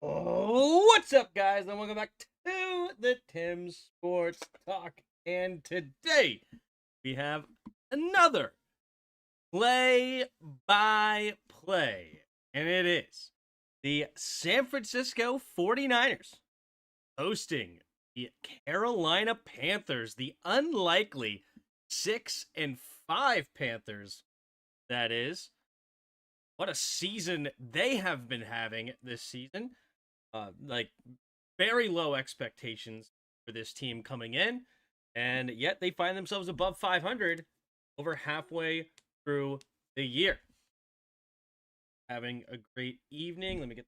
Oh, what's up, guys? And welcome back to the Tim's Sports Talk. And today we have another play-by-play. And it is the San Francisco 49ers hosting the Carolina Panthers, the unlikely 6-5 Panthers, that is. What a season they have been having this season. Like very low expectations for this team coming in, and yet they find themselves above 500 over halfway through the year. Having a great evening. Let me get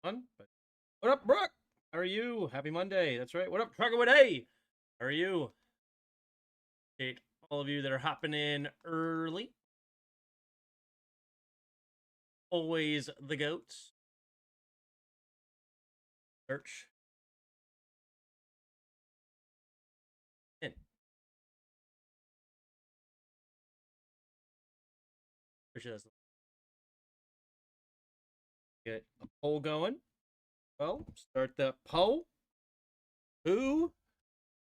on. What up, Brooke? How are you? Happy Monday. That's right. What up, Truckerwood? Hey, how are you? Appreciate all of you that are hopping in early. Always the goats. Search. In. Appreciate us. Get a poll going. Well, start the poll. Who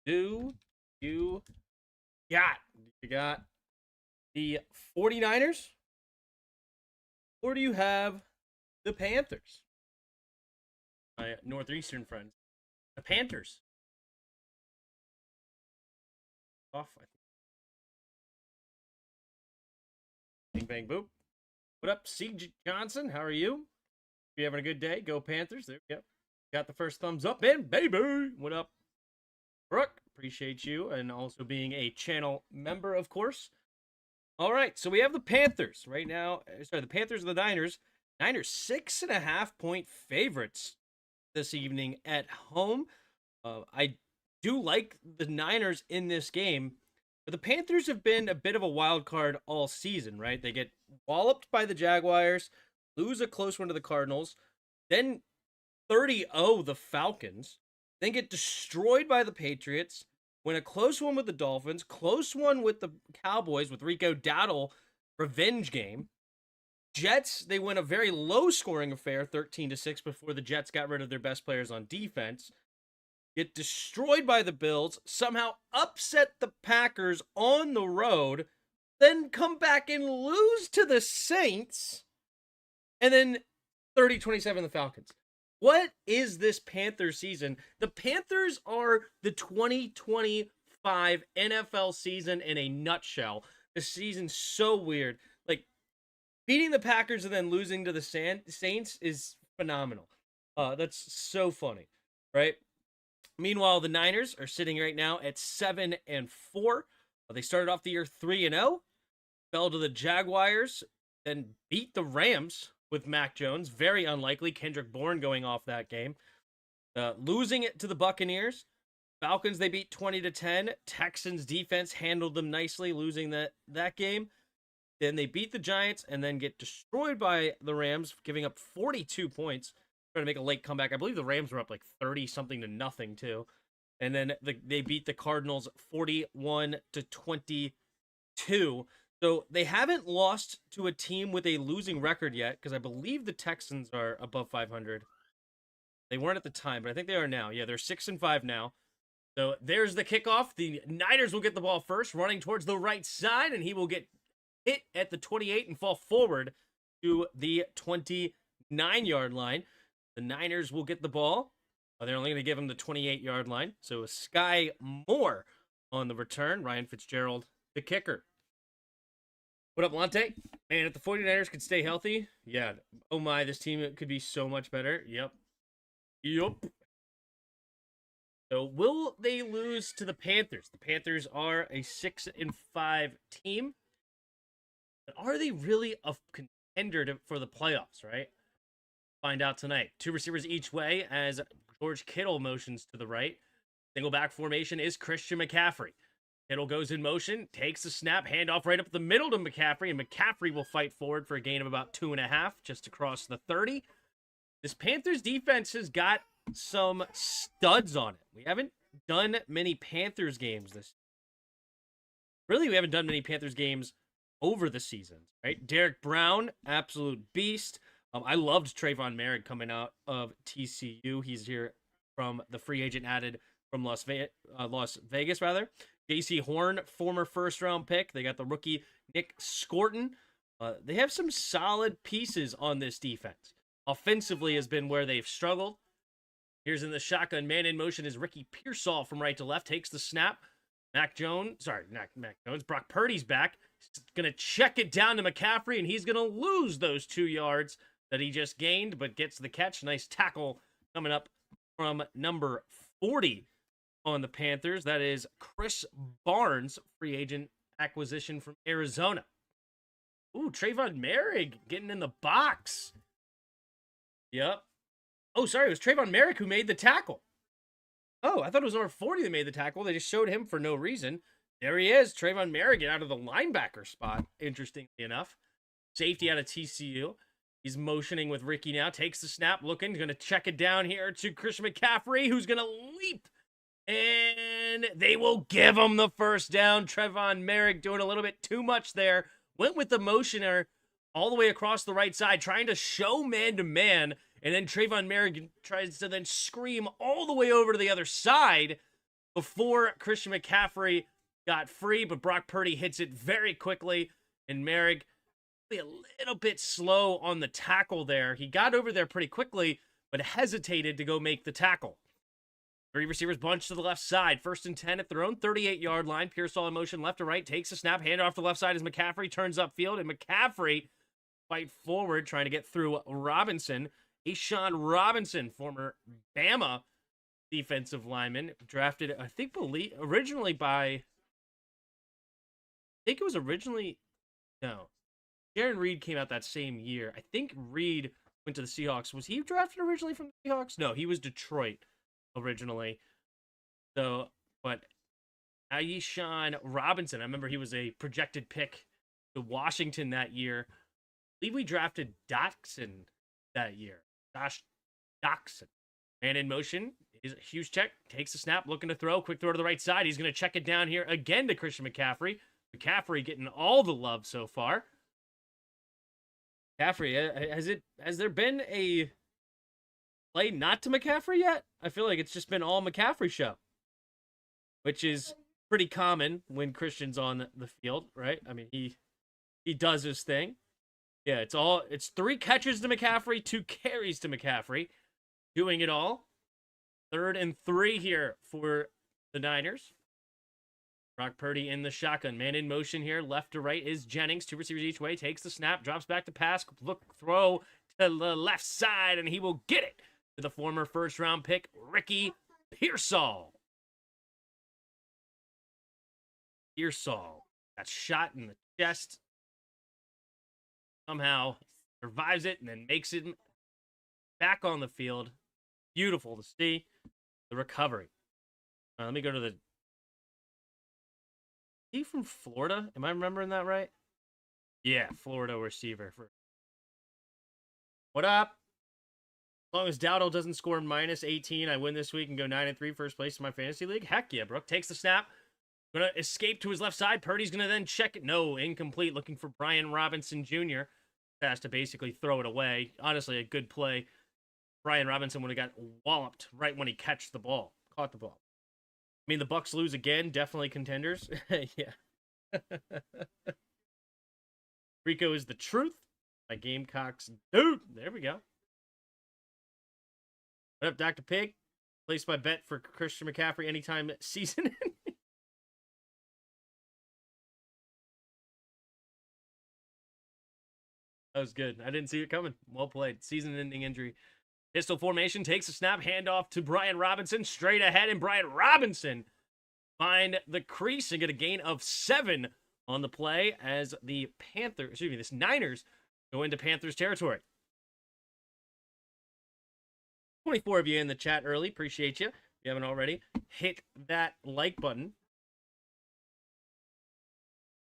do you got? You got the 49ers? Or do you have the Panthers? My Northeastern friends. The Panthers. Off. Bang, bang, boop. What up, C.J. Johnson? How are you? If you're having a good day, go Panthers. There we go. Got the first thumbs up in, baby. What up, Brooke? Appreciate you. And also being a channel member, of course. All right, so we have the Panthers right now. Sorry, the Panthers and the Niners. Niners 6.5-point favorites this evening at home. I do like the Niners in this game, but the Panthers have been a bit of a wild card all season, right? They get walloped by the Jaguars, lose a close one to the Cardinals, then 30-0 the Falcons, then get destroyed by the Patriots, win a close one with the Dolphins, close one with the Cowboys with Rico Dowdle, revenge game. Jets, they win a very low-scoring affair, 13-6, before the Jets got rid of their best players on defense. Get destroyed by the Bills, somehow upset the Packers on the road, then come back and lose to the Saints, and then 30-27 the Falcons. What is this Panther season? The Panthers are the 2025 NFL season in a nutshell. The season's so weird. Like, beating the Packers and then losing to the Saints is phenomenal. That's so funny, right? Meanwhile, the Niners are sitting right now at 7-4. They started off the year 3-0, fell to the Jaguars, then beat the Rams with Mac Jones. Very unlikely. Kendrick Bourne going off that game. Losing it to the Buccaneers. Falcons, they beat 20-10. Texans defense handled them nicely, losing that game. Then they beat the Giants and then get destroyed by the Rams, giving up 42 points. Trying to make a late comeback. I believe the Rams were up like 30-something to nothing, too. And then they beat the Cardinals 41-22. So they haven't lost to a team with a losing record yet, because I believe the Texans are above 500. They weren't at the time, but I think they are now. Yeah, they're 6-5 now. So there's the kickoff. The Niners will get the ball first, running towards the right side, and he will get hit at the 28 and fall forward to the 29-yard line. The Niners will get the ball. They're only going to give him the 28-yard line. So Sky Moore on the return. Ryan Fitzgerald, the kicker. What up, Lante? Man, if the 49ers could stay healthy, yeah. Oh my, this team could be so much better. Yep. So will they lose to the Panthers? The Panthers are a 6-5 team. But are they really a contender for the playoffs, right? Find out tonight. Two receivers each way as George Kittle motions to the right. Single back formation is Christian McCaffrey. Kittle goes in motion, takes the snap, handoff right up the middle to McCaffrey, and McCaffrey will fight forward for a gain of about 2.5, just across the 30. This Panthers defense has got some studs on it. We haven't done many Panthers games this. Really, we haven't done many Panthers games over the seasons, right? Derek Brown, absolute beast. I loved Trayvon Merrick coming out of TCU. He's here from the free agent added from Las Vegas, rather. J.C. Horn, former first-round pick. They got the rookie Nick Scorton. They have some solid pieces on this defense. Offensively has been where they've struggled. Here's in the shotgun. Man in motion is Ricky Pearsall from right to left. Takes the snap. Mac Jones. Brock Purdy's back. He's going to check it down to McCaffrey, and he's going to lose those 2 yards that he just gained, but gets the catch. Nice tackle coming up from number 40 on the Panthers. That is Chris Barnes, free agent acquisition from Arizona. Ooh, Trayvon Merrick getting in the box. Yep. Oh, sorry, it was Trayvon Merrick who made the tackle. Oh, I thought it was number 40 that made the tackle. They just showed him for no reason. There he is, Trayvon Merrick out of the linebacker spot, interestingly enough. Safety out of TCU. He's motioning with Ricky now. Takes the snap, looking. Going to check it down here to Christian McCaffrey, who's going to leap. And they will give him the first down. Trayvon Merrick doing a little bit too much there. Went with the motioner all the way across the right side, trying to show man-to-man. And then Trayvon Merrick tries to then scream all the way over to the other side before Christian McCaffrey got free. But Brock Purdy hits it very quickly. And Merrick a little bit slow on the tackle there. He got over there pretty quickly, but hesitated to go make the tackle. 3 receivers bunched to the left side. 1st and 10 at their own 38-yard line. Pearsall in motion left to right. Takes a snap. Hand off the left side as McCaffrey turns upfield. And McCaffrey fight forward, trying to get through Robinson. Ashawn Robinson, former Bama defensive lineman, drafted, originally by... No. Jaron Reed came out that same year. I think Reed went to the Seahawks. Was he drafted originally from the Seahawks? No, he was Detroit originally. So, but Ashawn Robinson, I remember he was a projected pick to Washington that year. I believe we drafted Doxson that year. Josh Doxson. Man in motion is a huge check. Takes a snap, looking to throw. Quick throw to the right side. He's going to check it down here again to Christian McCaffrey. McCaffrey getting all the love so far. McCaffrey, has there been a play not to McCaffrey yet? I feel like it's just been all McCaffrey show, which is pretty common when Christian's on the field, right? I mean, he does his thing. Yeah, it's 3 catches to McCaffrey, 2 carries to McCaffrey, doing it all. 3rd and 3 here for the Niners. Brock Purdy in the shotgun. Man in motion here. Left to right is Jennings. 2 receivers each way. Takes the snap. Drops back to pass. Throw to the left side. And he will get it to the former first-round pick, Ricky Pearsall. Pearsall got shot in the chest. Somehow survives it and then makes it back on the field. Beautiful to see the recovery. Let me go to the... Is he from Florida? Am I remembering that right? Yeah, Florida receiver. What up? As long as Dowdle doesn't score minus 18, I win this week and go 9-3, first place in my fantasy league. Heck yeah, Brooke. Takes the snap. Going to escape to his left side. Purdy's going to then check it. No, incomplete. Looking for Brian Robinson Jr. Has to basically throw it away. Honestly, a good play. Brian Robinson would have got walloped right when he caught the ball. I mean, the Bucks lose again. Definitely contenders. Yeah. Rico is the truth. My Gamecocks. Dude, there we go. What up, Dr. Pig? Place my bet for Christian McCaffrey anytime season. That was good. I didn't see it coming. Well played. Season-ending injury. Pistol formation, takes a snap, handoff to Brian Robinson, straight ahead, and Brian Robinson find the crease and get a gain of 7 on the play as the Niners go into Panthers territory. 24 of you in the chat early. Appreciate you. If you haven't already, hit that like button.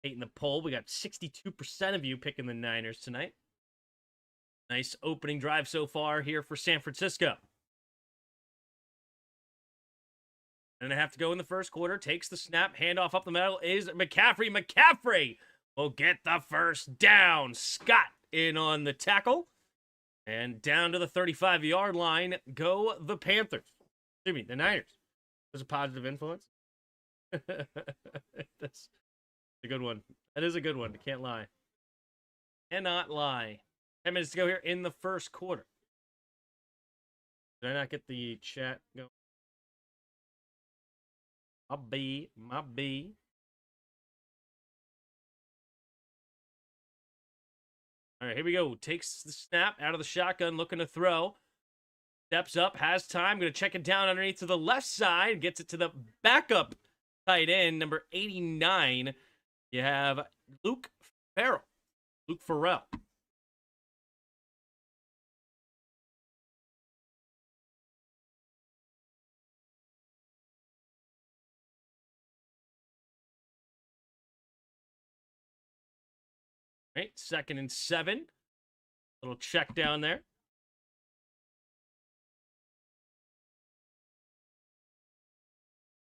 Taking the poll. We got 62% of you picking the Niners tonight. Nice opening drive so far here for San Francisco. And I have to go in the first quarter. Takes the snap. Handoff up the middle is McCaffrey. McCaffrey will get the first down. Scott in on the tackle. And down to the 35-yard line go the Panthers. Excuse me, the Niners. There's a positive influence. That's a good one. That is a good one. I can't lie. Cannot lie. 10 minutes to go here in the first quarter. Did I not get the chat going? My B. All right, here we go. Takes the snap out of the shotgun, looking to throw. Steps up, has time. Going to check it down underneath to the left side. Gets it to the backup tight end, number 89. You have Luke Farrell. Luke Farrell. Right, 2nd and 7. Little check down there.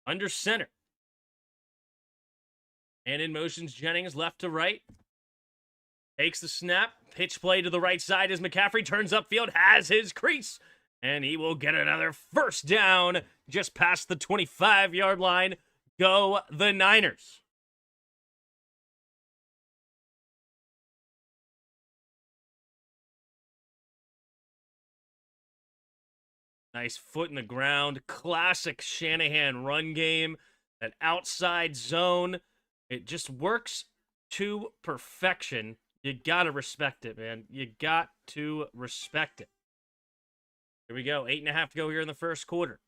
Under center. And in motions Jennings left to right. Takes the snap. Pitch play to the right side as McCaffrey turns upfield. Has his crease. And he will get another first down just past the 25-yard line. Go the Niners. Nice foot in the ground. Classic Shanahan run game. That outside zone. It just works to perfection. You got to respect it, man. You got to respect it. Here we go. 8.5 to go here in the first quarter.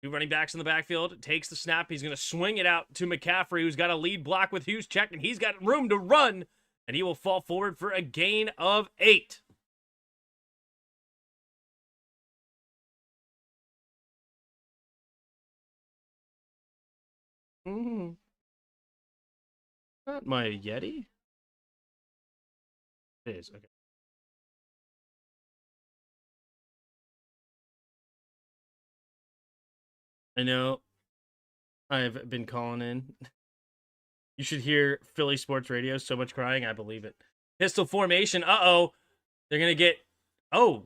2 running backs in the backfield. Takes the snap. He's going to swing it out to McCaffrey, who's got a lead block with Hughes checked, and he's got room to run, and he will fall forward for a gain of 8. Not my Yeti. It is, okay. I know I've been calling in. You should hear Philly sports radio. So much crying, I believe it. Pistol formation. Uh-oh. They're going to get... Oh.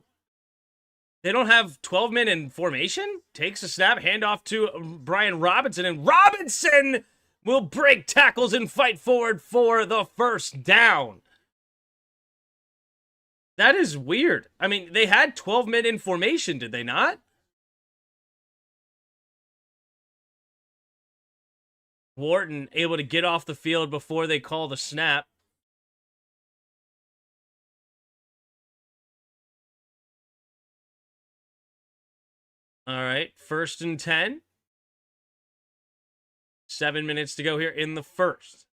They don't have 12 men in formation? Takes a snap. Handoff to Brian Robinson. And Robinson will break tackles and fight forward for the first down. That is weird. I mean, they had 12 men in formation, did they not? Wharton able to get off the field before they call the snap. All right, 1st and 10. 7 minutes to go here in the first.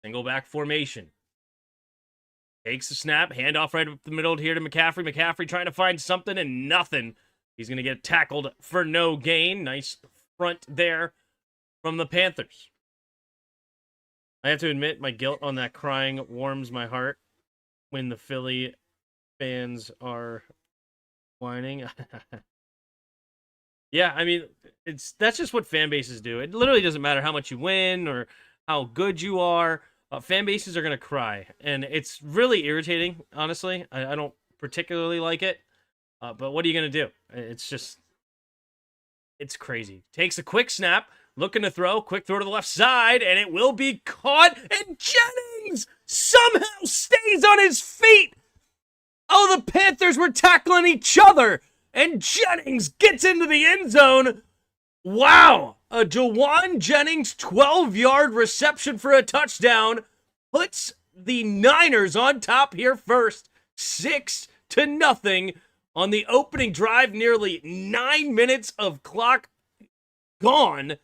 Single back formation. Takes the snap. Handoff right up the middle here to McCaffrey. McCaffrey trying to find something and nothing. He's going to get tackled for no gain. Nice front there from the Panthers. I have to admit, my guilt on that crying warms my heart when the Philly fans are whining. Yeah, I mean, that's just what fan bases do. It literally doesn't matter how much you win or how good you are. Fan bases are going to cry. And it's really irritating, honestly. I don't particularly like it. But what are you going to do? It's crazy. Takes a quick snap, looking to throw, quick throw to the left side, and it will be caught. And Jennings somehow stays on his feet. Oh, the Panthers were tackling each other, and Jennings gets into the end zone. Wow. A Jawan Jennings 12-yard reception for a touchdown puts the Niners on top here first, 6-0 on the opening drive. Nearly 9 minutes of clock gone.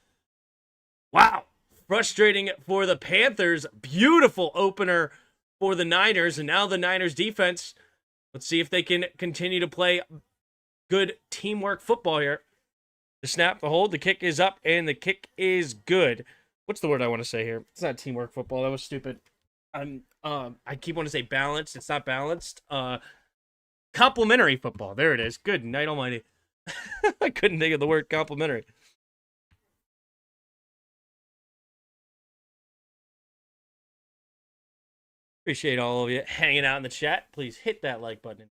Wow. Frustrating for the Panthers. Beautiful opener for the Niners, and now the Niners defense. Let's see if they can continue to play good teamwork football here. The snap, the hold, the kick is up, and the kick is good. What's the word I want to say here? It's not teamwork football. That was stupid. I keep wanting to say balanced. It's not balanced. Complimentary football. There it is. Good night almighty. I couldn't think of the word complimentary. Appreciate all of you hanging out in the chat. Please hit that like button.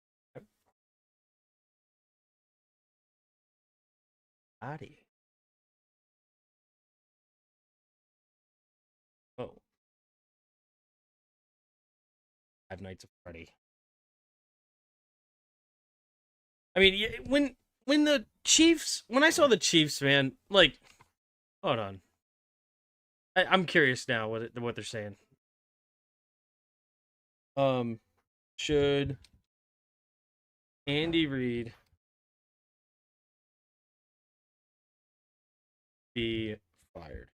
Howdy. Oh. 5 Nights at Freddy. I mean, when the Chiefs, when I saw the Chiefs, man, like, hold on. I'm curious now what they're saying. Should Andy Reid be fired?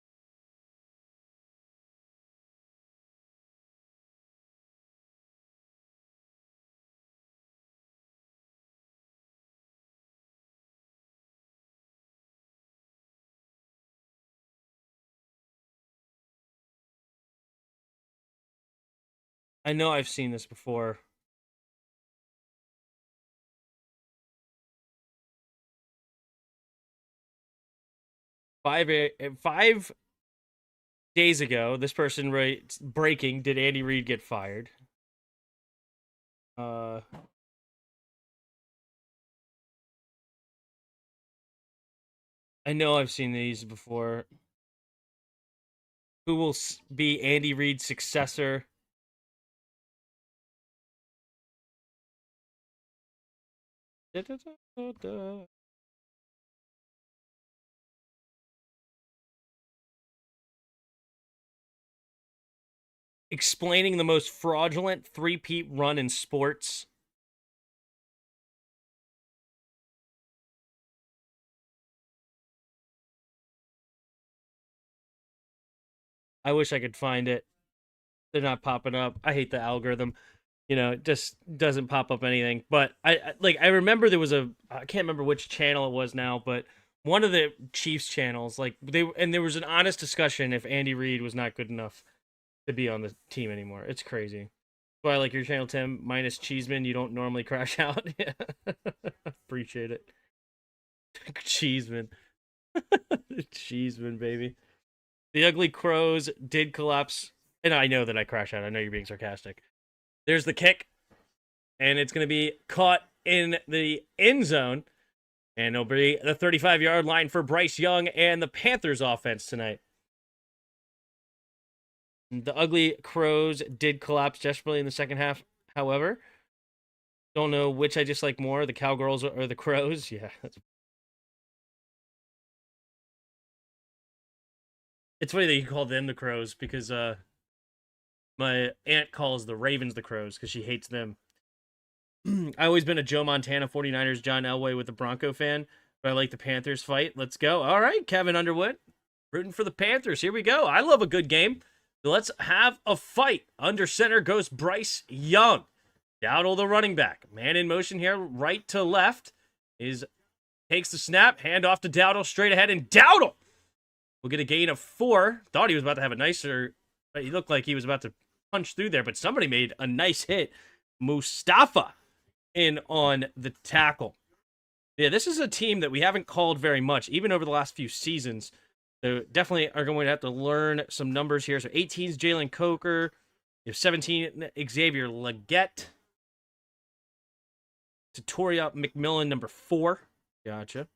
I know I've seen this before. Five days ago, this person writes, breaking, did Andy Reid get fired? I know I've seen these before. Who will be Andy Reid's successor? Explaining the most fraudulent three-peat run in sports. I wish I could find it. They're not popping up. I hate the algorithm. You know, it just doesn't pop up anything. But I remember there was I can't remember which channel it was now, but one of the Chiefs channels, there was an honest discussion if Andy Reid was not good enough to be on the team anymore. It's crazy. That's why I like your channel, Tim, minus Cheeseman. You don't normally crash out. Yeah. Appreciate it. Cheeseman. Cheeseman, baby. The Ugly Crows did collapse. And I know that I crash out. I know you're being sarcastic. There's the kick. And it's going to be caught in the end zone. And it'll be the 35-yard line for Bryce Young and the Panthers offense tonight. The Ugly Crows did collapse desperately in the second half, however. Don't know which I dislike more, the Cowgirls or the Crows. Yeah. It's funny that you call them the Crows because my aunt calls the Ravens the Crows because she hates them. I've always been a Joe Montana 49ers, John Elway with the Bronco fan, but I like the Panthers fight. Let's go. All right, Kevin Underwood. Rooting for the Panthers. Here we go. I love a good game. So let's have a fight. Under center goes Bryce Young. Dowdle, the running back. Man in motion here, right to left. Takes the snap, hand off to Dowdle, straight ahead, and Dowdle will get a gain of 4. Thought he was about to have a nicer, but he looked like he was about to punch through there, but somebody made a nice hit. Mustafa in on the tackle. Yeah, this is a team that we haven't called very much, even over the last few seasons. So definitely are going to have to learn some numbers here. So 18 is Jalen Coker. You have 17, Xavier Legette. Tutoria McMillan, number 4. Gotcha.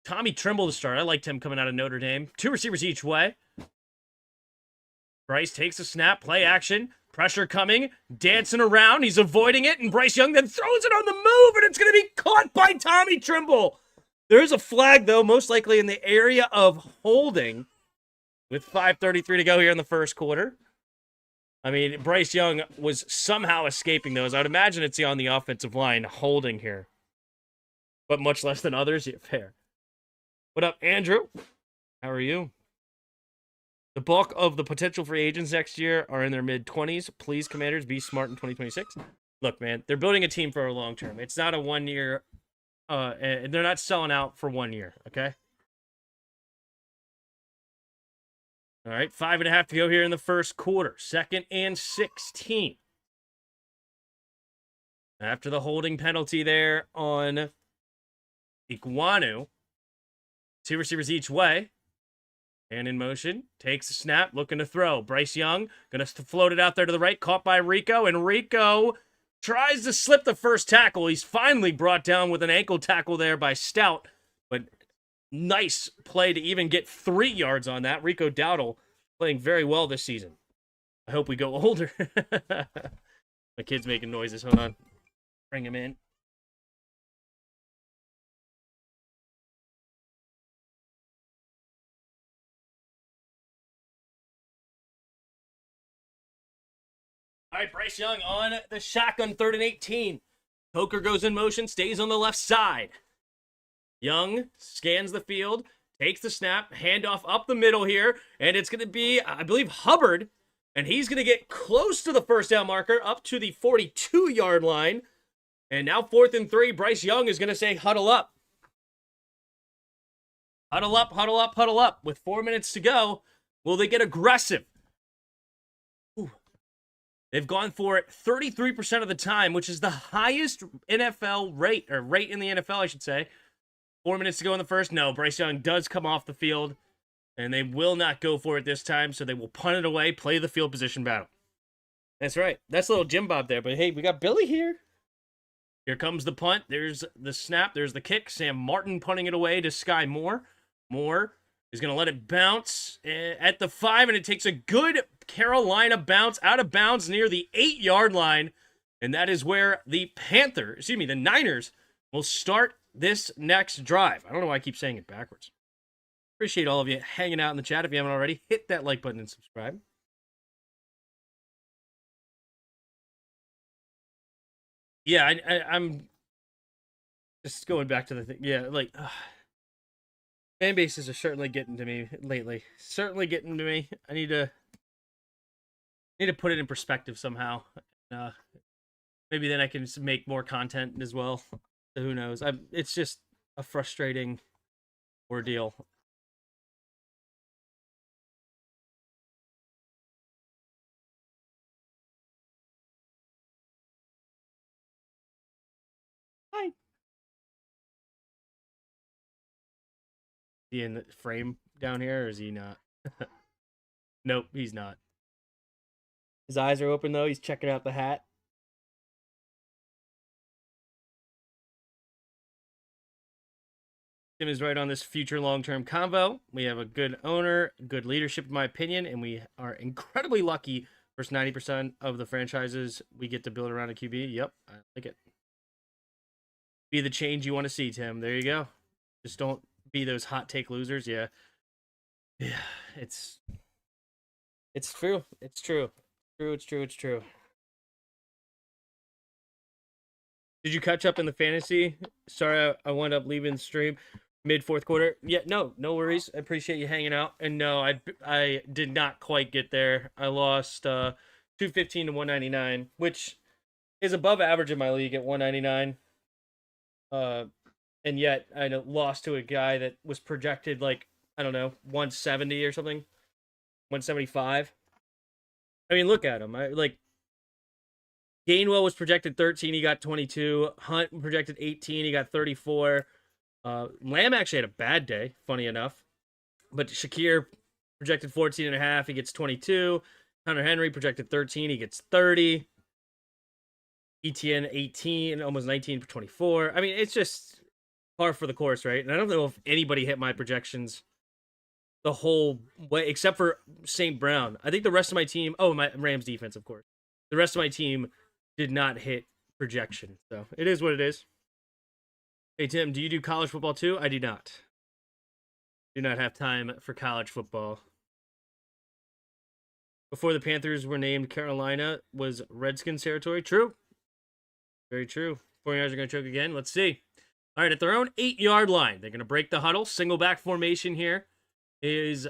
Tommy Trimble to start. I liked him coming out of Notre Dame. 2 receivers each way. Bryce takes a snap, play action. Pressure coming, dancing around. He's avoiding it, and Bryce Young then throws it on the move, and it's going to be caught by Tommy Trimble. There's a flag, though, most likely in the area of holding with 5:33 to go here in the first quarter. I mean, Bryce Young was somehow escaping those. I would imagine it's on the offensive line holding here, but much less than others. Yeah, fair. What up, Andrew? How are you? The bulk of the potential free agents next year are in their mid-20s. Please, Commanders, be smart in 2026. Look, man, they're building a team for a long term. It's not a 1 year. They're not selling out for 1 year, okay? All right, 5.5 to go here in the first quarter. 2nd and 16. After the holding penalty there on Iguanu. 2 receivers each way. And in motion. Takes a snap. Looking to throw. Bryce Young. Going to float it out there to the right. Caught by Rico. And Rico tries to slip the first tackle. He's finally brought down with an ankle tackle there by Stout. But nice play to even get 3 yards on that. Rico Dowdle playing very well this season. I hope we go older. My kid's making noises. Hold on. Bring him in. All right, Bryce Young on the shotgun, 3rd and 18. Coker goes in motion, stays on the left side. Young scans the field, takes the snap, handoff up the middle here, and it's going to be, I believe, Hubbard, and he's going to get close to the first down marker, up to the 42-yard line. And now 4th and 3, Bryce Young is going to say, huddle up. Huddle up, huddle up, huddle up. With 4 minutes to go, will they get aggressive? Ooh. They've gone for it 33% of the time, which is the highest NFL rate, or rate in the NFL, I should say. 4 minutes to go in the first. No, Bryce Young does come off the field, and they will not go for it this time, so they will punt it away, play the field position battle. That's right. That's a little Jim Bob there, but hey, we got Billy here. Here comes the punt. There's the snap. There's the kick. Sam Martin punting it away to Sky Moore. Moore is going to let it bounce at the 5, and it takes a good Carolina bounce out of bounds near the 8-yard line. And that is where the Niners will start this next drive. I don't know why I keep saying it backwards. Appreciate all of you hanging out in the chat. If you haven't already, hit that like button and subscribe. Yeah, I'm just going back to the thing. Yeah, like, fan bases are certainly getting to me lately. Certainly getting to me. I need to put it in perspective somehow. Maybe then I can make more content as well. So who knows? It's just a frustrating ordeal. Hi. Is he in the frame down here, or is he not? Nope, he's not. His eyes are open, though. He's checking out the hat. Tim is right on this future long-term convo. We have a good owner, good leadership, in my opinion, and we are incredibly lucky. First 90% of the franchises we get to build around a QB. Yep, I like it. Be the change you want to see, Tim. There you go. Just don't be those hot take losers. Yeah. Yeah, it's true. It's true. It's true. Did you catch up in the fantasy? Sorry, I wound up leaving the stream mid 4th quarter. Yeah, no worries. I appreciate you hanging out. And no, I did not quite get there. I lost 215 to 199, which is above average in my league at 199. And yet I lost to a guy that was projected like, I don't know, 170 or something. 175. I mean, look at him. Gainwell was projected 13, he got 22. Hunt projected 18, he got 34. Lamb actually had a bad day, funny enough. But Shakir projected 14.5, he gets 22. Hunter Henry projected 13, he gets 30. ETN 18, almost 19 for 24. I mean, it's just par for the course, right? And I don't know if anybody hit my projections the whole way, except for St. Brown. I think the rest of my team, my Rams defense, of course. The rest of my team did not hit projection. So it is what it is. Hey, Tim, do you do college football too? I do not. Do not have time for college football. Before the Panthers were named, Carolina was Redskins territory. True. Very true. 49ers are going to choke again. Let's see. All right, at their own 8-yard line, they're going to break the huddle. Single back formation here is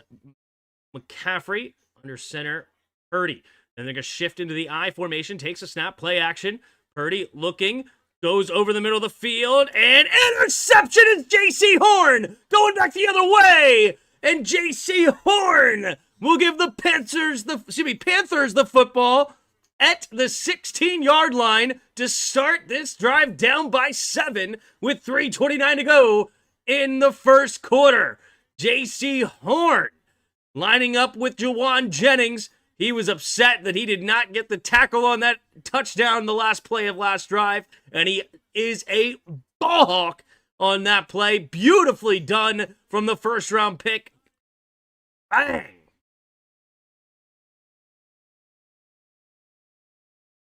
McCaffrey under center, Purdy. Then they're going to shift into the I formation, takes a snap, play action. Purdy looking, goes over the middle of the field, and interception is J.C. Horn going back the other way. And J.C. Horn will give the Panthers the football at the 16-yard line to start this drive, down by 7 with 3:29 to go in the first quarter. J.C. Horn lining up with Jawan Jennings. He was upset that he did not get the tackle on that touchdown the last play of last drive, and he is a ball hawk on that play. Beautifully done from the first-round pick. Bang!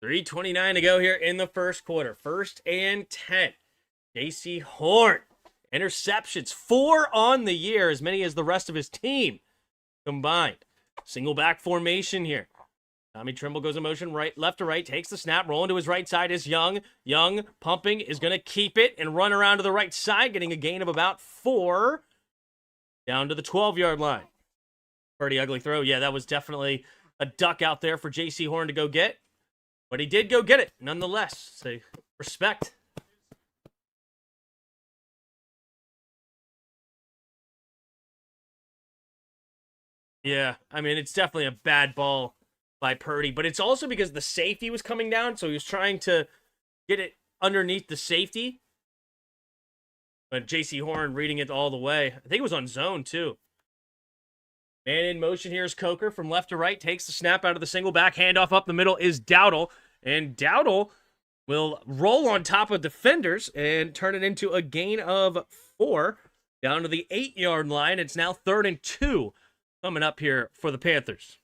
3:29 to go here in the first quarter. 1st and 10. J.C. Horn. Interceptions, 4 on the year, as many as the rest of his team combined. Single back formation here. Tommy Trimble goes in motion, left to right, takes the snap, rolling to his right side is Young. Young, pumping, is going to keep it and run around to the right side, getting a gain of about 4 down to the 12-yard line. Pretty ugly throw. Yeah, that was definitely a duck out there for J.C. Horn to go get. But he did go get it, nonetheless. So, respect. Yeah, I mean, it's definitely a bad ball by Purdy, but it's also because the safety was coming down, so he was trying to get it underneath the safety. But J.C. Horn reading it all the way. I think it was on zone, too. Man in motion here is Coker from left to right, takes the snap out of the single back, handoff up the middle is Dowdle, and Dowdle will roll on top of defenders and turn it into a gain of 4 down to the 8-yard line. It's now 3rd and 2 coming up here for the Panthers.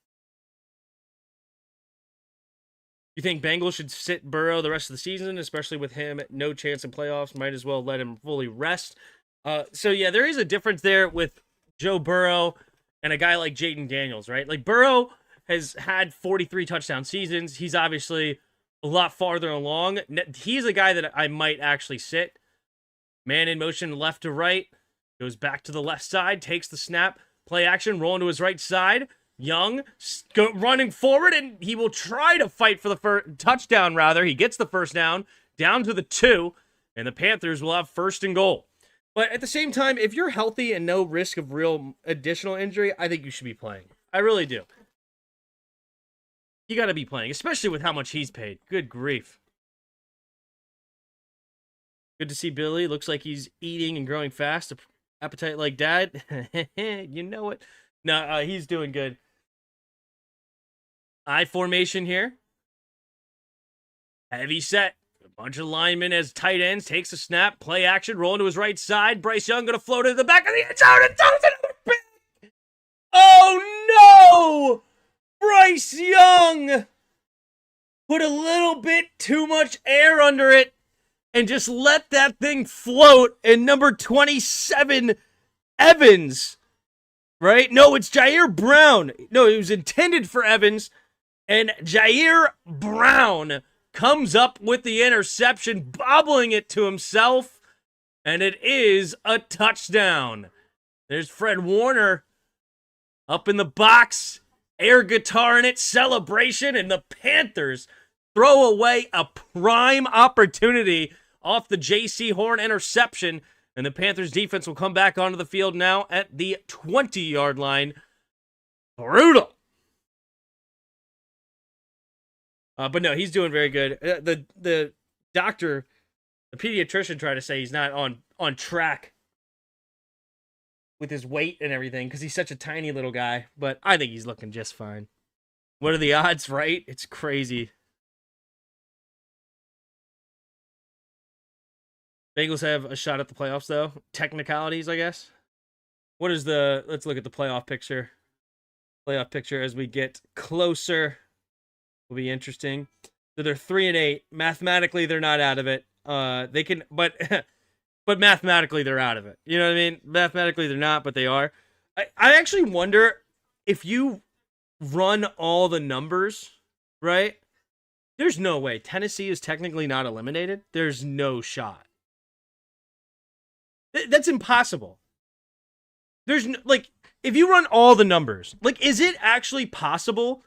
You think Bengals should sit Burrow the rest of the season, especially with him no chance in playoffs? Might as well let him fully rest. So, yeah, there is a difference there with Joe Burrow and a guy like Jayden Daniels, right? Like, Burrow has had 43 touchdown seasons. He's obviously a lot farther along. He's a guy that I might actually sit. Man in motion left to right. Goes back to the left side. Takes the snap. Play action. Rolling to his right side. Young running forward, and he will try to fight for the first touchdown, rather. He gets the first down to the 2, and the Panthers will have 1st and goal. But at the same time, if you're healthy and no risk of real additional injury, I think you should be playing. I really do. You got to be playing, especially with how much he's paid. Good grief. Good to see Billy. Looks like he's eating and growing fast. Appetite like dad. You know it. No, he's doing good. I formation here. Heavy set. A bunch of linemen as tight ends. Takes a snap. Play action. Rolling to his right side. Bryce Young going to float into the back of the end zone and throws another pick. Oh, no! Bryce Young put a little bit too much air under it and just let that thing float. And number 27, Evans, right? No, it's Jair Brown. No, it was intended for Evans. And Jair Brown comes up with the interception, bobbling it to himself. And it is a touchdown. There's Fred Warner up in the box. Air guitar in it, celebration, and the Panthers throw away a prime opportunity off the J.C. Horn interception, and the Panthers defense will come back onto the field now at the 20-yard line. Brutal. But no, he's doing very good. The doctor, the pediatrician, tried to say he's not on track with his weight and everything because he's such a tiny little guy, but I think he's looking just fine. What are the odds, right? It's crazy. Bengals have a shot at the playoffs, though. Technicalities, I guess. Let's look at the playoff picture. Playoff picture as we get closer will be interesting. So they're 3-8. Mathematically, they're not out of it. They can, but mathematically, they're out of it. You know what I mean? Mathematically, they're not, but they are. I actually wonder if you run all the numbers, right? There's no way. Tennessee is technically not eliminated. There's no shot. That's impossible. There's no, like, if you run all the numbers, like, is it actually possible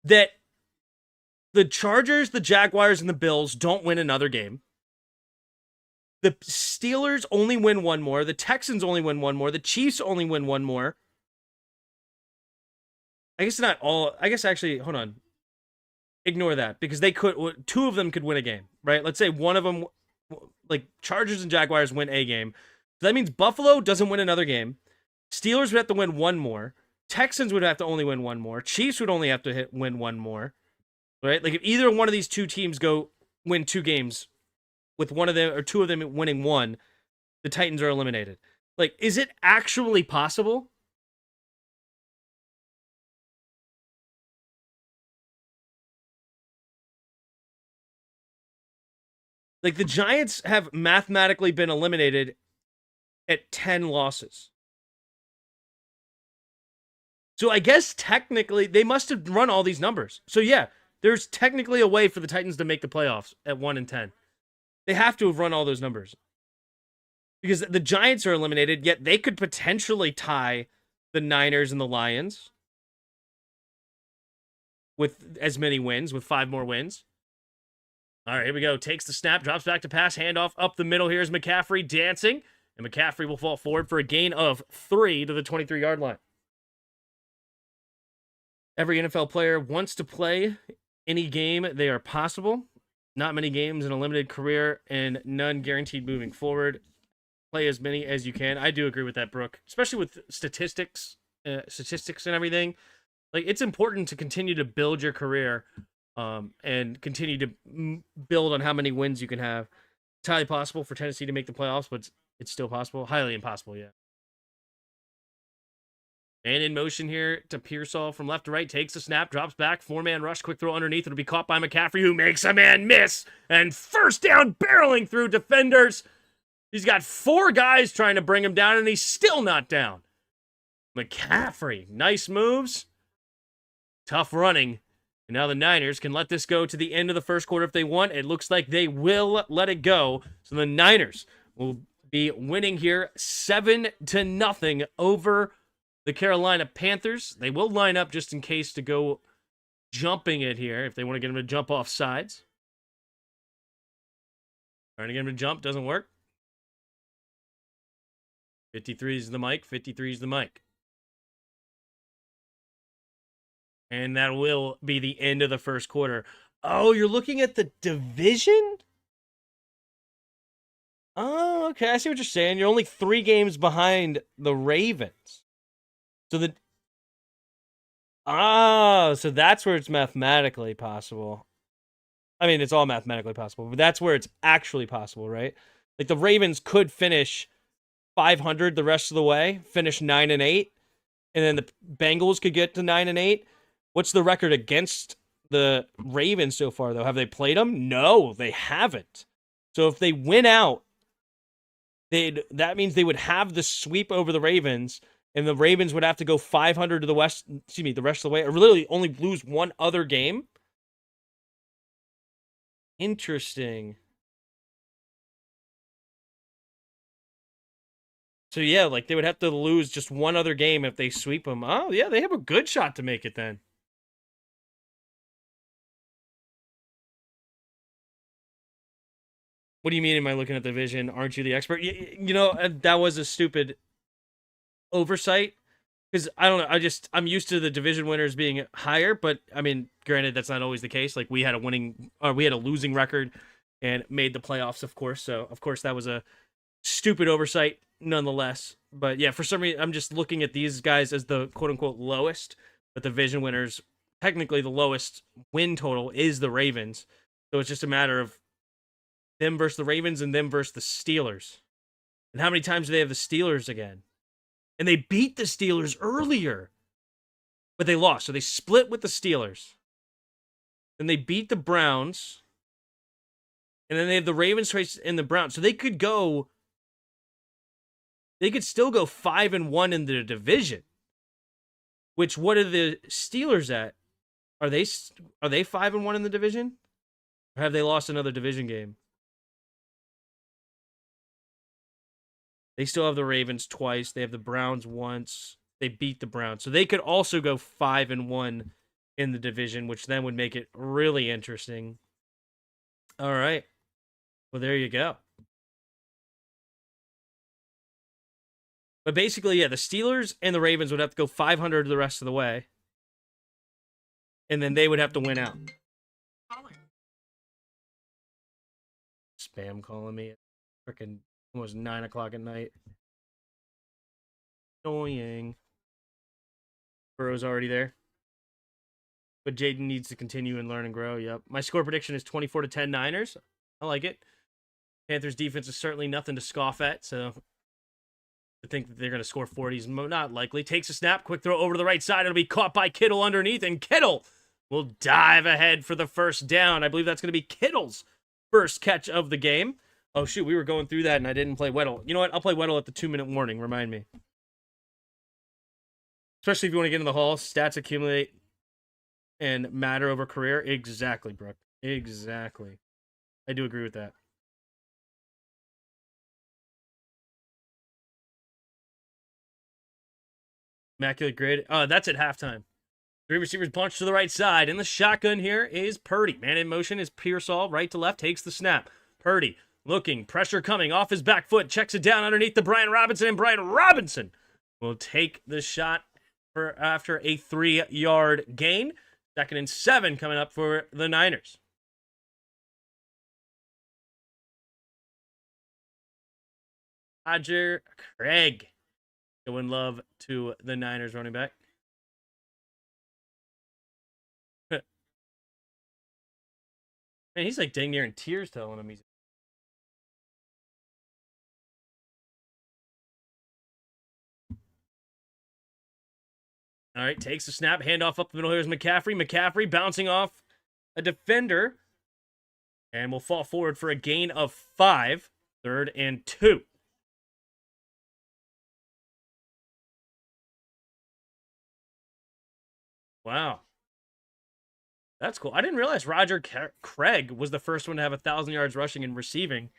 that the Chargers, the Jaguars, and the Bills don't win another game? The Steelers only win one more. The Texans only win one more. The Chiefs only win one more. I guess not all. I guess actually, hold on. ignore that because they could, two of them could win a game, right? Let's say one of them, like Chargers and Jaguars, win a game. So that means Buffalo doesn't win another game. Steelers would have to win one more. Texans would have to only win one more. Chiefs would only have to win one more, right? Like if either one of these two teams go win 2 games with one of them or 2 of them winning one, the Titans are eliminated. Like, is it actually possible? Like the Giants have mathematically been eliminated at 10 losses. So I guess technically they must have run all these numbers. So yeah, there's technically a way for the Titans to make the playoffs at 1-10. They have to have run all those numbers. Because the Giants are eliminated, yet they could potentially tie the Niners and the Lions with as many wins, with 5 more wins. All right, here we go. Takes the snap, drops back to pass, handoff up the middle. Here's McCaffrey dancing, and McCaffrey will fall forward for a gain of 3 to the 23-yard line. Every NFL player wants to play any game they are possible. Not many games in a limited career, and none guaranteed moving forward. Play as many as you can. I do agree with that, Brooke, especially with statistics and everything. Like, it's important to continue to build your career and continue to build on how many wins you can have. It's highly possible for Tennessee to make the playoffs, but it's still possible. Highly impossible, yeah. And in motion here to Pearsall from left to right. Takes the snap, drops back. 4-man rush, quick throw underneath. It'll be caught by McCaffrey, who makes a man miss. And first down, barreling through defenders. He's got 4 guys trying to bring him down, and he's still not down. McCaffrey, nice moves. Tough running. And now the Niners can let this go to the end of the first quarter if they want. It looks like they will let it go. So the Niners will be winning here 7-0 over the Carolina Panthers. They will line up just in case to go jumping it here if they want to get him to jump off sides. Trying to get him to jump, doesn't work. 53 is the mic, 53 is the mic. And that will be the end of the first quarter. Oh, you're looking at the division? Oh, okay. I see what you're saying. You're only 3 games behind the Ravens. So so that's where it's mathematically possible. I mean, it's all mathematically possible, but that's where it's actually possible, right? Like the Ravens could finish 500 the rest of the way, finish 9-8, and then the Bengals could get to 9-8. What's the record against the Ravens so far, though? Have they played them? No, they haven't. So if they win out, that means they would have the sweep over the Ravens, and the Ravens would have to go 500 to the rest of the way, or literally only lose one other game. Interesting. So yeah, like they would have to lose just one other game if they sweep them. Oh yeah, they have a good shot to make it then. What do you mean, am I looking at the division? Aren't you the expert? You know, that was a stupid oversight. Because, I don't know, I'm used to the division winners being higher, but, I mean, granted, that's not always the case. Like, we had a losing record and made the playoffs, of course. So, of course, that was a stupid oversight nonetheless. But, yeah, for some reason, I'm just looking at these guys as the quote-unquote lowest. But the division winners, technically the lowest win total is the Ravens. So, it's just a matter of them versus the Ravens and them versus the Steelers. And how many times do they have the Steelers again? And they beat the Steelers earlier. But they lost. So they split with the Steelers. Then they beat the Browns. And then they have the Ravens twice and the Browns. So they could still go 5-1 in the division. Which, what are the Steelers at? Are they 5-1 in the division? Or have they lost another division game? They still have the Ravens twice. They have the Browns once. They beat the Browns. So they could also go 5-1 in the division, which then would make it really interesting. All right. Well, there you go. But basically, yeah, the Steelers and the Ravens would have to go 500 the rest of the way. And then they would have to win out. spam calling me at freaking almost 9 o'clock at night. Annoying. Burrow's already there. But Jaden needs to continue and learn and grow. Yep. My score prediction is 24-10 Niners. I like it. Panthers defense is certainly nothing to scoff at, so to think that they're going to score 40 is not likely. Takes a snap, quick throw over to the right side. It'll be caught by Kittle underneath, and Kittle will dive ahead for the first down. I believe that's going to be Kittle's first catch of the game. Oh, shoot, we were going through that, and I didn't play Weddle. You know what? I'll play Weddle at the 2-minute warning. Remind me. Especially if you want to get in the hall, stats accumulate and matter over career. Exactly, Brooke. Exactly. I do agree with that. Immaculate grade. That's at halftime. 3 receivers bunch to the right side. In the shotgun here is Purdy. Man in motion is Pearsall. Right to left. Takes the snap. Purdy looking. Pressure coming off his back foot. Checks it down underneath to Brian Robinson. And Brian Robinson will take the shot for after a 3-yard gain. 2nd and 7 coming up for the Niners. Roger Craig. Showing love to the Niners running back. Man, he's like dang near in tears telling him he's. All right, takes the snap, handoff up the middle. Here's McCaffrey. McCaffrey bouncing off a defender. And will fall forward for a gain of 5. 3rd and 2. Wow. That's cool. I didn't realize Roger Craig was the first one to have 1,000 yards rushing and receiving.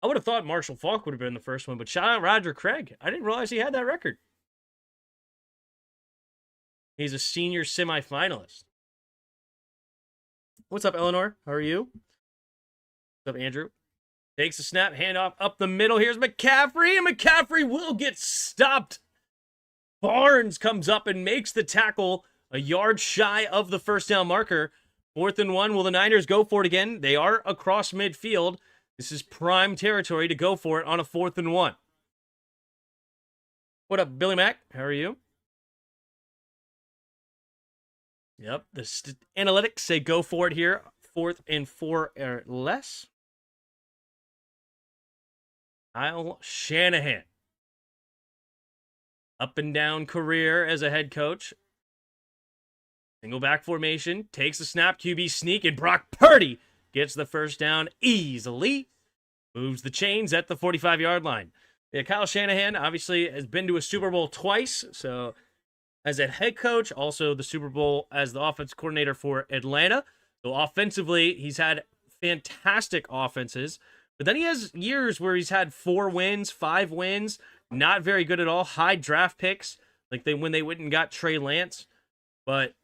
I would have thought Marshall Faulk would have been the first one, but shout out Roger Craig. I didn't realize he had that record. He's a senior semifinalist. What's up, Eleanor? How are you? What's up, Andrew? Takes a snap, handoff up the middle. Here's McCaffrey, and McCaffrey will get stopped. Barnes comes up and makes the tackle a yard shy of the first down marker. 4th and 1. Will the Niners go for it again? They are across midfield. This is prime territory to go for it on a 4th and 1. What up, Billy Mack? How are you? Yep, the analytics say go for it here. 4th and 4 or less. Kyle Shanahan. Up and down career as a head coach. Single back formation. Takes a snap. QB sneak. And Brock Purdy gets the first down easily. Moves the chains at the 45-yard line. Yeah, Kyle Shanahan obviously has been to a Super Bowl twice. So as a head coach, also the Super Bowl as the offense coordinator for Atlanta. So offensively, he's had fantastic offenses. But then he has years where he's had 4 wins, 5 wins. Not very good at all. High draft picks, like when they went and got Trey Lance. But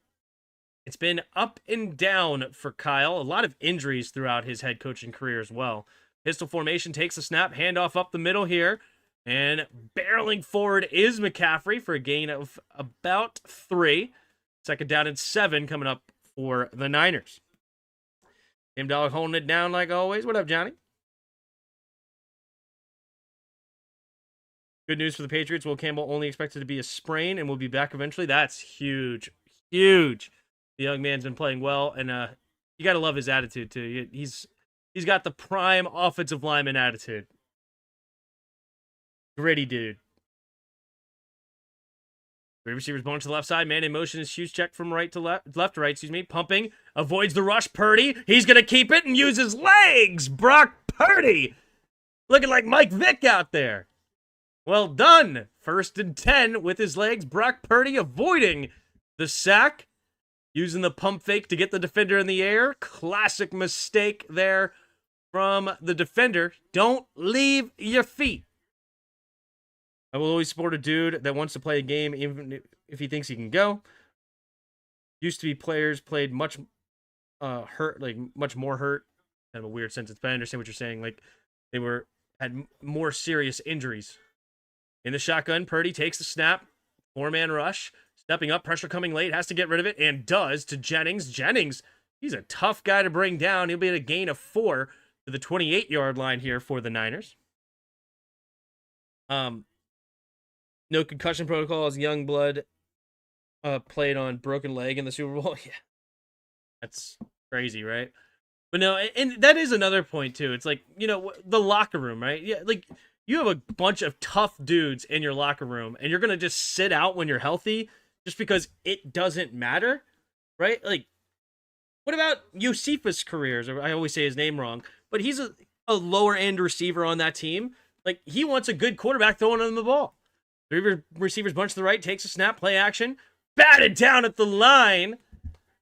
it's been up and down for Kyle. A lot of injuries throughout his head coaching career as well. Pistol formation, takes a snap, handoff up the middle here. And barreling forward is McCaffrey for a gain of about 3. 2nd down and 7 coming up for the Niners. Tim Dog holding it down like always. What up, Johnny? Good news for the Patriots. Will Campbell only expected to be a sprain and will be back eventually. That's huge. Huge. The young man's been playing well, and you got to love his attitude, too. He's got the prime offensive lineman attitude. Gritty dude. 3 receivers going to the left side. Man in motion is huge. Check from right to left to right, excuse me. Pumping. Avoids the rush. Purdy. He's going to keep it and use his legs. Brock Purdy. Looking like Mike Vick out there. Well done. 1st and 10 with his legs. Brock Purdy avoiding the sack. Using the pump fake to get the defender in the air. Classic mistake there from the defender. Don't leave your feet. I will always support a dude that wants to play a game even if he thinks he can go. Used to be players played much hurt, like much more hurt. Kind of a weird sentence, but I understand what you're saying. Like they had more serious injuries. In the shotgun, Purdy takes the snap. 4-man rush. Stepping up, pressure coming late, has to get rid of it, and does to Jennings. Jennings, he's a tough guy to bring down. He'll be at a gain of 4. to the 28-yard line here for the Niners. No concussion protocol as Youngblood played on broken leg in the Super Bowl. Yeah, that's crazy, right? But no, and that is another point too. It's like, the locker room, right? Yeah, like you have a bunch of tough dudes in your locker room, and you're gonna just sit out when you're healthy just because it doesn't matter, right? Like, what about Josephus' careers? I always say his name wrong, but he's a lower end receiver on that team. Like, he wants a good quarterback throwing him the ball. Three receivers bunch to the right, takes a snap, play action, batted down at the line.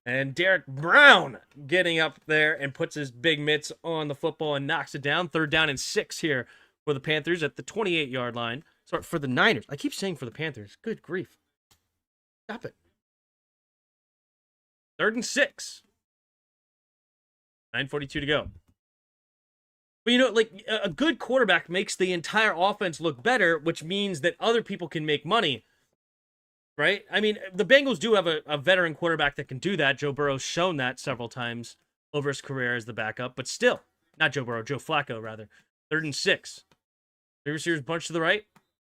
And Derek Brown getting up there and puts his big mitts on the football and knocks it down. 3rd down and 6 here for the Panthers at the 28-yard line. Sorry, for the Niners. I keep saying for the Panthers. Good grief. Stop it. 3rd and 6. 9:42 to go. But, like, a good quarterback makes the entire offense look better, which means that other people can make money. Right? I mean, the Bengals do have a veteran quarterback that can do that. Joe Burrow's shown that several times over his career as the backup, but still, not Joe Burrow, Joe Flacco, rather. 3rd and 6. 3 receivers bunch to the right,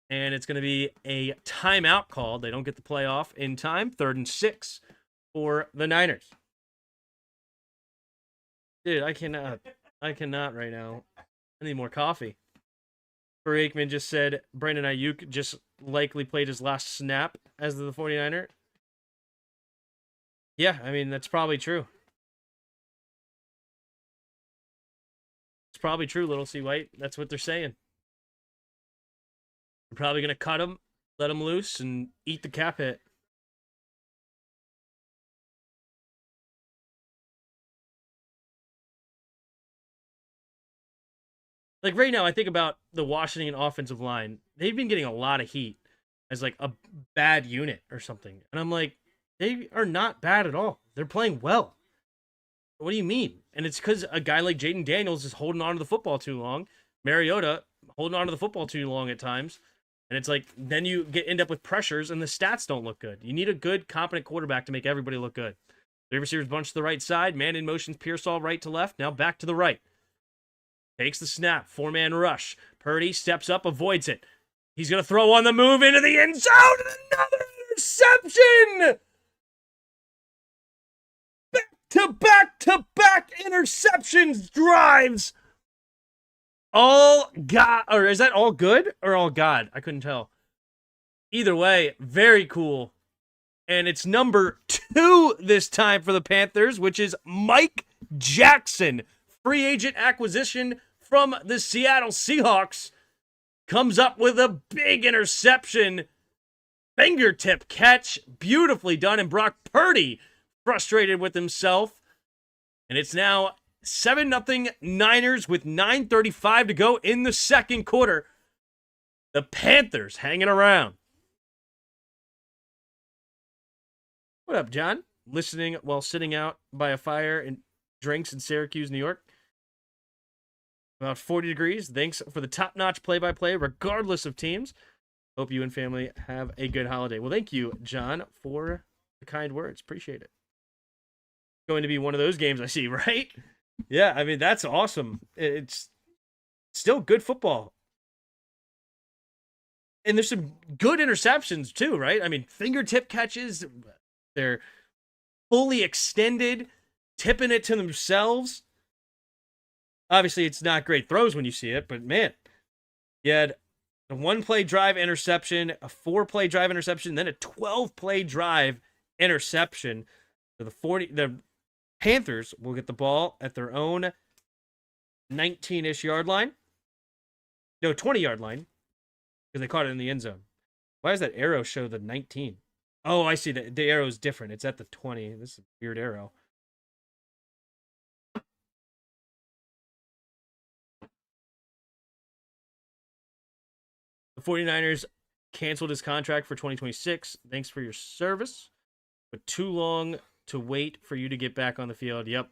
and it's going to be a timeout called. They don't get the play off in time. 3rd and 6 for the Niners. Dude, I cannot right now. I need more coffee. Corey Aikman just said Brandon Ayuk just likely played his last snap as the 49er. Yeah, I mean, that's probably true. It's probably true, Little C. White. That's what they're saying. They're probably going to cut him, let him loose, and eat the cap hit. Like, right now, I think about the Washington offensive line. They've been getting a lot of heat as, like, a bad unit or something. And I'm like, they are not bad at all. They're playing well. What do you mean? And it's because a guy like Jaden Daniels is holding on to the football too long. Mariota holding on to the football too long at times. And it's like, then you end up with pressures and the stats don't look good. You need a good, competent quarterback to make everybody look good. 3 receivers bunch to the right side. Man in motion, Pearsall right to left. Now back to the right. Takes the snap. 4-man rush. Purdy steps up, avoids it. He's going to throw on the move into the end zone. Another interception! Back-to-back interceptions drives. All God. Or is that all good or all God? I couldn't tell. Either way, very cool. And it's number 2 this time for the Panthers, which is Mike Jackson. Free agent acquisition from the Seattle Seahawks, comes up with a big interception. Fingertip catch, beautifully done. And Brock Purdy frustrated with himself. And it's now 7-0 Niners with 9:35 to go in the second quarter. The Panthers hanging around. What up, John? Listening while sitting out by a fire and drinks in Syracuse, New York. About 40 degrees. Thanks for the top-notch play-by-play, regardless of teams. Hope you and family have a good holiday. Well, thank you, John, for the kind words. Appreciate it. Going to be one of those games I see, right? Yeah, I mean, that's awesome. It's still good football. And there's some good interceptions, too, right? I mean, fingertip catches. They're fully extended, tipping it to themselves. Obviously, it's not great throws when you see it, but man, you had a 1-play drive interception, a 4-play drive interception, then a 12-play drive interception. So the Panthers will get the ball at their own 19-ish yard line. No, 20-yard line, because they caught it in the end zone. Why does that arrow show the 19? Oh, I see. The arrow is different. It's at the 20. This is a weird arrow. The 49ers canceled his contract for 2026. Thanks for your service. But too long to wait for you to get back on the field. Yep.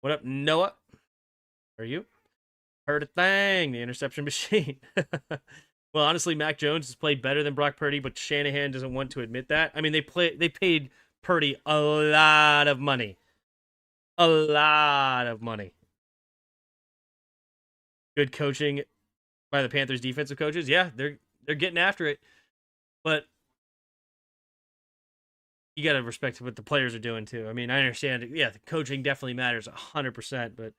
What up, Noah? Are you? Heard a thing. The interception machine. Well, honestly, Mac Jones has played better than Brock Purdy, but Shanahan doesn't want to admit that. I mean, they paid Purdy a lot of money. A lot of money. good coaching by the Panthers defensive coaches. Yeah, they're getting after it. But you got to respect what the players are doing too. I mean, I understand. Yeah, the coaching definitely matters 100%, but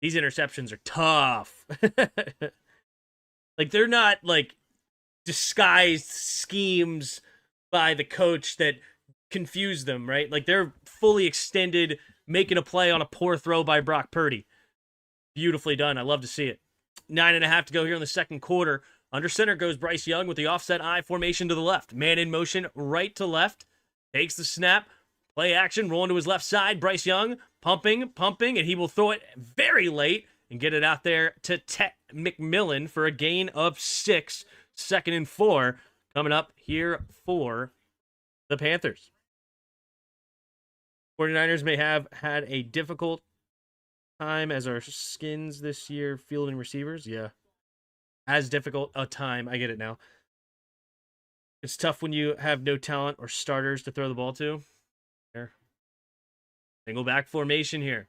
these interceptions are tough. Like they're not like disguised schemes by the coach that confuse them, right? Like they're fully extended, making a play on a poor throw by Brock Purdy. Beautifully done. I love to see it. 9.5 to go here in the second quarter. Under center goes Bryce Young with the offset I formation to the left. Man in motion, right to left. Takes the snap. Play action, rolling to his left side. Bryce Young pumping, and he will throw it very late and get it out there to McMillan for a gain of 6. 2nd and 4 coming up here for the Panthers. 49ers may have had a difficult time as our skins this year fielding receivers. Yeah. As difficult a time. I get it now. It's tough when you have no talent or starters to throw the ball to. Here. Single back formation here.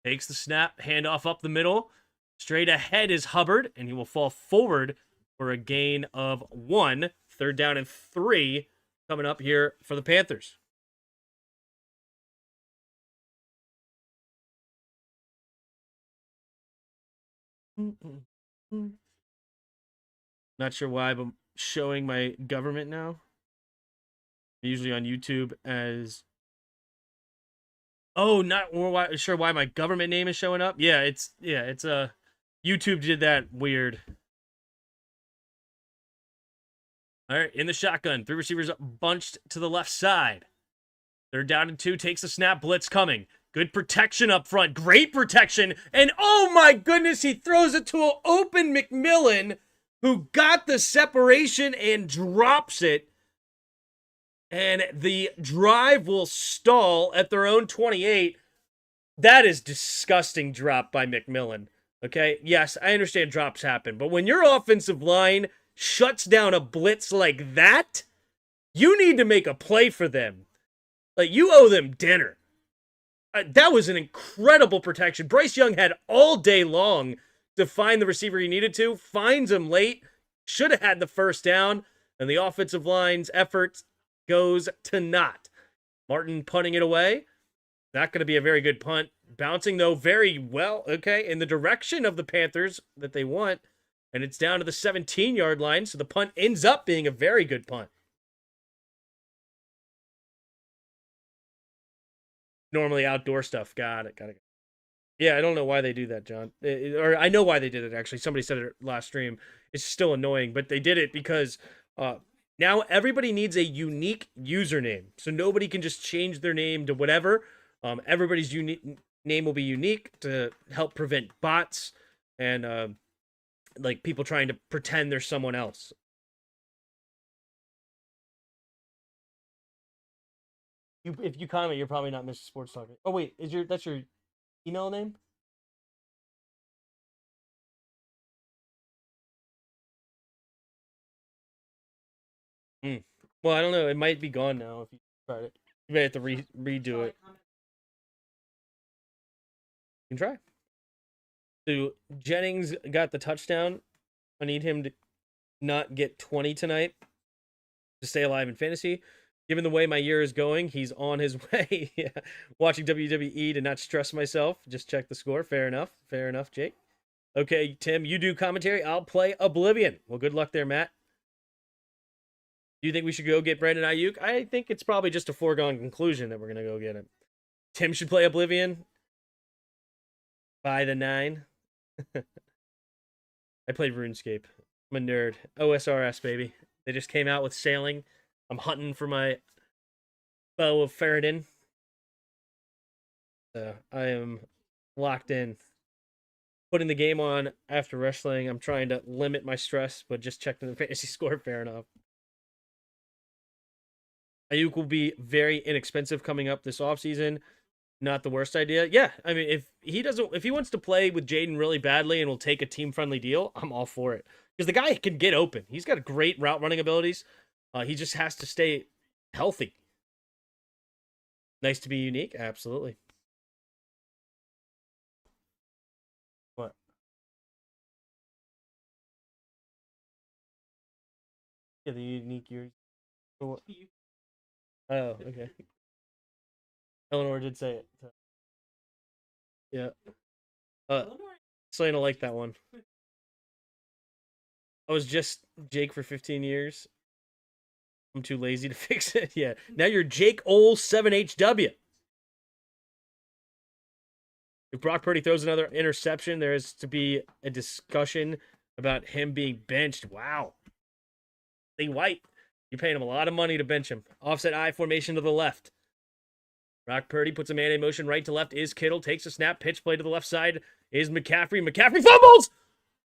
Takes the snap, handoff up the middle. Straight ahead is Hubbard, and he will fall forward for a gain of 1. 3rd down and 3 coming up here for the Panthers. Not sure why, but I'm showing my government now. Usually on YouTube as... Oh, not sure why my government name is showing up. Yeah, it's YouTube did that weird. All right, in the shotgun, 3 receivers bunched to the left side. 3rd down and 2, takes the snap, blitz coming. Good protection up front, great protection, and oh my goodness, he throws it to an open McMillan, who got the separation and drops it. And the drive will stall at their own 28. That is disgusting drop by McMillan. Okay, yes, I understand drops happen, but when your offensive line shuts down a blitz like that, you need to make a play for them. Like, you owe them dinner. That was an incredible protection. Bryce Young had all day long to find the receiver he needed to, finds him late, should have had the 1st down, and the offensive line's efforts goes to naught. Martin punting it away. Not going to be a very good punt. Bouncing, though, very well, okay, in the direction of the Panthers that they want. And it's down to the 17-yard line, so the punt ends up being a very good punt. Normally outdoor stuff. Got it. Yeah, I don't know why they do that, John. Or I know why they did it, actually. Somebody said it last stream. It's still annoying, but they did it because... now everybody needs a unique username, so nobody can just change their name to whatever. Everybody's name will be unique to help prevent bots and like people trying to pretend they're someone else. If you comment, you're probably not Mr. Sports Talk. Oh wait, that's your email name? Well, I don't know. It might be gone now if you tried it. You may have to redo it. You can try. So Jennings got the touchdown. I need him to not get 20 tonight to stay alive in fantasy. Given the way my year is going, he's on his way. Yeah. Watching WWE to not stress myself. Just check the score. Fair enough, Jake. Okay, Tim, you do commentary. I'll play Oblivion. Well, good luck there, Matt. Do you think we should go get Brandon Ayuk? I think it's probably just a foregone conclusion that we're going to go get him. Tim should play Oblivion. By the 9. I played RuneScape. I'm a nerd. OSRS, baby. They just came out with Sailing. I'm hunting for my bow of Faradin. So I am locked in. Putting the game on after wrestling. I'm trying to limit my stress, but just checking the fantasy score. Fair enough. Ayuk will be very inexpensive coming up this offseason. Not the worst idea. Yeah, I mean, if he wants to play with Jaden really badly and will take a team-friendly deal, I'm all for it. Because the guy can get open. He's got great route running abilities. He just has to stay healthy. Nice to be unique. Absolutely. What? Yeah, the unique years. Oh, okay. Eleanor did say it. So. Yeah. Selena liked that one. I was just Jake for 15 years. I'm too lazy to fix it. Yeah. Now you're Jake Ole 7HW. If Brock Purdy throws another interception, there is to be a discussion about him being benched. Wow. Lee White, you're paying him a lot of money to bench him. Offset I formation to the left. Brock Purdy puts a man in motion right to left. Is Kittle, takes a snap, pitch play to the left side. Is McCaffrey. McCaffrey fumbles!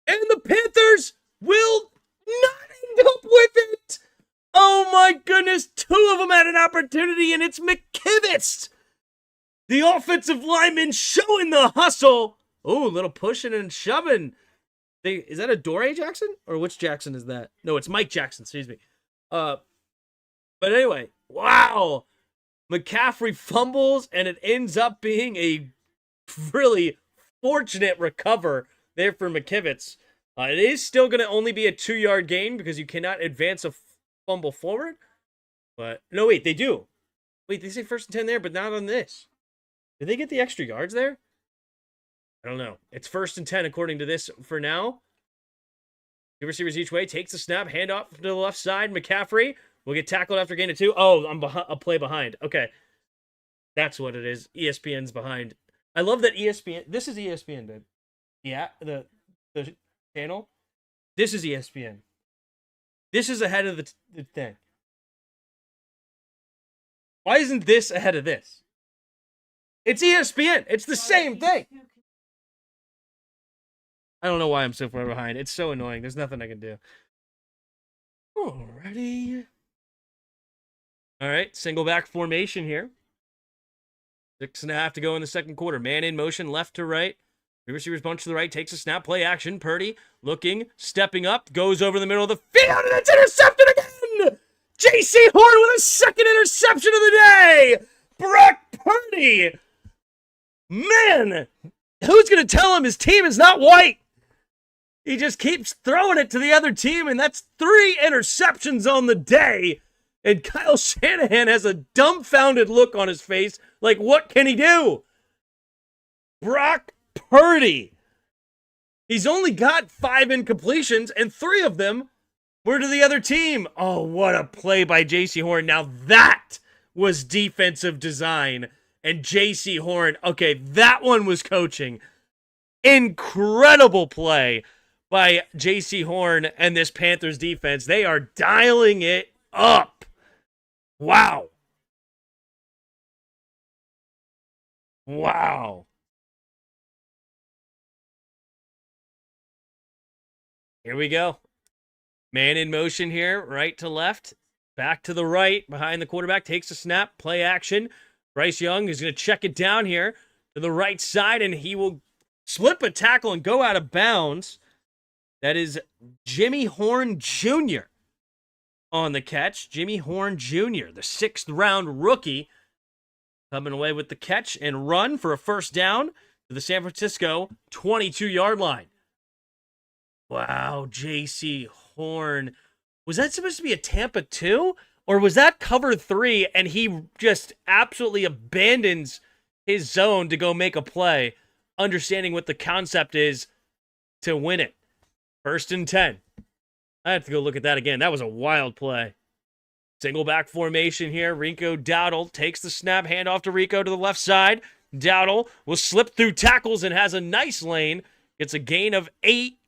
And the Panthers will not end up with it! Oh my goodness, two of them had an opportunity, and it's McKivitz! The offensive lineman showing the hustle. Oh, a little pushing and shoving. Is that a Doray Jackson? Or which Jackson is that? No, it's Mike Jackson, excuse me. But anyway, wow. McCaffrey fumbles, and it ends up being a really fortunate recover there for McKivitz. It is still going to only be a 2-yard gain because you cannot advance a fumble forward. But, no, wait, they do. Wait, they say 1st and 10 there, but not on this. Did they get the extra yards there? I don't know. It's 1st and 10 according to this for now. Two receivers each way. Takes the snap. Hand off to the left side. McCaffrey will get tackled after gain of 2. Oh, I'm a play behind. Okay. That's what it is. ESPN's behind. I love that ESPN. This is ESPN, dude. Yeah, the channel. This is ESPN. This is ahead of the thing. Why isn't this ahead of this? It's ESPN. It's the same thing. I don't know why I'm so far behind. It's so annoying. There's nothing I can do. Alrighty. All right, single back formation here. 6.5 to go in the second quarter. Man in motion, left to right. The receivers bunch to the right, takes a snap, play action. Purdy looking, stepping up, goes over the middle of the field, and it's intercepted again! J.C. Horn with a second interception of the day! Brock Purdy! Man, who's going to tell him his team is not white? He just keeps throwing it to the other team, and that's 3 interceptions on the day. And Kyle Shanahan has a dumbfounded look on his face, like, what can he do? Brock Purdy. He's only got 5 incompletions, and 3 of them were to the other team. Oh, what a play by J.C. Horn. Now that was defensive design. And J.C. Horn, okay, that one was coaching. Incredible play by J.C. Horn and this Panthers defense. They are dialing it up. Wow. Wow. Here we go. Man in motion here, right to left. Back to the right, behind the quarterback. Takes a snap, play action. Bryce Young is going to check it down here to the right side, and he will slip a tackle and go out of bounds. That is Jimmy Horn Jr. on the catch. Jimmy Horn Jr., the 6th-round rookie, coming away with the catch and run for a first down to the San Francisco 22-yard line. Wow, J.C. Horn. Was that supposed to be a Tampa 2? Or was that cover 3 and he just absolutely abandons his zone to go make a play, understanding what the concept is to win it? 1st and 10. I have to go look at that again. That was a wild play. Single back formation here. Rico Dowdle takes the snap, handoff to Rico to the left side. Dowdle will slip through tackles and has a nice lane. Gets a gain of 8,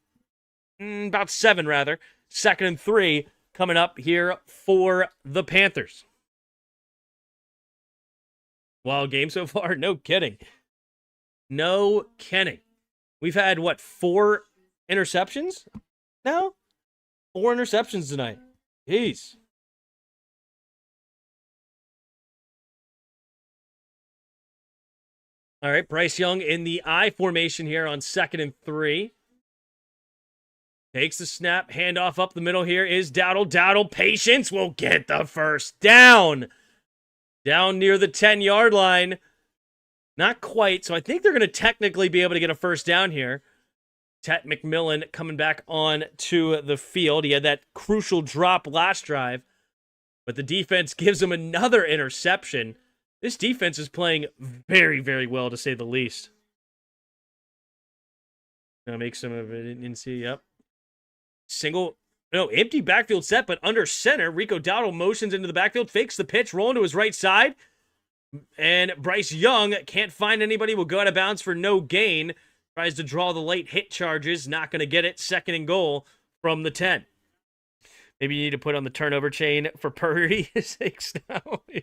about 7 rather. 2nd and 3 coming up here for the Panthers. Wild game so far? No kidding. No kidding. We've had, what, 4 interceptions now? 4 interceptions tonight. Jeez. All right, Bryce Young in the I formation here on 2nd and 3. Takes the snap, handoff up the middle here is Dowdle. Dowdle, patience, will get the first down. Down near the 10-yard line. Not quite, so I think they're going to technically be able to get a first down here. Tet McMillan coming back on to the field. He had that crucial drop last drive, but the defense gives him another interception. This defense is playing very, very well, to say the least. Gonna make some of it in see. Yep. Empty backfield set, but under center. Rico Dowdle motions into the backfield, fakes the pitch, rolling to his right side. And Bryce Young can't find anybody, will go out of bounds for no gain. Tries to draw the late hit charges, not going to get it. 2nd and goal from the 10. Maybe you need to put on the turnover chain for Purdy's sakes now. Yeah.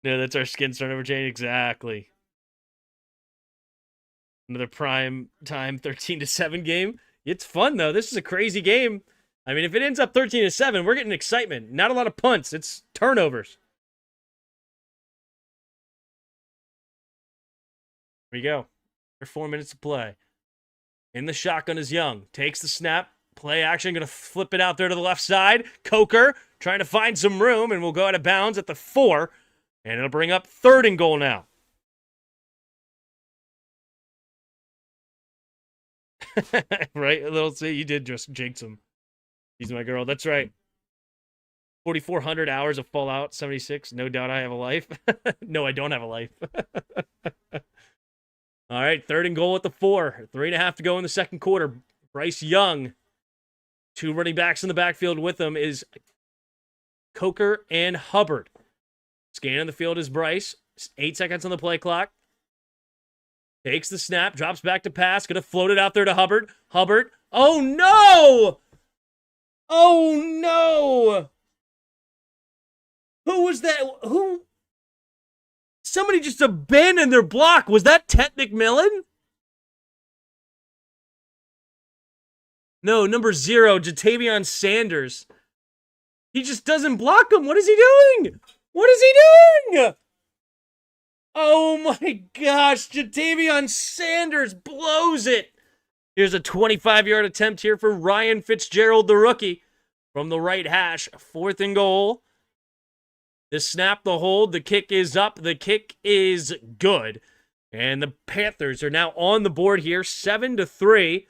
No, that's our Skins turnover chain. Exactly. Another prime time 13-7 game. It's fun, though. This is a crazy game. I mean, if it ends up 13-7, we're getting excitement. Not a lot of punts. It's turnovers. Here we go. 4 minutes to play. In the shotgun is Young. Takes the snap. Play action. Going to flip it out there to the left side. Coker trying to find some room, and we'll go out of bounds at the 4. And it'll bring up 3rd and goal now. Right? A little see, you did just jinx him. She's my girl. That's right. 4,400 hours of Fallout 76. No doubt I have a life. No, I don't have a life. All right, 3rd and goal at the 4. 3.5 to go in the 2nd quarter. Bryce Young. 2 running backs in the backfield with him is Coker and Hubbard. Scanning the field is Bryce. 8 seconds on the play clock. Takes the snap, drops back to pass. Going to float it out there to Hubbard. Hubbard. Oh, no! Oh, no! Who was that? Who? Somebody just abandoned their block. Was that Tet McMillan? No, number 0, Jatavion Sanders. He just doesn't block him. What is he doing? What is he doing? Oh my gosh, Jatavion Sanders blows it. Here's a 25-yard attempt here for Ryan Fitzgerald, the rookie, from the right hash. 4th and goal. The snap, the hold, the kick is up. The kick is good. And the Panthers are now on the board here, 7-3.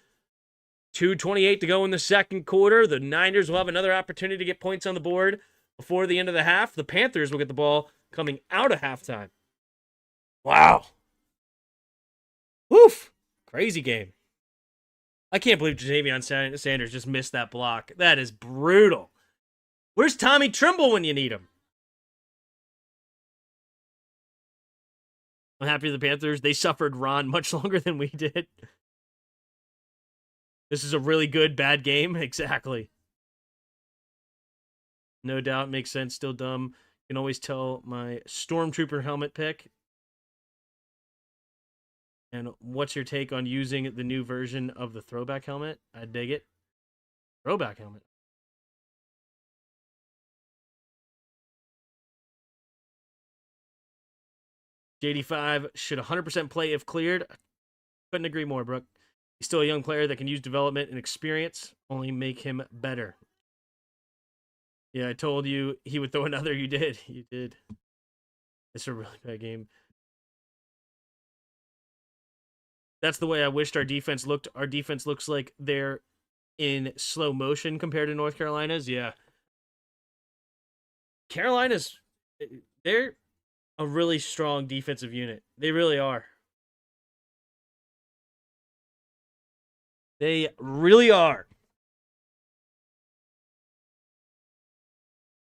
2:28 to go in the 2nd quarter. The Niners will have another opportunity to get points on the board before the end of the half. The Panthers will get the ball coming out of halftime. Wow. Woof. Crazy game. I can't believe Jatavion Sanders just missed that block. That is brutal. Where's Tommy Trimble when you need him? I'm happy with the Panthers. They suffered Ron much longer than we did. This is a really good, bad game. Exactly. No doubt. Makes sense. Still dumb. Can always tell my Stormtrooper helmet pick. And what's your take on using the new version of the throwback helmet? I dig it. Throwback helmet. JD5 should 100% play if cleared. Couldn't agree more, Brooke. He's still a young player that can use development and experience, only make him better. Yeah, I told you he would throw another. You did. You did. It's a really bad game. That's the way I wished our defense looked. Our defense looks like they're in slow motion compared to North Carolina's. Yeah. Carolina's, they're a really strong defensive unit. They really are. They really are.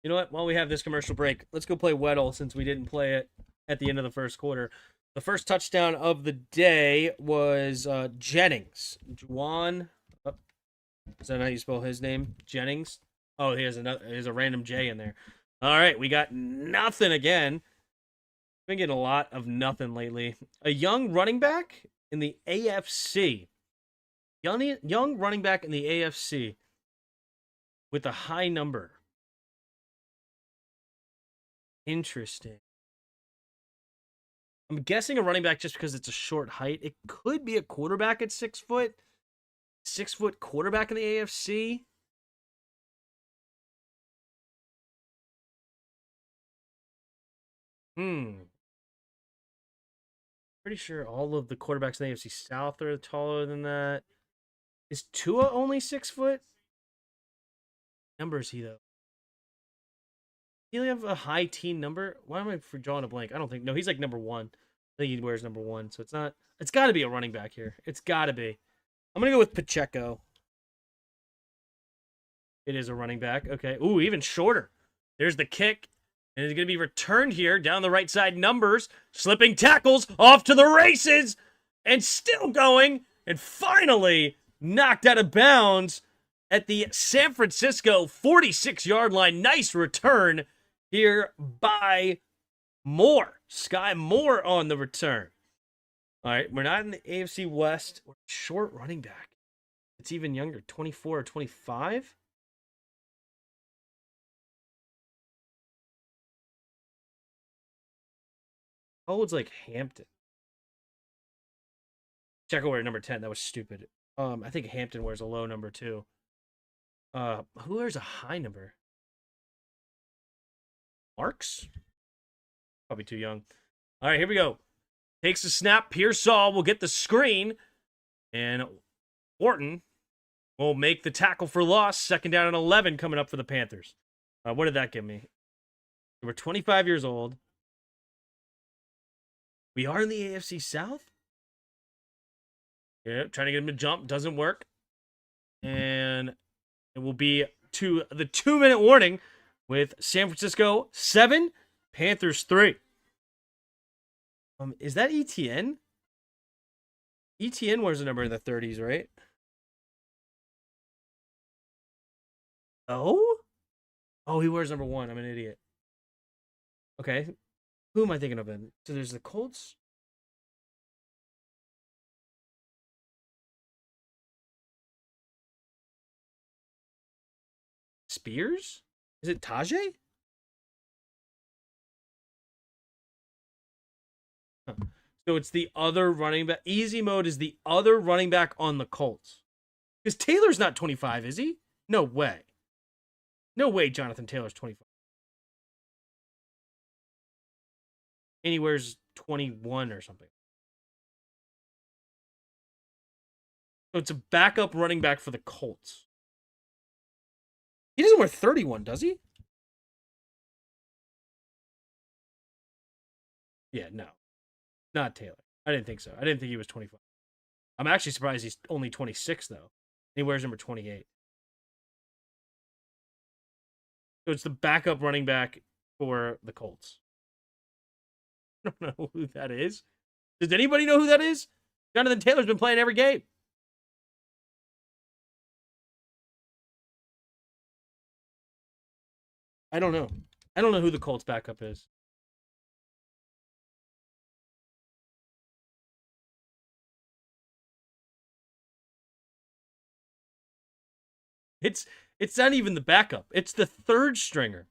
You know what? While we have this commercial break, let's go play Weddle since we didn't play it at the end of the 1st quarter. The first touchdown of the day was Jennings. Juwan. Oh, is that how you spell his name? Jennings? Oh, there's a random J in there. All right, we got nothing again. Been getting a lot of nothing lately. A young running back in the AFC. Young running back in the AFC with a high number. Interesting. I'm guessing a running back just because it's a short height. It could be a quarterback at 6 foot. 6 foot quarterback in the AFC. pretty sure all of the quarterbacks in the AFC South are taller than that. Is Tua only 6 foot? Number is he, though? He have a high teen number? Why am I drawing a blank? I don't think. No, he's like number 1. I think he wears number 1, so it's not. It's got to be a running back here. It's got to be. I'm going to go with Pacheco. It is a running back. Okay. Ooh, even shorter. There's the kick. And it's going to be returned here down the right side. Numbers. Slipping tackles. Off to the races. And still going. And finally knocked out of bounds at the San Francisco 46-yard line. Nice return here by Moore. Sky Moore on the return. All right, we're not in the AFC West. We're short running back. It's even younger, 24 or 25. How old's like Hampton? Check over number 10. That was stupid. I think Hampton wears a low number too. Who wears a high number? Marks? Probably too young. All right, here we go. Takes the snap. Pearsall will get the screen. And Wharton will make the tackle for loss. 2nd down and 11 coming up for the Panthers. What did that give me? We're 25 years old. We are in the AFC South. Yeah, trying to get him to jump. Doesn't work. And it will be to the 2-minute warning with San Francisco 7, Panthers 3. Is that ETN? ETN wears a number in the 30s, right? Oh? Oh, he wears number 1. I'm an idiot. Okay. Who am I thinking of then? So there's the Colts. Spears? Is it Tajay? Huh. So it's the other running back. Easy mode is the other running back on the Colts. Because Taylor's not 25, is he? No way. No way Jonathan Taylor's 25. And he wears 21 or something. So it's a backup running back for the Colts. He doesn't wear 31, does he? Yeah, no. Not Taylor. I didn't think so. I didn't think he was 25. I'm actually surprised he's only 26, though. He wears number 28. So it's the backup running back for the Colts. I don't know who that is. Does anybody know who that is? Jonathan Taylor's been playing every game. I don't know. I don't know who the Colts backup is. It's not even the backup. It's the third stringer.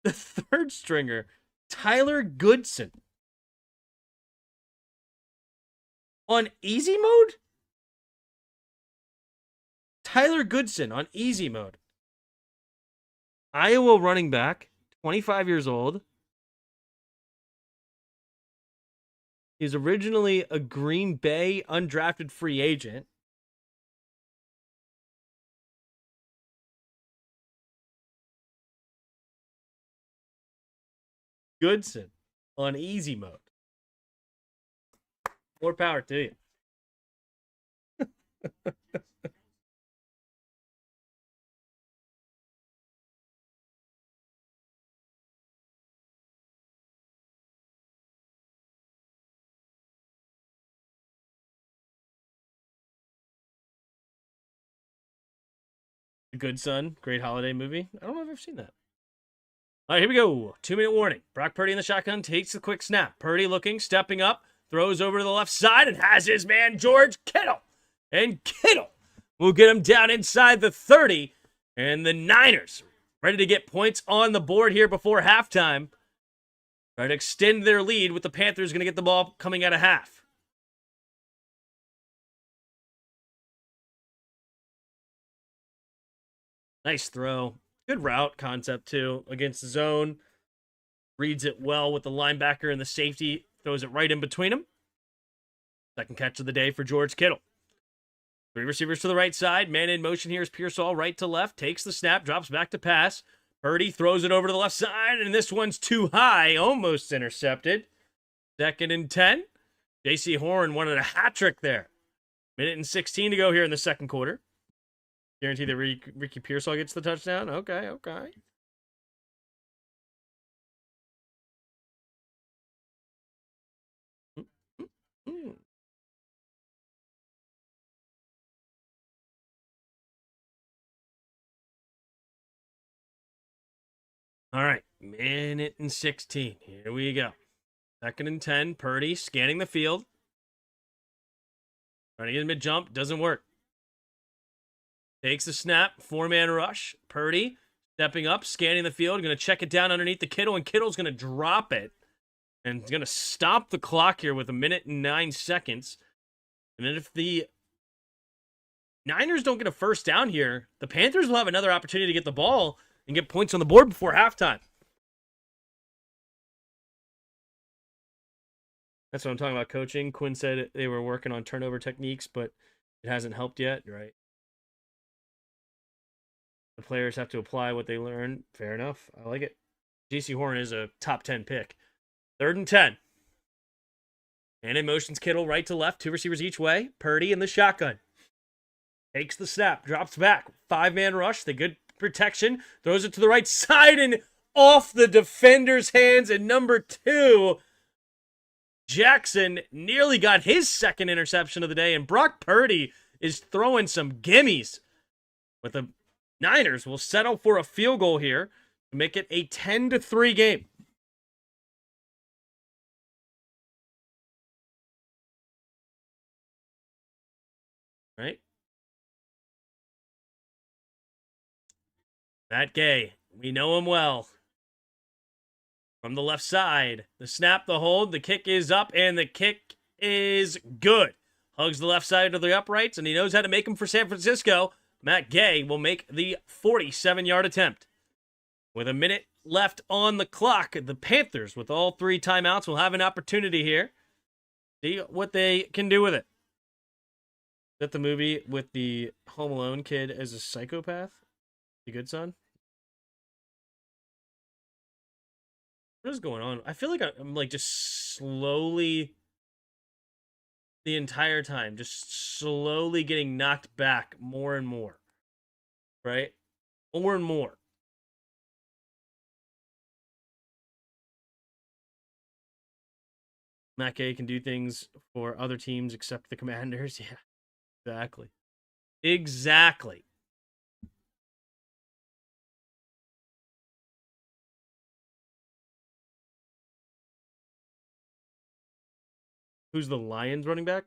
The third stringer, Tyler Goodson. On easy mode? Tyler Goodson on easy mode. Iowa running back, 25 years old. He's originally a Green Bay undrafted free agent. Goodson on easy mode. More power to you. The Good Son, great holiday movie. I don't know if I've seen that. All right, here we go. 2-minute warning. Brock Purdy in the shotgun takes the quick snap. Purdy looking, stepping up, throws over to the left side and has his man George Kittle. And Kittle will get him down inside the 30. And the Niners ready to get points on the board here before halftime. Try to extend their lead with the Panthers going to get the ball coming out of half. Nice throw. Good route concept, too, against the zone. Reads it well with the linebacker and the safety throws it right in between them. Second catch of the day for George Kittle. 3 receivers to the right side. Man in motion here is Pearsall, right to left. Takes the snap, drops back to pass. Purdy throws it over to the left side, and this one's too high. Almost intercepted. 2nd and 10. J.C. Horn wanted a hat trick there. 1:16 to go here in the second quarter. Guarantee that Ricky Pearsall gets the touchdown? Okay. All right, 1:16. Here we go. 2nd and 10. Purdy scanning the field. Trying to get a mid-jump. Doesn't work. Takes the snap. 4-man rush. Purdy stepping up, scanning the field. Going to check it down underneath the Kittle, and Kittle's going to drop it. And he's going to stop the clock here with 1:09. And then if the Niners don't get a first down here, the Panthers will have another opportunity to get the ball and get points on the board before halftime. That's what I'm talking about, coaching. Quinn said they were working on turnover techniques, but it hasn't helped yet, right? The players have to apply what they learn. Fair enough. I like it. J.C. Horn is a top 10 pick. 3rd and 10. And in motions Kittle right to left. 2 receivers each way. Purdy in the shotgun. Takes the snap. Drops back. 5-man rush. The good protection. Throws it to the right side and off the defender's hands. And number 2, Jackson nearly got his 2nd interception of the day. And Brock Purdy is throwing some gimmies. But the Niners will settle for a field goal here to make it a 10-3 game. Right? Matt Gay, we know him well. From the left side, the snap, the hold, the kick is up, and the kick is good. Hugs the left side of the uprights, and he knows how to make them for San Francisco. Matt Gay will make the 47-yard attempt. With a minute left on the clock, the Panthers, with all 3 timeouts, will have an opportunity here. See what they can do with it. Is that the movie with the Home Alone kid as a psychopath? The Good Son? What is going on? I feel like I'm like just slowly, the entire time, just slowly getting knocked back more and more. Right? More and more. Matt Gay can do things for other teams except the Commanders. Yeah, exactly. Exactly. Who's the Lions running back?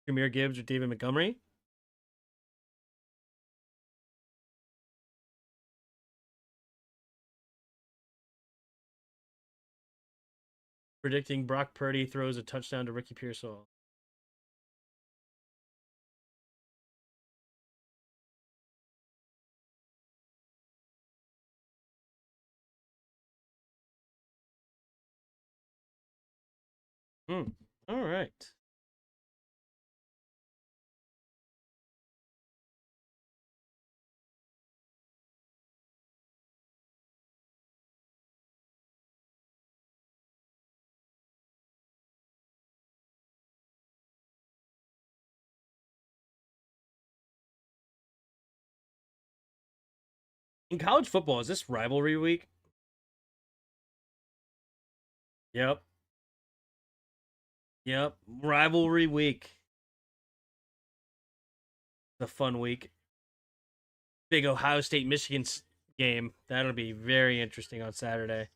Jahmyr Gibbs or David Montgomery? Predicting Brock Purdy throws a touchdown to Ricky Pearsall. All right. In college football, is this rivalry week? Yep. Yep. Rivalry week. The fun week. Big Ohio State Michigan game. That'll be very interesting on Saturday.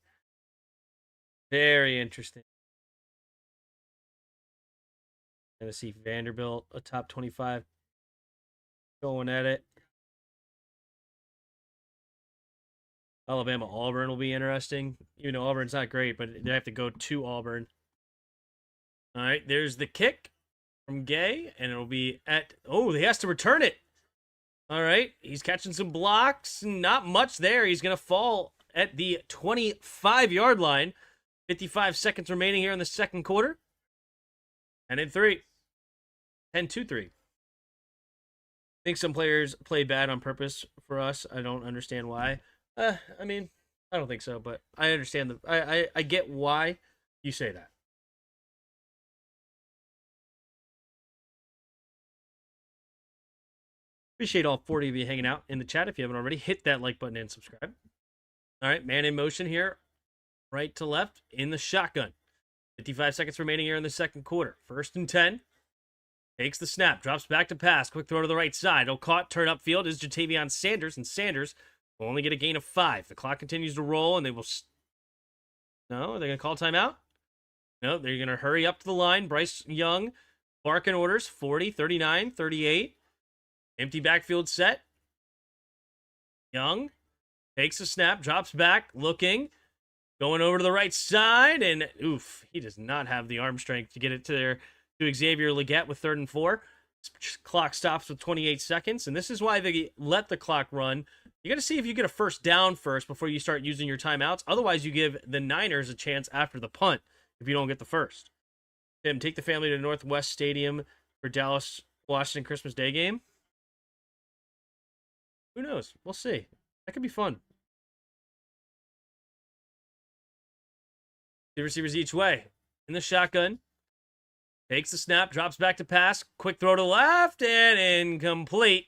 Very interesting. Gonna see Vanderbilt, a top 25, going at it. Alabama Auburn will be interesting. Even though Auburn's not great, but they have to go to Auburn. All right, there's the kick from Gay, and it'll be at... Oh, he has to return it. All right, he's catching some blocks. Not much there. He's going to fall at the 25-yard line. 55 seconds remaining here in the second quarter. And in 3. 10-2-3. I think some players play bad on purpose for us. I don't understand why. I mean, I don't think so, but I understand I get why you say that. Appreciate all 40 of you hanging out in the chat. If you haven't already, hit that like button and subscribe. All right, man in motion here, right to left in the shotgun. 55 seconds remaining here in the second quarter. 1st and 10. Takes the snap, drops back to pass. Quick throw to the right side. Caught, turn upfield is Jatavion Sanders, and Sanders will only get a gain of 5. The clock continues to roll, and they will... No, are they going to call timeout? No, they're going to hurry up to the line. Bryce Young, barking orders. 40, 39, 38. Empty backfield set. Young takes a snap, drops back, looking. Going over to the right side, and oof, he does not have the arm strength to get it to there. To Xavier Legette with 3rd and 4. Clock stops with 28 seconds, and this is why they let the clock run. You got to see if you get a first down first before you start using your timeouts. Otherwise, you give the Niners a chance after the punt if you don't get the first. Tim, take the family to Northwest Stadium for Dallas, Washington Christmas Day game. Who knows? We'll see. That could be fun. The receivers each way. In the shotgun. Takes the snap, drops back to pass. Quick throw to left and incomplete.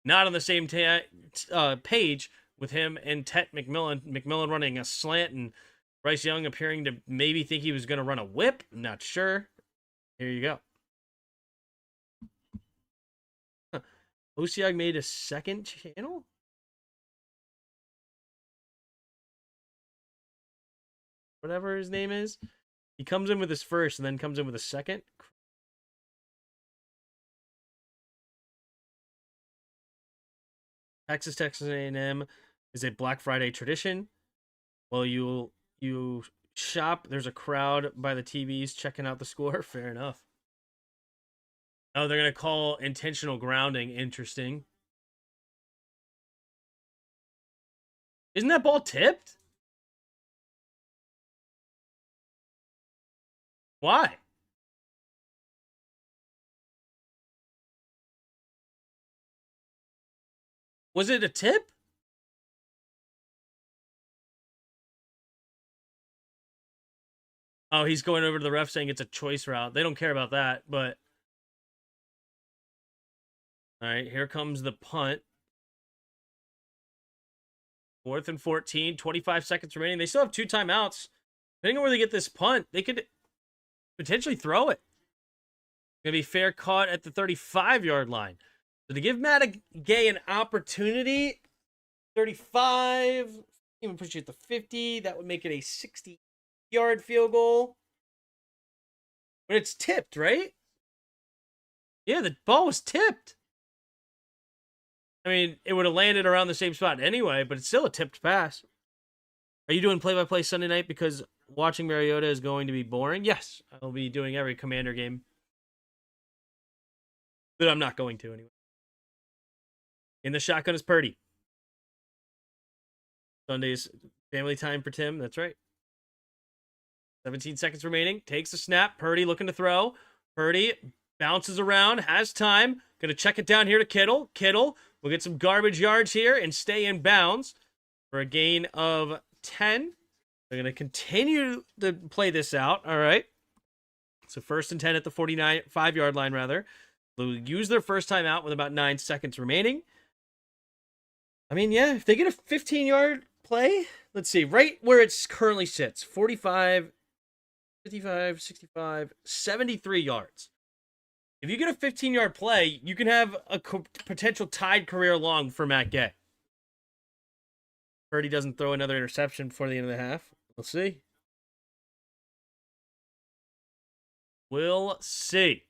Not on the same page with him and Tet McMillan. McMillan running a slant and Bryce Young appearing to maybe think he was going to run a whip. I'm not sure. Here you go. Osiag made a second channel? Whatever his name is. He comes in with his first and then comes in with a second. Texas A&M is a Black Friday tradition. Well, you shop. There's a crowd by the TVs checking out the score. Fair enough. Oh, they're going to call intentional grounding. Interesting. Isn't that ball tipped? Why? Was it a tip? Oh, he's going over to the ref saying it's a choice route. They don't care about that, but... All right, here comes the punt. 4th and 14, 25 seconds remaining. They still have 2 timeouts. Depending on where they get this punt, they could potentially throw it. Going to be fair caught at the 35-yard line. So to give Matt Gay an opportunity, 35, even push it to 50, that would make it a 60-yard field goal. But it's tipped, right? Yeah, the ball was tipped. I mean, it would have landed around the same spot anyway, but it's still a tipped pass. Are you doing play-by-play Sunday night because watching Mariota is going to be boring? Yes, I'll be doing every Commander game. But I'm not going to anyway. In the shotgun is Purdy. Sunday's family time for Tim. That's right. 17 seconds remaining. Takes a snap. Purdy looking to throw. Purdy bounces around. Has time. Going to check it down here to Kittle. Kittle will get some garbage yards here and stay in bounds for a gain of 10. They're going to continue to play this out. All right. So 1st and 10 at the 5-yard line, rather. They'll use their first time out with about 9 seconds remaining. I mean, yeah, if they get a 15-yard play, let's see, right where it currently sits, 45, 55, 65, 73 yards. If you get a 15-yard play, you can have a potential tied career long for Matt Gay. Purdy doesn't throw another interception before the end of the half. We'll see. We'll see.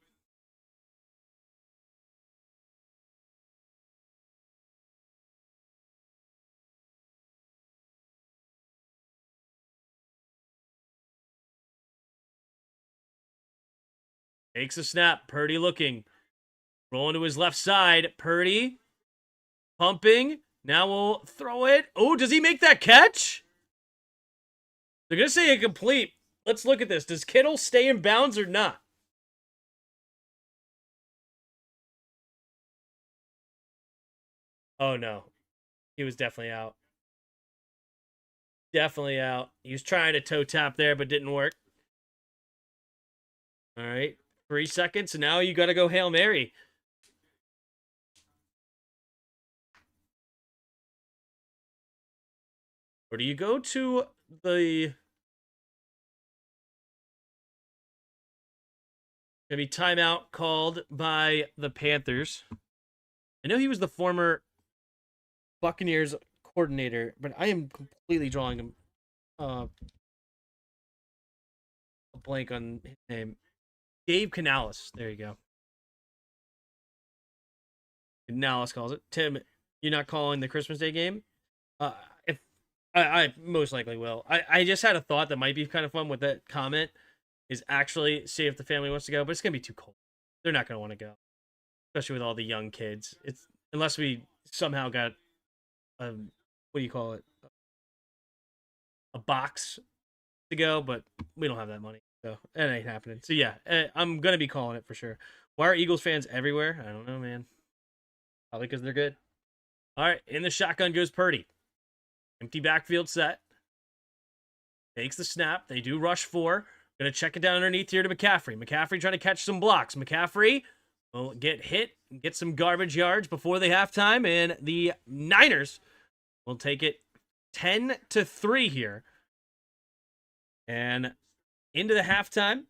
Takes a snap. Purdy looking. Rolling to his left side. Purdy pumping. Now we'll throw it. Oh, does he make that catch? They're going to say incomplete. let's look at this. Does Kittle stay in bounds or not? Oh, no. He was definitely out. Definitely out. He was trying to toe tap there, but didn't work. All right. 3 seconds, and now you got to go Hail Mary. Or do you go to the... Gonna be timeout called by the Panthers. I know he was the former Buccaneers coordinator, but I am completely drawing him a blank on his name. Dave Canales. There you go. Canales calls it. Tim, you're not calling the Christmas Day game? If I most likely will. I just had a thought that might be kind of fun with that comment is actually see if the family wants to go, but it's gonna be too cold. They're not gonna want to go, especially with all the young kids. It's unless we somehow got a what do you call it, a box to go, but we don't have that money, so that ain't happening. So yeah, I'm gonna be calling it for sure. Why are Eagles fans everywhere? I don't know, man. Probably because they're good. All right, in the shotgun goes Purdy. Empty backfield set. Takes the snap. They do rush 4. Going to check it down underneath here to McCaffrey. McCaffrey trying to catch some blocks. McCaffrey will get hit and get some garbage yards before the halftime, and the Niners will take it 10-3 here. And into the halftime,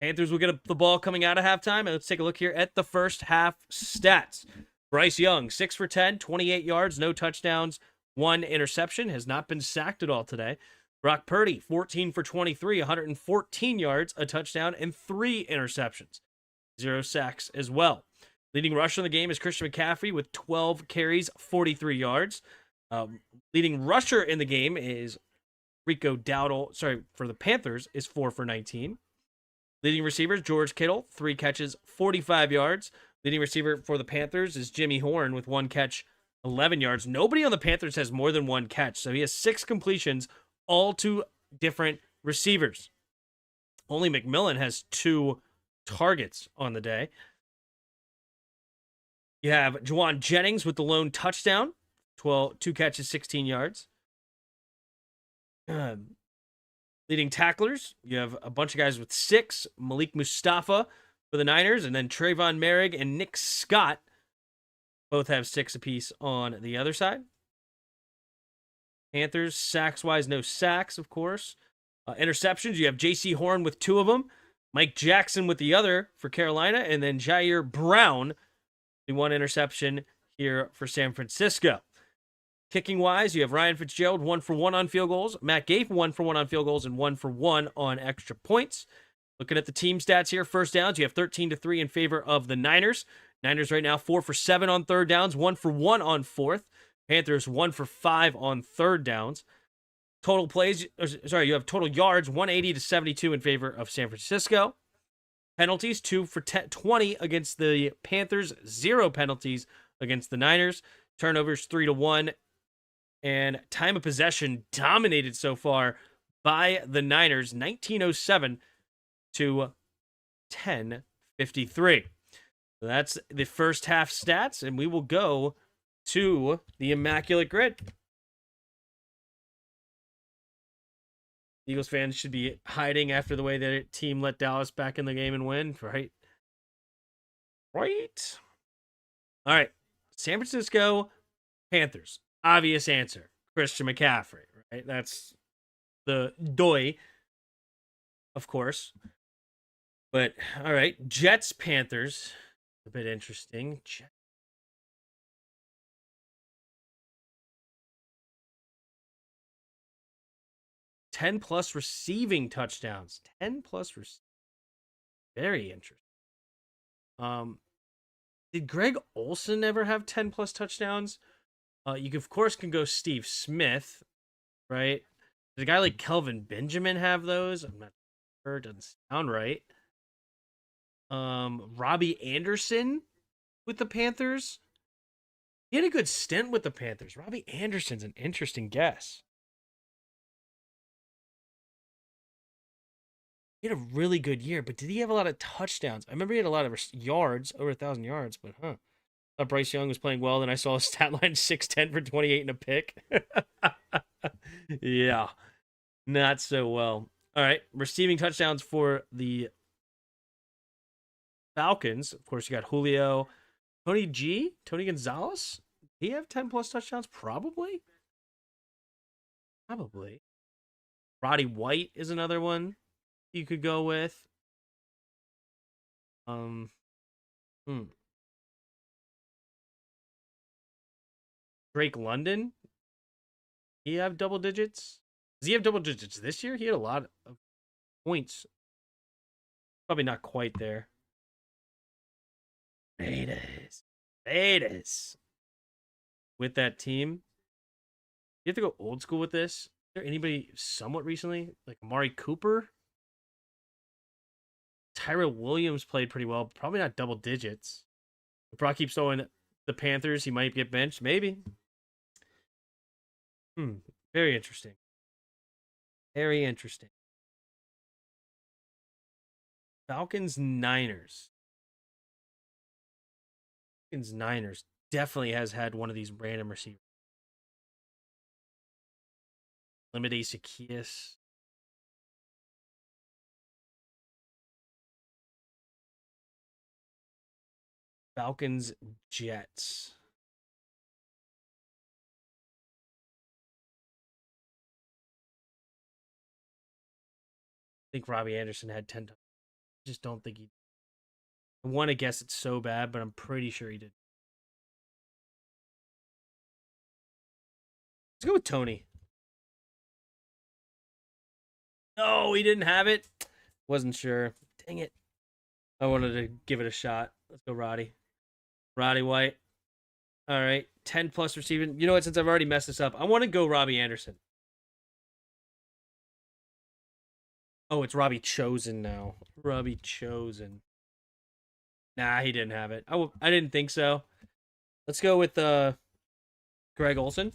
Panthers will get the ball coming out of halftime. And let's take a look here at the first half stats. Bryce Young, 6 for 10, 28 yards, no touchdowns, 1 interception, has not been sacked at all today. Brock Purdy, 14 for 23, 114 yards, a touchdown, and 3 interceptions. 0 sacks as well. Leading rusher in the game is Christian McCaffrey with 12 carries, 43 yards. Leading rusher in the game is Rico Dowdle, for the Panthers, is 4 for 19. Leading receivers, George Kittle, 3 catches, 45 yards. Leading receiver for the Panthers is Jimmy Horn with 1 catch, 11 yards. Nobody on the Panthers has more than 1 catch, so he has 6 completions, all to different receivers. Only McMillan has 2 targets on the day. You have Juwan Jennings with the lone touchdown, 2 catches, 16 yards. Leading tacklers, you have a bunch of guys with 6. Malik Mustafa for the Niners, and then Trayvon Merrick and Nick Scott both have 6 apiece on the other side. Panthers, sacks-wise, no sacks, of course. Interceptions, you have J.C. Horn with 2 of them, Mike Jackson with the other for Carolina, and then Jair Brown, the 1 interception here for San Francisco. Kicking-wise, you have Ryan Fitzgerald, 1 for 1 on field goals. Matt Gay, 1 for 1 on field goals, and 1 for 1 on extra points. Looking at the team stats here, first downs, you have 13-3 in favor of the Niners. Niners right now 4 for 7 on third downs, 1 for 1 on fourth. Panthers 1 for 5 on third downs. Total plays, you have total yards, 180-72 in favor of San Francisco. Penalties, 2 for 20 against the Panthers, 0 penalties against the Niners. Turnovers, 3-1. And time of possession dominated so far by the Niners, 1907 to 10:53. So that's the first half stats, and we will go to the Immaculate Grid. Eagles fans should be hiding after the way their team let Dallas back in the game and win, right? Right. All right. San Francisco Panthers. Obvious answer. Christian McCaffrey, right? That's the doy, of course. But, all right. Jets Panthers. A bit interesting. 10 plus receiving touchdowns. 10 plus very interesting. Did Greg Olsen ever have 10 plus touchdowns? You of course can go Steve Smith, right? Did a guy like Kelvin Benjamin have those? I'm not sure. It doesn't sound right. Robbie Anderson with the Panthers. He had a good stint with the Panthers. Robbie Anderson's an interesting guess. He had a really good year, but did he have a lot of touchdowns? I remember he had a lot of yards, over 1,000 yards, but thought Bryce Young was playing well. Then I saw his stat line 6'10 for 28 and a pick. Yeah, not so well. All right, receiving touchdowns for the Falcons. Of course, you got Julio, Tony Gonzalez. Did he have 10 plus touchdowns? Probably. Probably. Roddy White is another one you could go with. Um, hmm. Drake London. He have double digits? Does he have double digits this year? He had a lot of points. Probably not quite there. Raiders. With that team. You have to go old school with this. Is there anybody somewhat recently? Like Amari Cooper? Tyrell Williams played pretty well. Probably not double digits. If Brock keeps throwing the Panthers, he might get benched. Maybe. Very interesting. Very interesting. Falcons Niners. Falcons Niners definitely has had one of these random receivers. Limit Zacchaeus. Falcons Jets. I think Robbie Anderson had 10. I just don't think he. I want to guess it's so bad, but I'm pretty sure he did. Let's go with Tony. No, he didn't have it. Wasn't sure. Dang it. I wanted to give it a shot. Let's go, Roddy. Roddy White. All right. 10 plus receiving. You know what? Since I've already messed this up, I want to go Robbie Anderson. Oh, it's Robbie Chosen now. Robbie Chosen. Nah, he didn't have it. I didn't think so. Let's go with Greg Olson.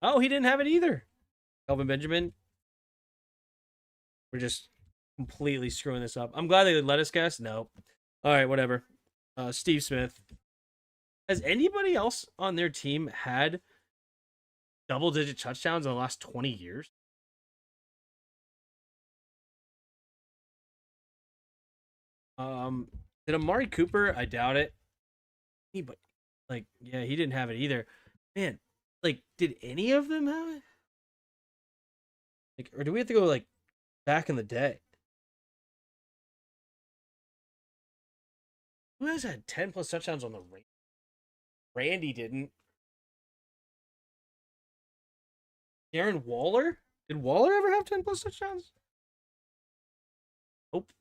Oh, he didn't have it either. Kelvin Benjamin. We're just completely screwing this up. I'm glad they let us guess. No. All right, whatever. Steve Smith. Has anybody else on their team had double-digit touchdowns in the last 20 years? Did Amari Cooper? I doubt it. But yeah, he didn't have it either. Man, did any of them have it? Or do we have to go back in the day? Who has had 10 plus touchdowns on the Rangers? Randy didn't. Darren Waller? Did Waller ever have 10 plus touchdowns? Nope.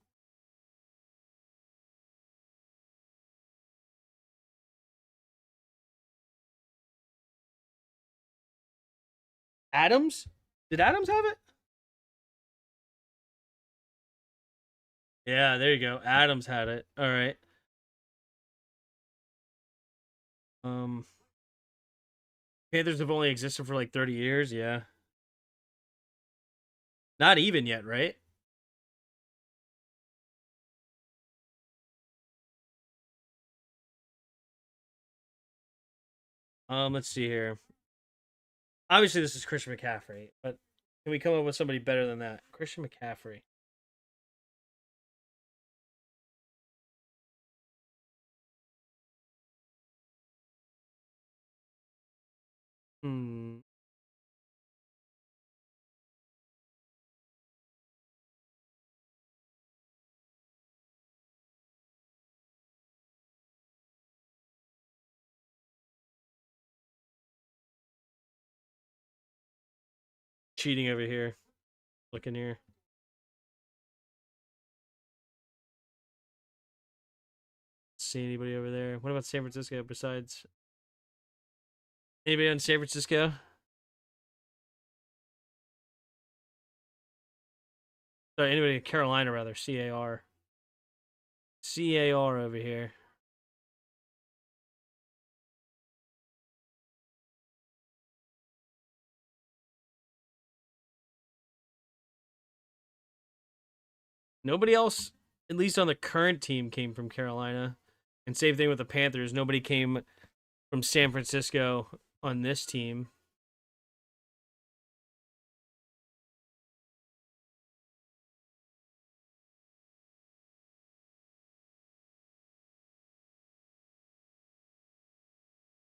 Adams? Did Adams have it? Yeah, there you go. Adams had it. All right. Um, Panthers have only existed for 30 years. Yeah. Not even yet, right? Let's see here. Obviously, this is Christian McCaffrey, but can we come up with somebody better than that? Christian McCaffrey. Hmm. Cheating over here. Looking here. See anybody over there? What about San Francisco besides anybody on San Francisco? Sorry, anybody in Carolina rather. CAR. CAR over here. Nobody else, at least on the current team, came from Carolina. And same thing with the Panthers. Nobody came from San Francisco on this team.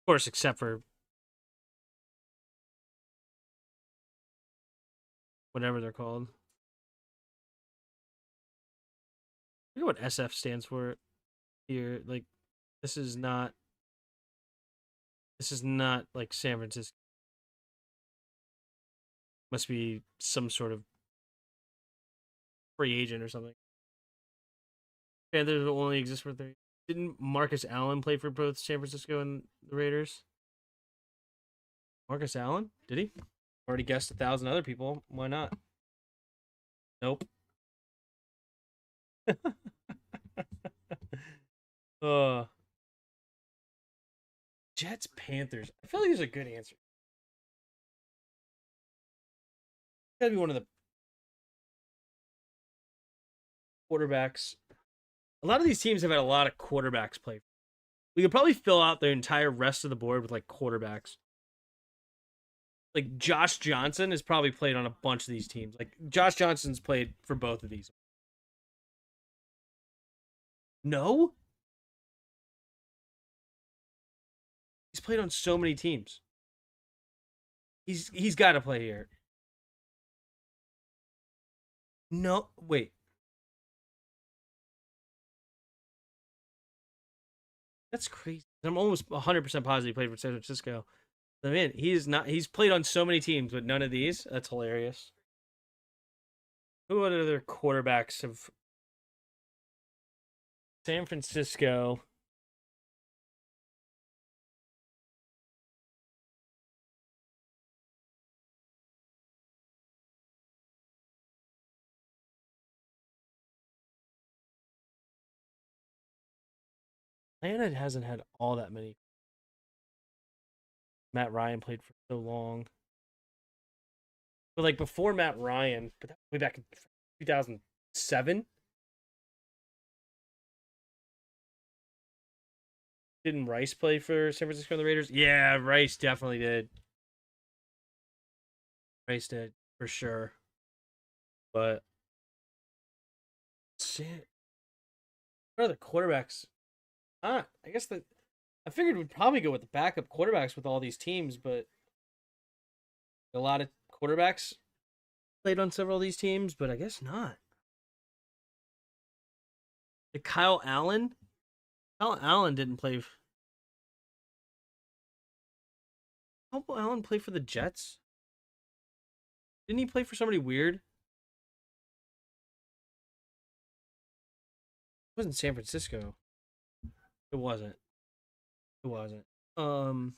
Of course, except for whatever they're called. I forget what SF stands for here. Like, this is not like San Francisco. Must be some sort of free agent or something. Panthers will only exist for 30. Didn't Marcus Allen play for both San Francisco and the Raiders? Marcus Allen? Did he? Already guessed 1,000 other people. Why not? Nope. uh, Jets, Panthers. I feel like there's a good answer. Gotta be one of the quarterbacks. A lot of these teams have had a lot of quarterbacks play. We could probably fill out the entire rest of the board with like quarterbacks. Like Josh Johnson has probably played on a bunch of these teams. Like Josh Johnson's played for both of these. No? He's played on so many teams. He's got to play here. No, wait. That's crazy. I'm almost 100% positive he played for San Francisco. I mean, he's not. He's played on so many teams, but none of these. That's hilarious. Who other quarterbacks have San Francisco? Atlanta hasn't had all that many. Matt Ryan played for so long. But like before Matt Ryan, but that way back in 2007, didn't Rice play for San Francisco and the Raiders? Yeah, Rice definitely did. Rice did for sure. But shit, what are the quarterbacks? I guess that I figured we'd probably go with the backup quarterbacks with all these teams, but a lot of quarterbacks played on several of these teams, but I guess not. Like Kyle Allen? Kyle Allen didn't play. Kyle Allen play for the Jets? Didn't he play for somebody weird? It wasn't San Francisco. It wasn't. It wasn't. Hmm.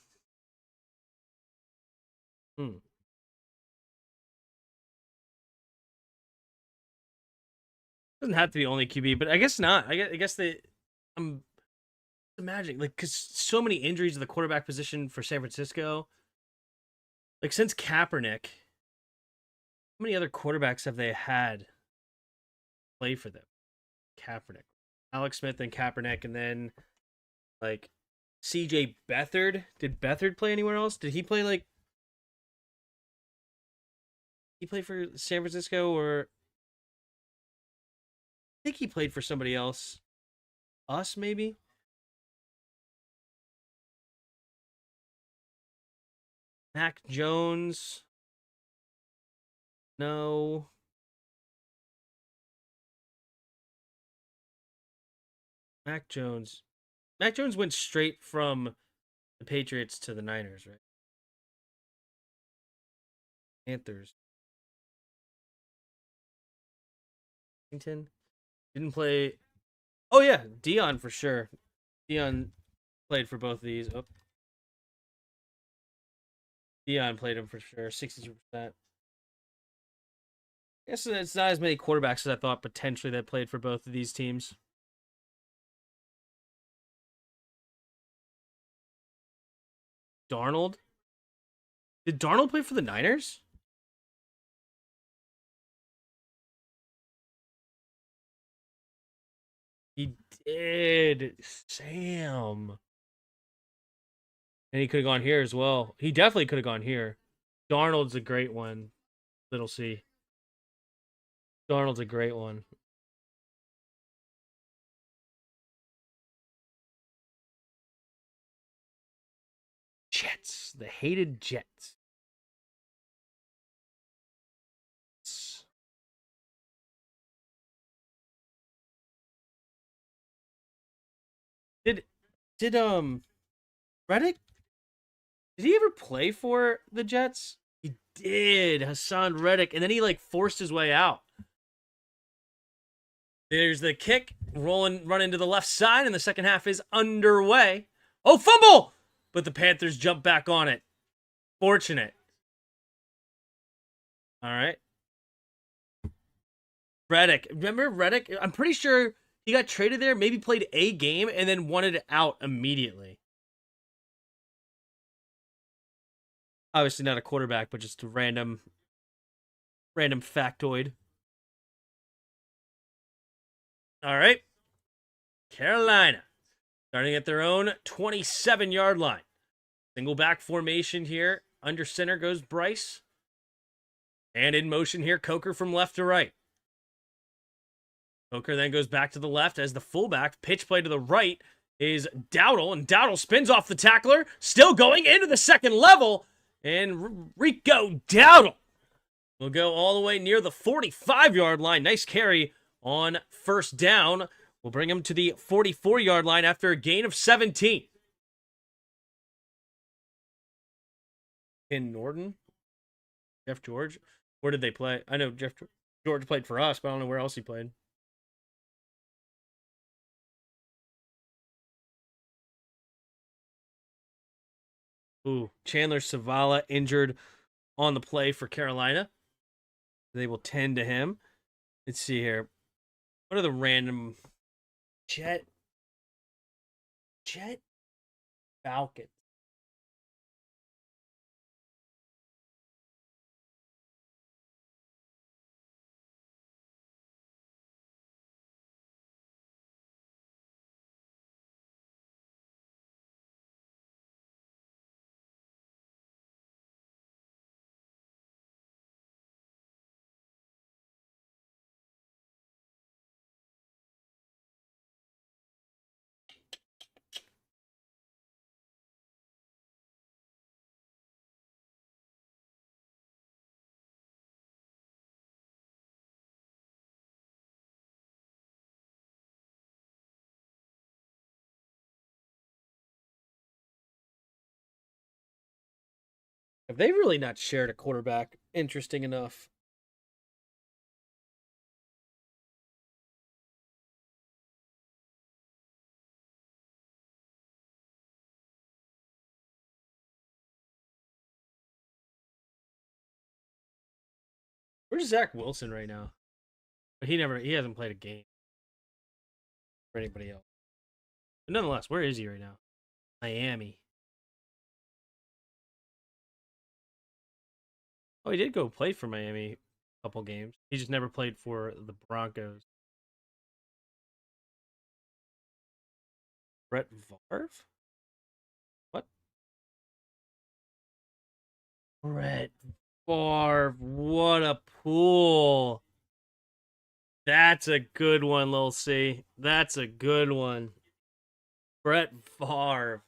Doesn't have to be only QB, but I guess not. I guess they. I'm imagining like because so many injuries to the quarterback position for San Francisco. Like since Kaepernick, how many other quarterbacks have they had play for them? Kaepernick, Alex Smith, and Kaepernick, and then like C.J. Beathard. Did Beathard play anywhere else? Did he play like he played for San Francisco or I think he played for somebody else? Us maybe. Mac Jones. No. Mac Jones. Mac Jones went straight from the Patriots to the Niners, right? Panthers. Washington didn't play. Oh yeah, Dion for sure. Dion played for both of these. Oh, Dion played him for sure, 62%. I guess it's not as many quarterbacks as I thought potentially that played for both of these teams. Darnold. Did Darnold play for the Niners? He did. Sam. And he could have gone here as well. He definitely could have gone here. Darnold's a great one. Little C. Darnold's a great one. Jets. The hated Jets. Did Reddick? Did he ever play for the Jets? He did. Hassan Reddick, and then he like forced his way out. There's the kick, run into the left side, and the second half is underway. Oh, fumble! But the Panthers jump back on it. Fortunate. All right. Reddick. Remember Reddick? I'm pretty sure he got traded there, maybe played a game, and then wanted out immediately. Obviously not a quarterback, but just a random factoid. All right. Carolina starting at their own 27-yard line. Single back formation here. Under center goes Bryce. And in motion here, Coker from left to right. Coker then goes back to the left as the fullback. Pitch play to the right is Dowdle, and Dowdle spins off the tackler. Still going into the second level. And Rico Dowdle will go all the way near the 45-yard line. Nice carry on first down. We'll bring him to the 44-yard line after a gain of 17. In Norton? Jeff George? Where did they play? I know Jeff George played for us, but I don't know where else he played. Ooh, Chandler Savala injured on the play for Carolina. They will tend to him. Let's see here. What are the random... Jet Falcons. Have they really not shared a quarterback interesting enough? Where's Zach Wilson right now? But he hasn't played a game for anybody else. But nonetheless, where is he right now? Miami. Oh, he did go play for Miami a couple games. He just never played for the Broncos. Brett Favre? What? Brett Favre. What a pool. That's a good one, Lil C. That's a good one. Brett Favre.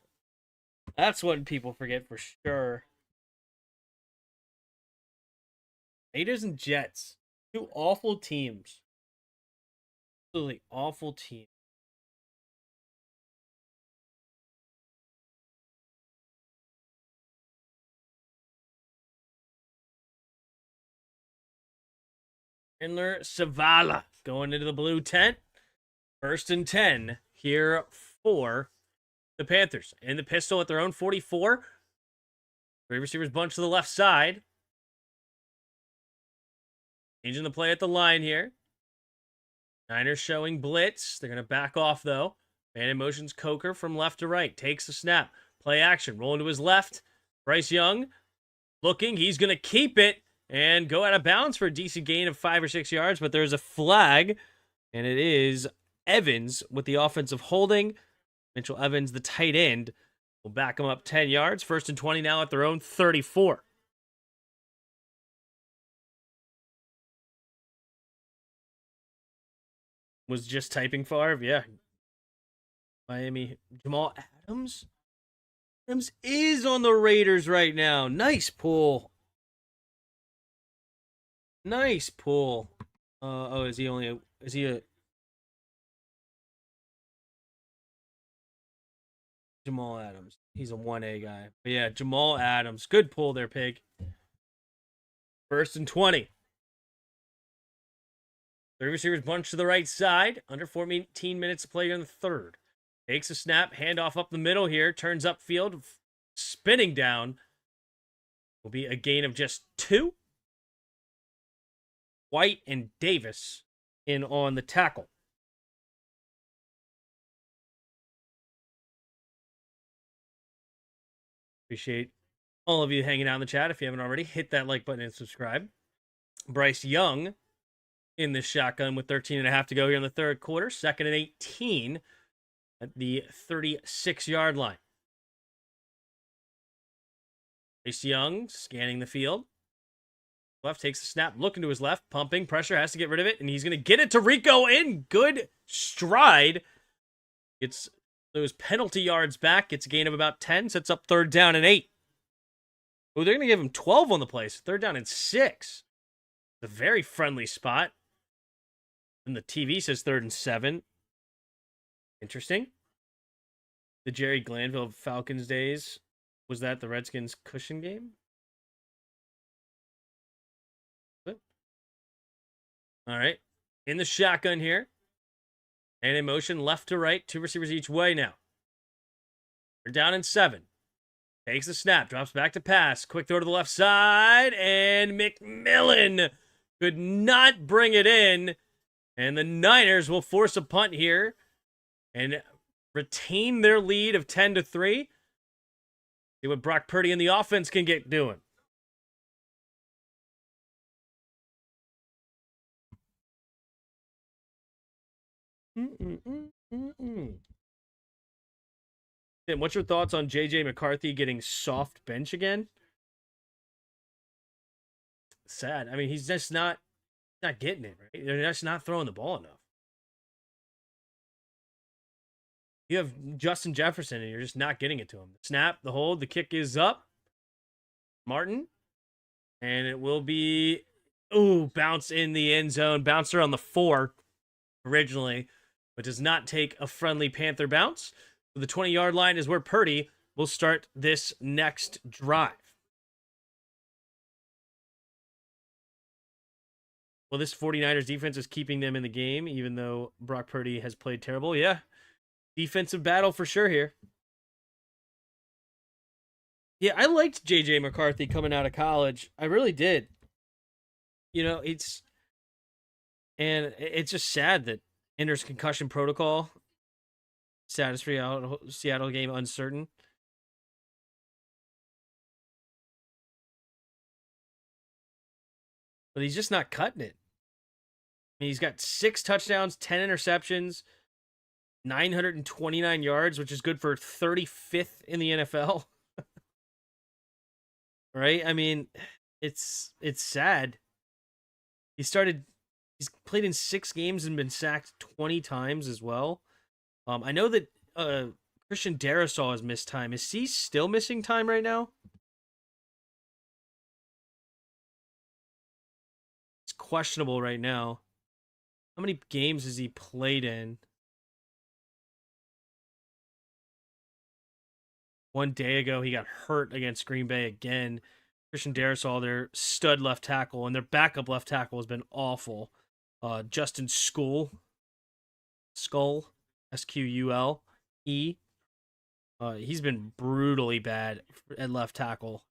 That's one people forget for sure. Raiders and Jets. Two awful teams. Absolutely awful teams. Chandler Savala going into the blue tent. 1st and 10 here for the Panthers. And the pistol at their own 44. Three receivers bunch to the left side. Changing the play at the line here. Niners showing blitz. They're going to back off, though. Man in motion's Coker from left to right. Takes the snap. Play action. Rolling to his left. Bryce Young looking. He's going to keep it and go out of bounds for a decent gain of 5 or 6 yards. But there's a flag, and it is Evans with the offensive holding. Mitchell Evans, the tight end, will back them up 10 yards. 1st and 20 now at their own 34. Was just typing Favre, yeah. Miami. Jamal Adams? Adams is on the Raiders right now. Nice pull. Nice pull. Is he a Jamal Adams? He's a 1A guy. But yeah, Jamal Adams. Good pull there, Pig. 1st and 20. Three receivers bunch to the right side. Under 14 minutes to play in the third. Takes a snap, handoff up the middle here. Turns upfield, spinning down. Will be a gain of just 2. White and Davis in on the tackle. Appreciate all of you hanging out in the chat. If you haven't already, hit that like button and subscribe. Bryce Young in the shotgun with 13.5 to go here in the third quarter. 2nd and 18 at the 36-yard line. Bryce Young scanning the field. Left takes the snap, looking to his left, pumping, pressure, has to get rid of it, and he's going to get it to Rico in good stride. It's those penalty yards back. Gets a gain of about 10, sets up 3rd down and 8. Oh, they're going to give him 12 on the play, so 3rd down and 6. A very friendly spot. And the TV says 3rd and 7. Interesting. The Jerry Glanville Falcons days. Was that the Redskins cushion game? All right. In the shotgun here. And in motion, left to right. 2 receivers each way now. They're down in 7. Takes the snap. Drops back to pass. Quick throw to the left side. And McMillan could not bring it in. And the Niners will force a punt here. And retain their lead of 10-3. See what Brock Purdy and the offense can get doing. Tim, what's your thoughts on JJ McCarthy getting soft bench again? Sad. I mean, he's just not getting it, right? They're just not throwing the ball enough. You have Justin Jefferson, and you're just not getting it to him. Snap, the hold, the kick is up. Martin. And it will be, bounce in the end zone. Bouncer on the 4 originally, but does not take a friendly Panther bounce. So the 20-yard line is where Purdy will start this next drive. Well, this 49ers defense is keeping them in the game, even though Brock Purdy has played terrible. Yeah, defensive battle for sure here. Yeah, I liked J.J. McCarthy coming out of college. I really did. You know, it's just sad that enters concussion protocol. Status for Seattle game uncertain. But he's just not cutting it. I mean, he's got 6 touchdowns, 10 interceptions, 929 yards, which is good for 35th in the NFL. Right? I mean, it's sad. He's played in 6 games and been sacked 20 times as well. I know that Christian Darrisaw has missed time. Is he still missing time right now? It's questionable right now. How many games has he played in? One day ago, he got hurt against Green Bay again. Christian Darrisaw, their stud left tackle, and their backup left tackle has been awful. Justin Skull, S-Q-U-L-E. He's been brutally bad at left tackle.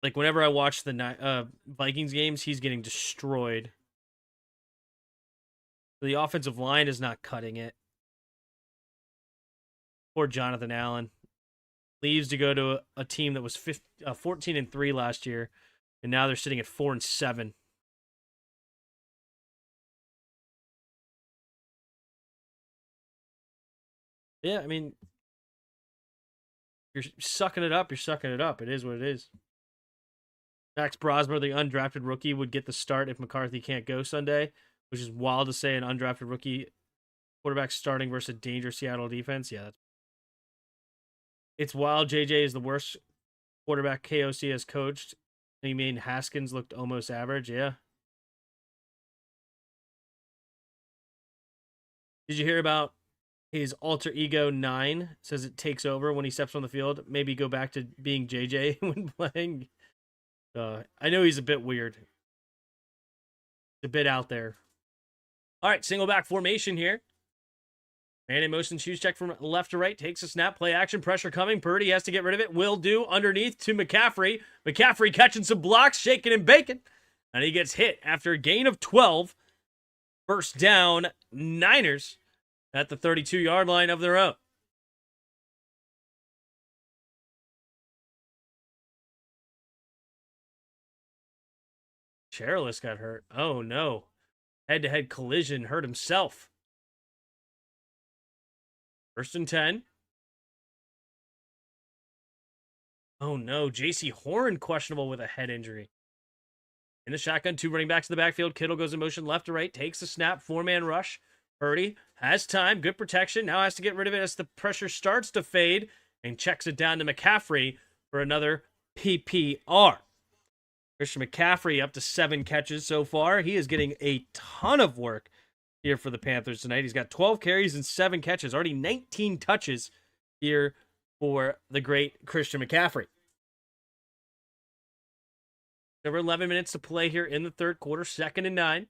Like, whenever I watch the Vikings games, he's getting destroyed. The offensive line is not cutting it. Poor Jonathan Allen. Leaves to go to a team that was 14-3 last year, and now they're sitting at 4-7. Yeah, I mean, you're sucking it up. You're sucking it up. It is what it is. Max Brosmer, the undrafted rookie, would get the start if McCarthy can't go Sunday, which is wild to say an undrafted rookie quarterback starting versus a dangerous Seattle defense. Yeah, it's wild. JJ is the worst quarterback KOC has coached. And you mean Haskins looked almost average? Yeah. Did you hear about his alter ego 9? Says it takes over when he steps on the field. Maybe go back to being JJ when playing. I know he's a bit weird. A bit out there. All right, single back formation here. Man in motion, shoes check from left to right. Takes a snap, play action, pressure coming. Purdy has to get rid of it. Will do. Underneath to McCaffrey. McCaffrey catching some blocks, shaking and baking. And he gets hit after a gain of 12. First down, Niners at the 32-yard line of their own. Cherilus got hurt. Oh, no. Head-to-head collision, hurt himself. First and 10. Oh, no. J.C. Horn questionable with a head injury. In the shotgun, 2 running backs in the backfield. Kittle goes in motion left to right, takes the snap, 4-man rush. Purdy has time, good protection. Now has to get rid of it as the pressure starts to fade and checks it down to McCaffrey for another PPR. Christian McCaffrey up to 7 catches so far. He is getting a ton of work here for the Panthers tonight. He's got 12 carries and 7 catches, already 19 touches here for the great Christian McCaffrey. There were 11 minutes to play here in the third quarter, 2nd and 9.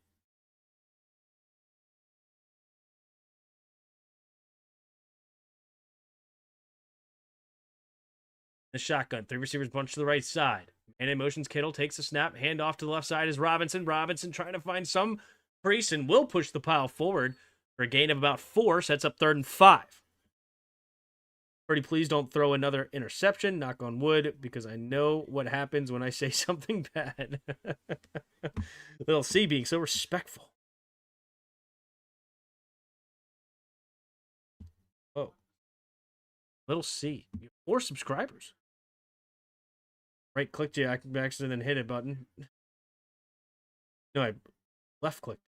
The shotgun, 3 receivers bunch to the right side. And in motions, Kittle takes the snap, hand off to the left side is Robinson. Robinson trying to find some crease and will push the pile forward for a gain of about 4, sets up 3rd and 5. Pretty please don't throw another interception, knock on wood, because I know what happens when I say something bad. Little C being so respectful. Oh. Little C. 4 subscribers. Right clicked you accident and hit a button. No, I left clicked.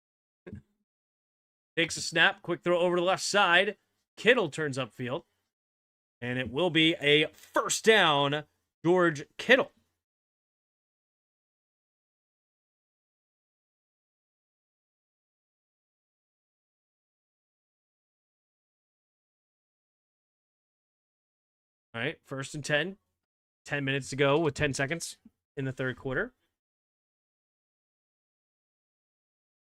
Takes a snap, quick throw over to the left side. Kittle turns upfield. And it will be a first down, George Kittle. All right, 1st and 10. 10 minutes to go with 10 seconds in the third quarter.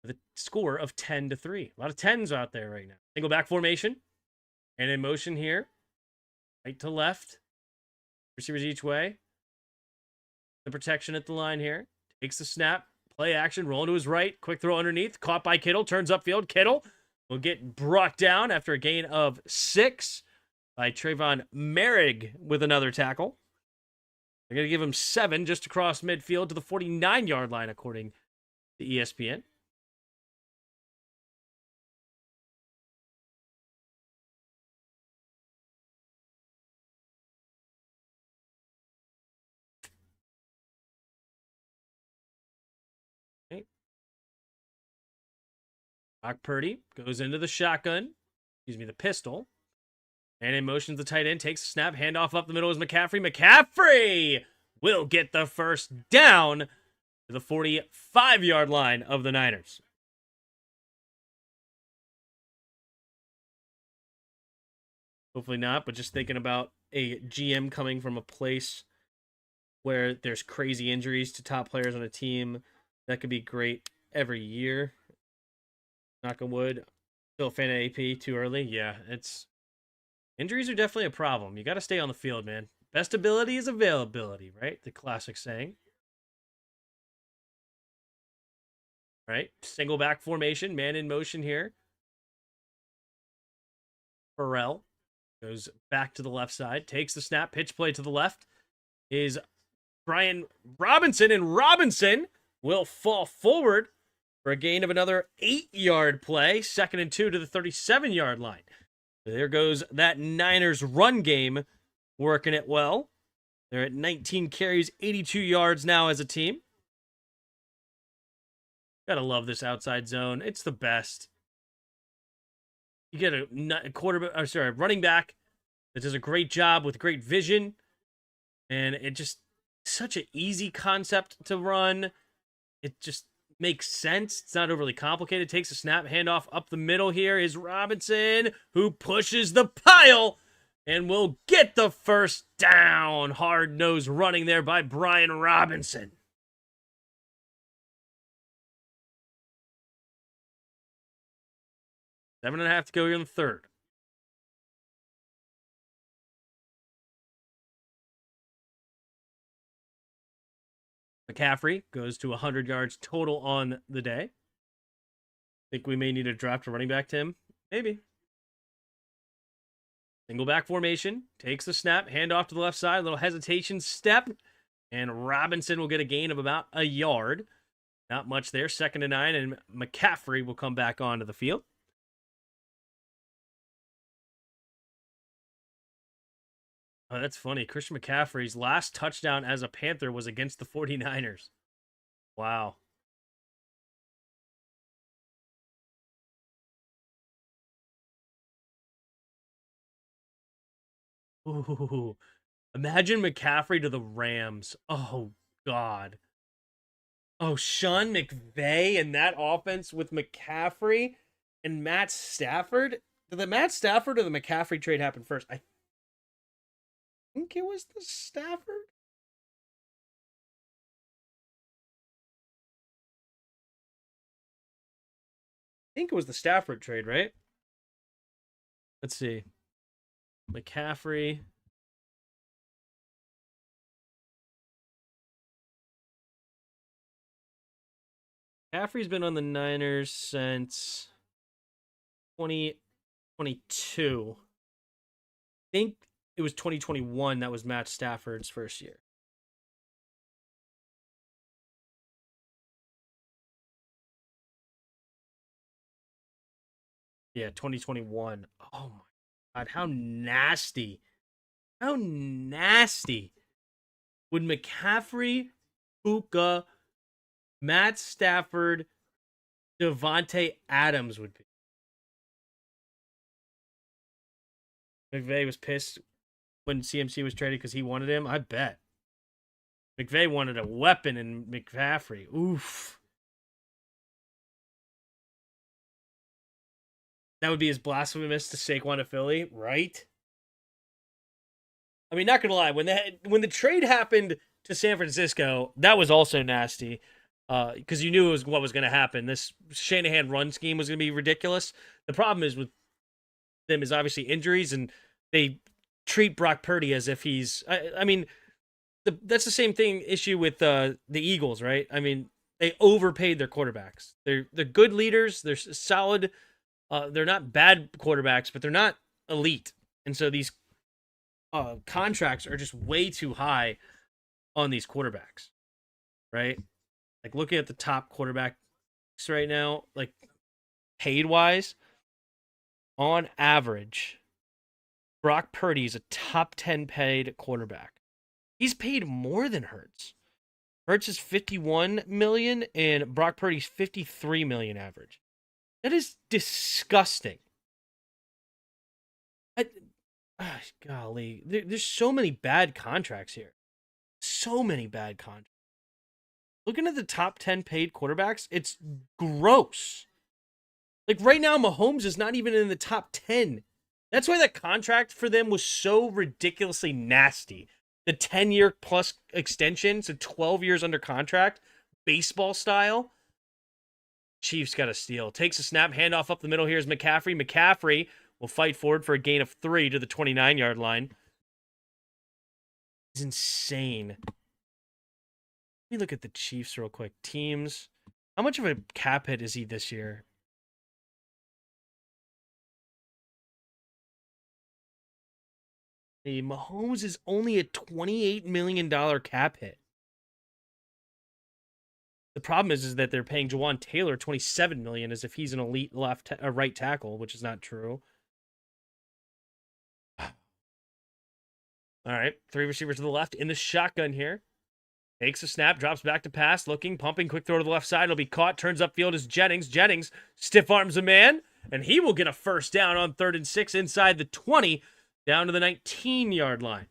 The score of 10-3. A lot of 10s out there right now. Single back formation. And in motion here. Right to left. Receivers each way. The protection at the line here. Takes the snap. Play action. Rolling to his right. Quick throw underneath. Caught by Kittle. Turns upfield. Kittle will get brought down after a gain of 6 by Trayvon Merrick with another tackle. They're going to give him 7 just across midfield to the 49-yard line, according to ESPN. Okay. Brock Purdy goes into the shotgun. The pistol. And in motion, the tight end takes a snap. Handoff up the middle is McCaffrey. McCaffrey will get the first down to the 45-yard line of the Niners. Hopefully not, but just thinking about a GM coming from a place where there's crazy injuries to top players on a team, that could be great every year. Knock on wood. Still a fan of AP too early? Yeah, injuries are definitely a problem. You got to stay on the field, man. Best ability is availability, right? The classic saying. Right? Single back formation, man in motion here. Farrell goes back to the left side, takes the snap, pitch play to the left. Is Brian Robinson, and Robinson will fall forward for a gain of another 8-yard play. 2nd and 2 to the 37-yard line. There goes that Niners run game, working it well. They're at 19 carries, 82 yards now as a team. Gotta love this outside zone. It's the best. You get a running back that does a great job with great vision, and it just such an easy concept to run. It just makes sense. It's not overly complicated. Takes a snap, handoff up the middle. Here is Robinson, who pushes the pile and will get the first down. Hard-nosed running there by Brian Robinson. 7.5 to go here in the third. McCaffrey goes to 100 yards total on the day. Think we may need to draft a running back to him? Maybe. Single back formation. Takes the snap. Hand off to the left side. A little hesitation step. And Robinson will get a gain of about a yard. Not much there. 2nd and 9. And McCaffrey will come back onto the field. Oh, that's funny. Christian McCaffrey's last touchdown as a Panther was against the 49ers. Wow. Ooh. Imagine McCaffrey to the Rams. Oh, God. Oh, Sean McVay and that offense with McCaffrey and Matt Stafford. Did the Matt Stafford or the McCaffrey trade happen first? I think it was the Stafford. I think it was the Stafford trade, right? Let's see. McCaffrey. McCaffrey's been on the Niners since 2022. I think it was 2021 that was Matt Stafford's first year. Yeah, 2021. Oh my God, how nasty. How nasty would McCaffrey, Puka, Matt Stafford, Devontae Adams would be? McVay was pissed when CMC was traded because he wanted him. I bet. McVay wanted a weapon in McCaffrey. Oof. That would be as blasphemous to Saquon to Philly, right? I mean, not gonna lie, when the trade happened to San Francisco, that was also nasty. Because you knew what was going to happen. This Shanahan run scheme was going to be ridiculous. The problem is with them is obviously injuries, and they treat Brock Purdy as if he's. I mean, that's the same issue with the Eagles, right? I mean, they overpaid their quarterbacks. They're good leaders. They're solid. They're not bad quarterbacks, but they're not elite. And so these contracts are just way too high on these quarterbacks, right? Like looking at the top quarterbacks right now, like paid wise, on average, Brock Purdy is a top 10 paid quarterback. He's paid more than Hurts. Hurts is 51 million and Brock Purdy's 53 million average. That is disgusting. Golly, there's so many bad contracts here. So many bad contracts. Looking at the top 10 paid quarterbacks, it's gross. Like right now, Mahomes is not even in the top 10. That's why the contract for them was so ridiculously nasty. The 10-year plus extension, so 12 years under contract, baseball style. Chiefs got a steal. Takes a snap, handoff up the middle. Here's McCaffrey. McCaffrey will fight forward for a gain of 3 to the 29-yard line. It's insane. Let me look at the Chiefs real quick. Teams. How much of a cap hit is he this year? Mahomes is only a $28 million cap hit. The problem is that they're paying Jawan Taylor $27 million as if he's an elite right tackle, which is not true. All right, 3 receivers to the left in the shotgun here. Takes a snap, drops back to pass, looking, pumping, quick throw to the left side. It'll be caught, turns upfield as Jennings. Jennings stiff arms a man, and he will get a first down on 3rd and 6 inside the 20, down to the 19-yard line.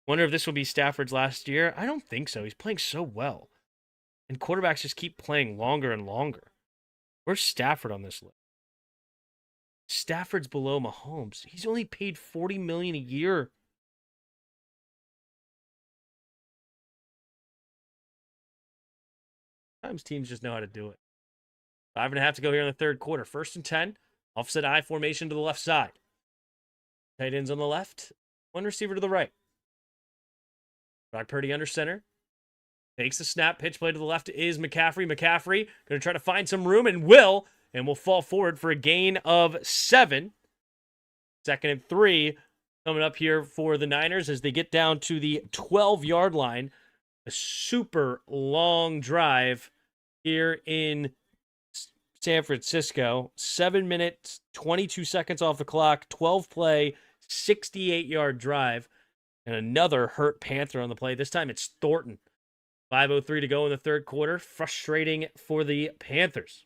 Wonder if this will be Stafford's last year. I don't think so. He's playing so well. And quarterbacks just keep playing longer and longer. Where's Stafford on this list? Stafford's below Mahomes. He's only paid $40 million a year. Sometimes teams just know how to do it. 5.5 to go here in the third quarter. 1st and 10. Offset I formation to the left side. Tight ends on the left. 1 receiver to the right. Brock Purdy under center. Takes the snap. Pitch play to the left is McCaffrey. McCaffrey going to try to find some room and will fall forward for a gain of 7. 2nd and 3 coming up here for the Niners as they get down to the 12-yard line. A super long drive here in San Francisco. 7 minutes, 22 seconds off the clock, 12 play, 68-yard drive. And another hurt Panther on the play. This time it's Thornton. 5:03 to go in the third quarter. Frustrating for the Panthers.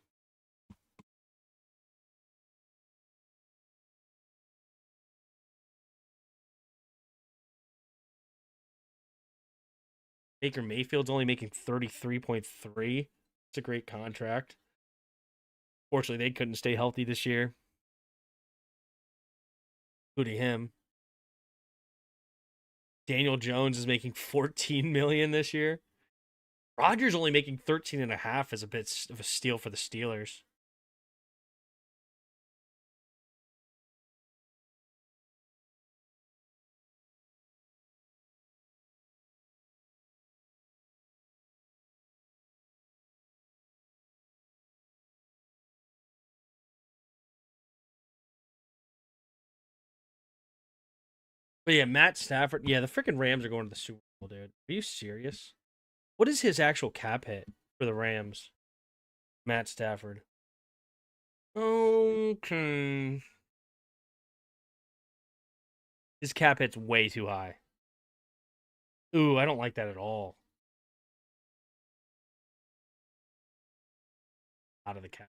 Baker Mayfield's only making $33.3. It's a great contract. Fortunately, they couldn't stay healthy this year. Including him. Daniel Jones is making $14 million this year. Rodgers only making $13.5 is a bit of a steal for the Steelers. But yeah, Matt Stafford. Yeah, the freaking Rams are going to the Super Bowl, dude. Are you serious? What is his actual cap hit for the Rams? Matt Stafford. Okay. His cap hit's way too high. Ooh, I don't like that at all. Out of the cap.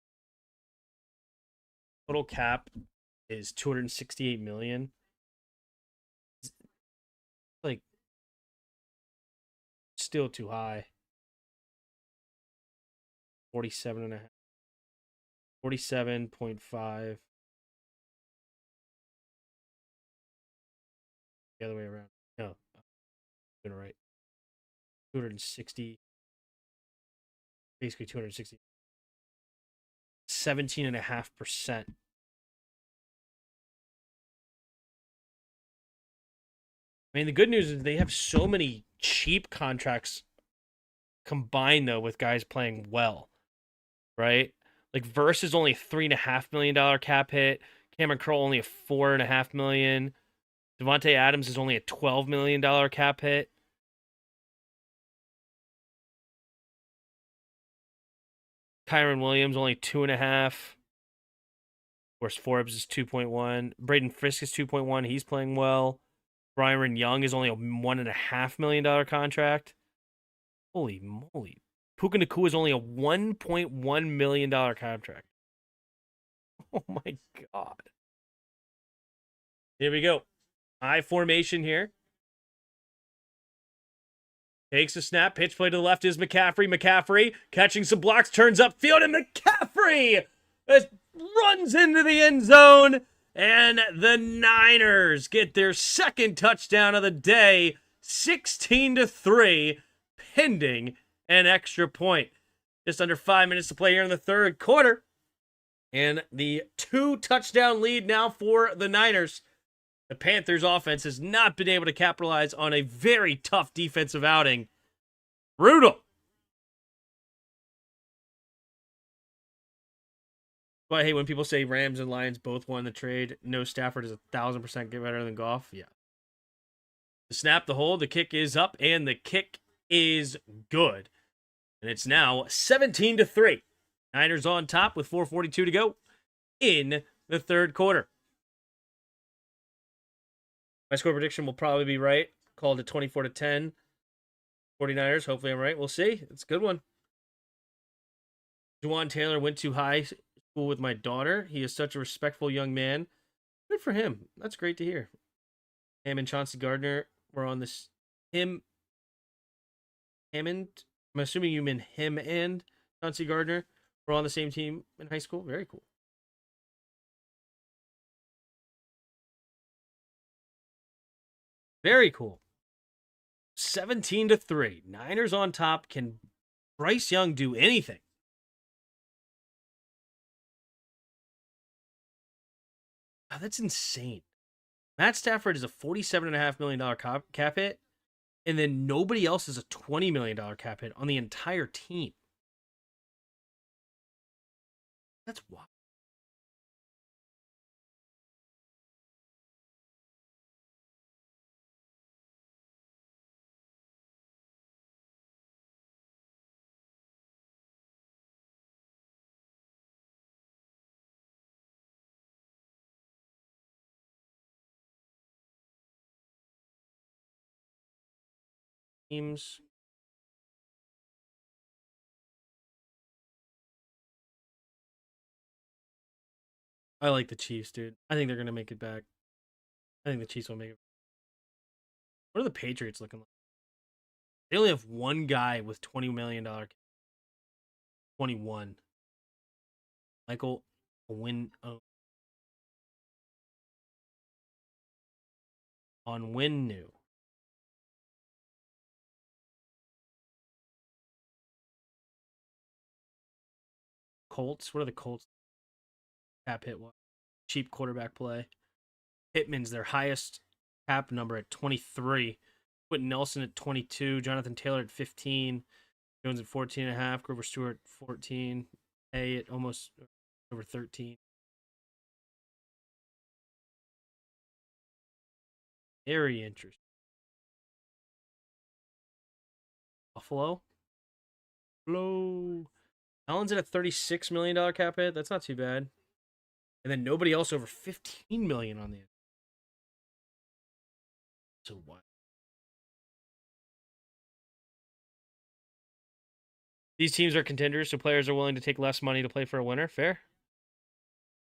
Total cap is $268 million. Like, still too high. 47.5. 47.5. The other way around. No. I'm doing it right. 260. Basically 260. 17.5%. I mean, the good news is they have so many cheap contracts combined, though, with guys playing well, right? Like, Verse is only a $3.5 million cap hit. Cameron Curl only a $4.5 million. Devontae Adams is only a $12 million cap hit. Kyron Williams only 2.5. Of course, Forbes is 2.1. Braden Frisk is 2.1. He's playing well. Byron Young is only a $1.5 million contract. Holy moly. Puka Nacua is only a $1.1 million contract. Oh my God. Here we go. I formation here. Takes a snap. Pitch play to the left is McCaffrey. McCaffrey catching some blocks. Turns upfield and McCaffrey runs into the end zone. And the Niners get their second touchdown of the day, 16-3, pending an extra point. Just under 5 minutes to play here in the third quarter. And the 2-touchdown lead now for the Niners. The Panthers offense has not been able to capitalize on a very tough defensive outing. Brutal. But I hate when people say Rams and Lions both won the trade. No, Stafford is 1,000% better than Goff. Yeah. The snap, the hold, the kick is up, and the kick is good. And it's now 17-3. Niners on top with 4:42 to go in the third quarter. My score prediction will probably be right. Called it 24-10. 49ers. Hopefully I'm right. We'll see. It's a good one. Juwan Taylor went to high school with my daughter. He is such a respectful young man. Good for him. That's great to hear. Him and Chauncey Gardner were on this. Hammond. I'm assuming you mean him and Chauncey Gardner were on the same team in high school. Very cool. Very cool. 17-3. Niners on top. Can Bryce Young do anything? Oh, that's insane. Matt Stafford is a $47.5 million cap hit, and then nobody else is a $20 million cap hit on the entire team. That's wild. Teams. I like the Chiefs, dude. I think they're going to make it back. I think the Chiefs will make it. What are the Patriots looking like? They only have one guy with $20 million. 21. Michael Onwenu. Colts. What are the Colts? Cap hit one. Cheap quarterback play. Pittman's their highest cap number at 23. Quentin Nelson at 22. Jonathan Taylor at 15. Jones at 14.5. Grover Stewart 14. A at almost over 13. Very interesting. Buffalo. Allen's at a $36 million cap hit. That's not too bad. And then nobody else over $15 million on the end. So what? These teams are contenders, so players are willing to take less money to play for a winner. Fair.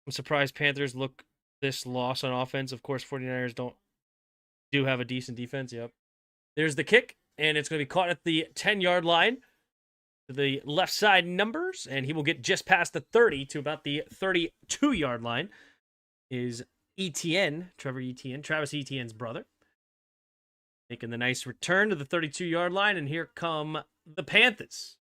I'm surprised Panthers look this loss on offense. Of course, 49ers do have a decent defense. Yep. There's the kick, and it's going to be caught at the 10-yard line. The left side numbers, and he will get just past the 30 to about the 32-yard line. Is Etienne, Travis Etienne's brother, making the nice return to the 32-yard line, and here come the Panthers.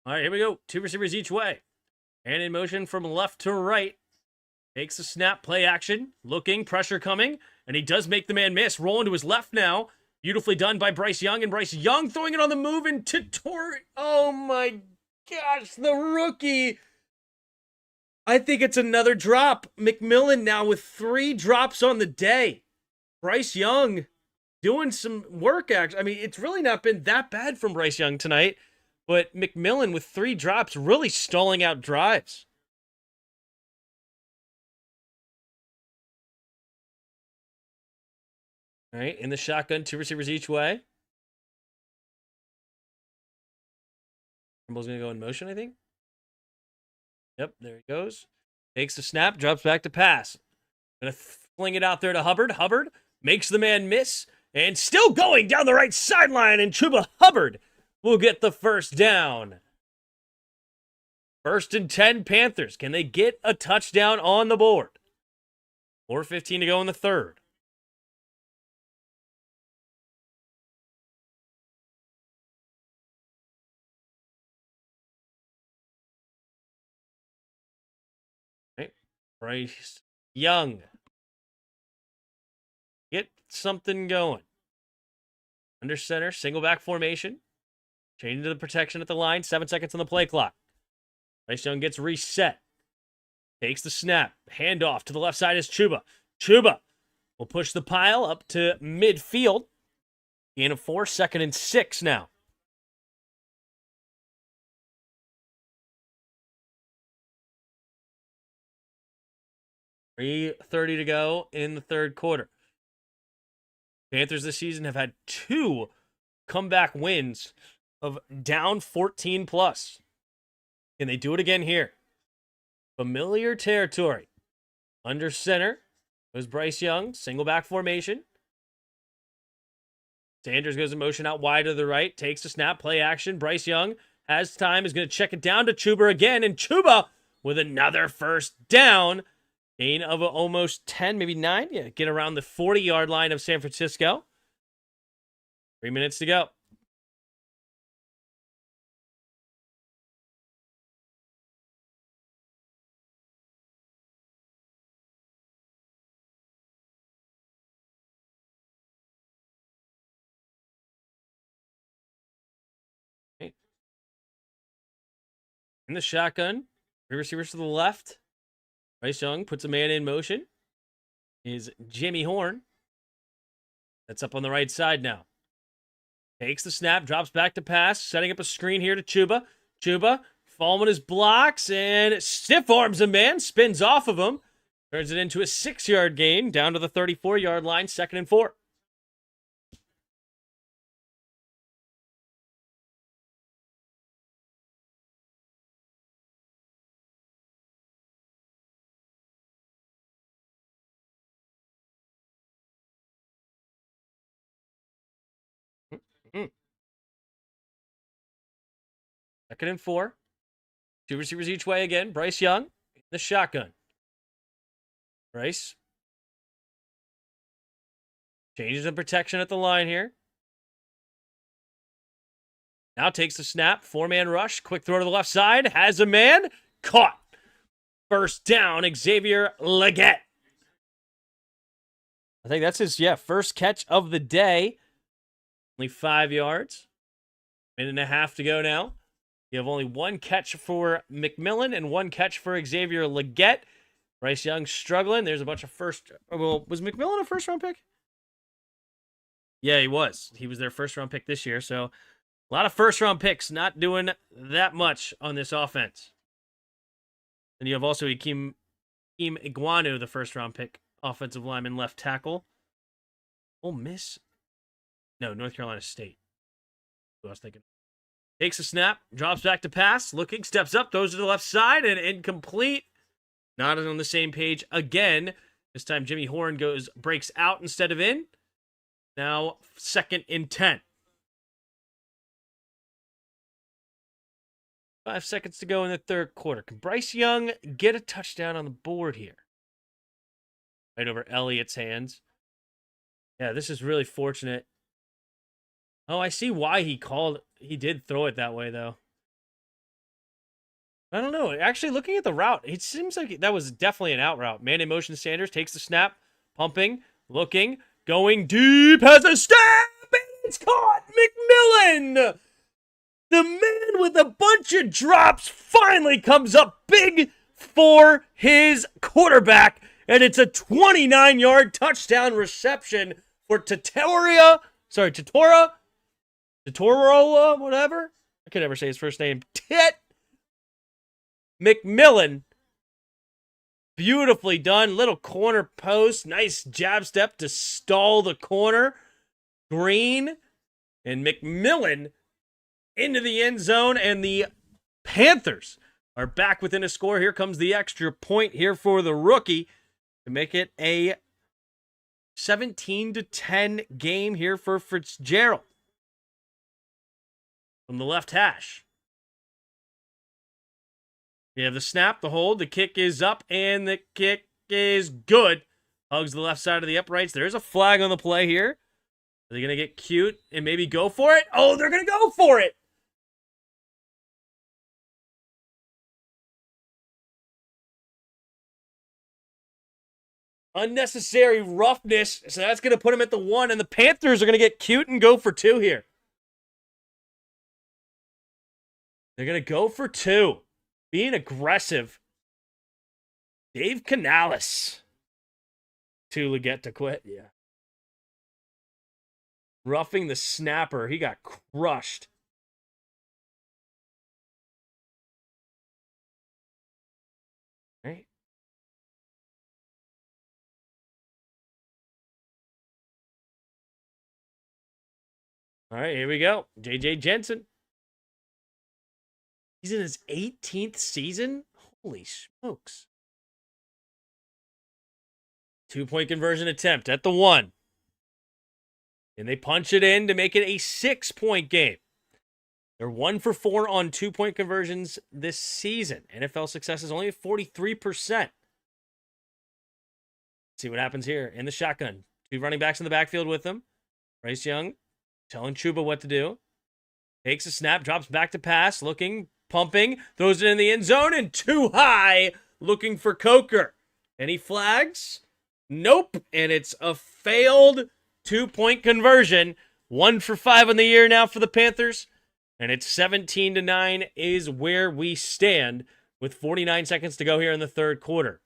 All right, here we go. Two receivers each way. And in motion from left to right. Takes a snap, play action. Looking, pressure coming. And he does make the man miss. Rolling to his left now. Beautifully done by Bryce Young. And Bryce Young throwing it on the move into Oh my gosh, the rookie. I think it's another drop. McMillan now with 3 drops on the day. Bryce Young doing some work, actually. I mean, it's really not been that bad from Bryce Young tonight. But McMillan with 3 drops really stalling out drives. All right, in the shotgun, 2 receivers each way. Trimble's going to go in motion, I think. Yep, there he goes. Takes the snap, drops back to pass. Going to fling it out there to Hubbard. Hubbard makes the man miss. And still going down the right sideline. And Chuba Hubbard will get the first down. 1st and 10 Panthers. Can they get a touchdown on the board? 4:15 to go in the third. Right. Bryce Young. Get something going. Under center, single back formation. Changing to the protection at the line. 7 seconds on the play clock. Bryce Young gets reset. Takes the snap. Handoff to the left side is Chuba. Chuba will push the pile up to midfield. Gain of 4, 2nd and 6 now. .30 to go in the third quarter. Panthers this season have had 2 comeback wins of down 14 plus. Can they do it again here? Familiar territory. Under center was Bryce Young, single back formation. Sanders goes in motion out wide to the right, takes the snap, play action. Bryce Young has time, is going to check it down to Chuba again, and Chuba with another first down. Gain of almost 10, maybe 9. Yeah, get around the 40-yard line of San Francisco. 3 minutes to go. Okay. In the shotgun, 3 receivers to the left. Bryce Young puts a man in motion. Is Jimmy Horn. That's up on the right side now. Takes the snap, drops back to pass, setting up a screen here to Chuba. Chuba following his blocks and stiff arms a man, spins off of him. Turns it into a 6-yard gain down to the 34-yard line, 2nd and 4. Mm. 2nd and 4. 2 receivers each way again. Bryce Young in the shotgun. Bryce changes the protection at the line here. Now takes the snap. 4-man rush. Quick throw to the left side. Has a man. Caught. First down, Xavier Legette. I think that's his, first catch of the day. Only 5 yards. Minute and a half to go now. You have only 1 catch for McMillan and 1 catch for Xavier Legette. Bryce Young struggling. There's a bunch of first. Well, was McMillan a first-round pick? Yeah, he was. He was their first-round pick this year. So a lot of first-round picks not doing that much on this offense. And you have also Ikem Iguanu, the first-round pick, offensive lineman, left tackle. Ole Miss? No, North Carolina State. Who I was thinking. Takes a snap, drops back to pass, looking, steps up, goes to the left side, and incomplete. Not on the same page again. This time Jimmy Horn breaks out instead of in. Now 2nd and 10. 5 seconds to go in the third quarter. Can Bryce Young get a touchdown on the board here? Right over Elliott's hands. Yeah, this is really fortunate. Oh, I see why he did throw it that way, though. I don't know. Actually, looking at the route, it seems like that was definitely an out route. Man in motion, Sanders takes the snap, pumping, looking, going deep, has a stab, and it's caught! McMillan! The man with a bunch of drops finally comes up big for his quarterback, and it's a 29-yard touchdown reception for Totorola, whatever. I can never say his first name. McMillan. Beautifully done. Little corner post. Nice jab step to stall the corner. Green and McMillan into the end zone, and the Panthers are back within a score. Here comes the extra point here for the rookie to make it a 17-10 game here for Fitzgerald. From the left hash. We have the snap, the hold, the kick is up, and the kick is good. Hugs the left side of the uprights. There's a flag on the play here. Are they going to get cute and maybe go for it? Oh, they're going to go for it! Unnecessary roughness, so that's going to put him at the 1, and the Panthers are going to get cute and go for 2 here. They're going to go for 2. Being aggressive. Dave Canales. too Leggett to quit. Yeah. Roughing the snapper. He got crushed. Right. All right, here we go. JJ Jensen. He's in his 18th season? Holy smokes. 2-point conversion attempt at the 1. And they punch it in to make it a 6-point game. They're 1 for 4 on 2-point conversions this season. NFL success is only at 43%. See what happens here in the shotgun. 2 running backs in the backfield with them. Bryce Young telling Chuba what to do. Takes a snap, drops back to pass, looking, pumping, throws it in the end zone, and too high, looking for Coker. Any flags? Nope. And it's a failed 2-point conversion. 1 for 5 on the year now for the Panthers. And it's 17-9 is where we stand with 49 seconds to go here in the third quarter.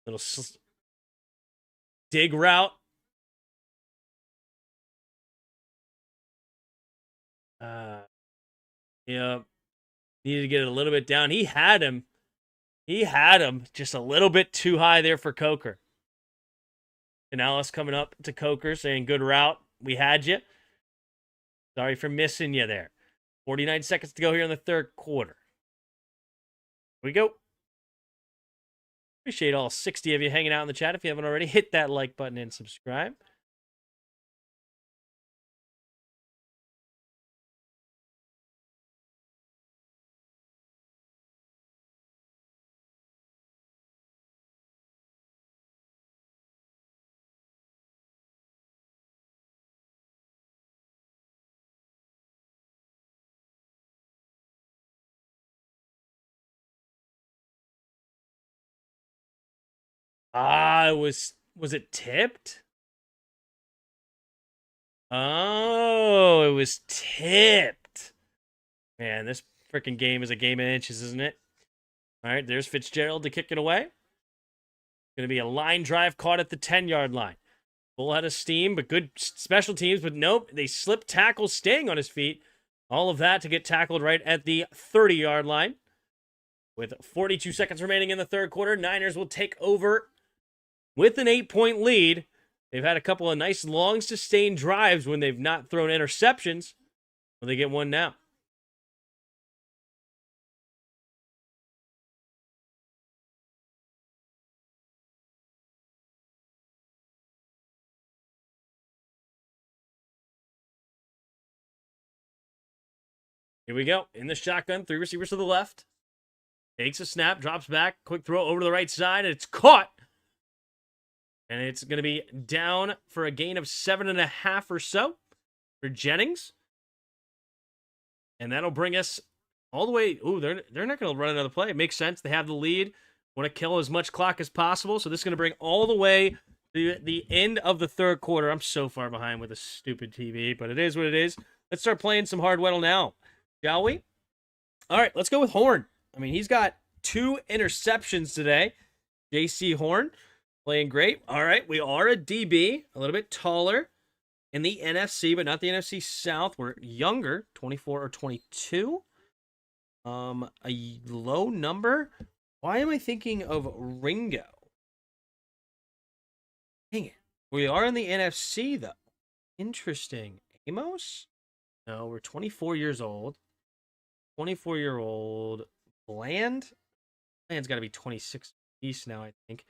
Little dig route. Yeah. Needed to get it a little bit down. He had him. Just a little bit too high there for Coker. And Alice coming up to Coker saying, good route. We had you. Sorry for missing you there. 49 seconds to go here in the third quarter. Here we go. Appreciate all 60 of you hanging out in the chat. If you haven't already, hit that like button and subscribe. Was it tipped? Oh, it was tipped. Man, this freaking game is a game of inches, isn't it? All right, there's Fitzgerald to kick it away. Going to be a line drive caught at the 10-yard line. Full out of steam, but good special teams. But nope, they slip tackle, staying on his feet. All of that to get tackled right at the 30-yard line. With 42 seconds remaining in the third quarter, Niners will take over with an 8-point lead. They've had a couple of nice long sustained drives when they've not thrown interceptions. Well, they get one now. Here we go. In the shotgun, 3 receivers to the left. Takes a snap, drops back, quick throw over to the right side, and it's caught. And it's going to be down for a gain of 7.5 or so for Jennings. And that'll bring us all the way. Ooh, they're not going to run another play. It makes sense. They have the lead. Want to kill as much clock as possible. So this is going to bring all the way to the end of the third quarter. I'm so far behind with a stupid TV, but it is what it is. Let's start playing some Hardwettle now, shall we? All right, let's go with Horn. I mean, he's got 2 interceptions today. J.C. Horn playing great. All right, we are a DB, a little bit taller in the NFC, but not the NFC South. We're younger, 24 or 22. A low number. Why am I thinking of Ringo? Dang it. We are in the NFC, though. Interesting. Amos? No, we're 24 years old. 24-year-old Bland? Bland's got to be 26 East now, I think.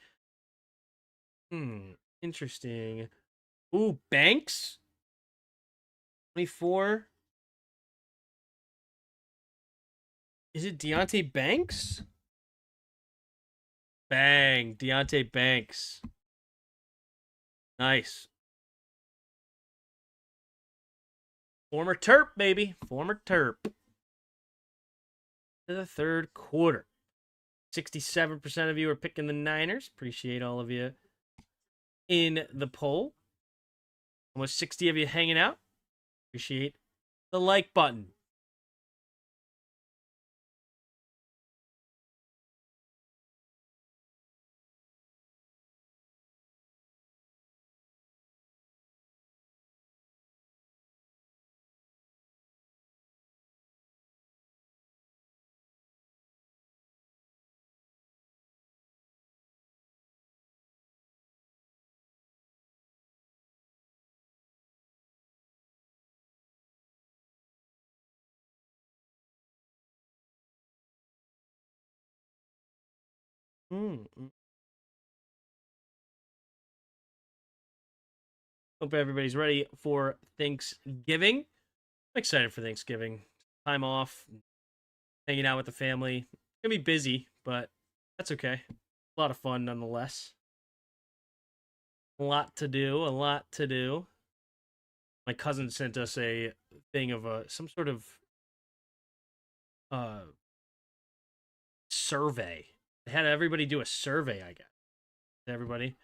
Interesting. Ooh, Banks? 24? Is it Deontay Banks? Bang. Deontay Banks. Nice. Former Terp, baby. Former Terp. To the third quarter. 67% of you are picking the Niners. Appreciate all of you in the poll. Almost 60 of you hanging out. Appreciate the like button. Hope everybody's ready for Thanksgiving. I'm excited for Thanksgiving. Time off, hanging out with the family. It's gonna be busy, but that's okay. A lot of fun nonetheless. A lot to do. A lot to do. My cousin sent us a thing of some sort of uh survey. They had everybody do a survey, I guess. Everybody.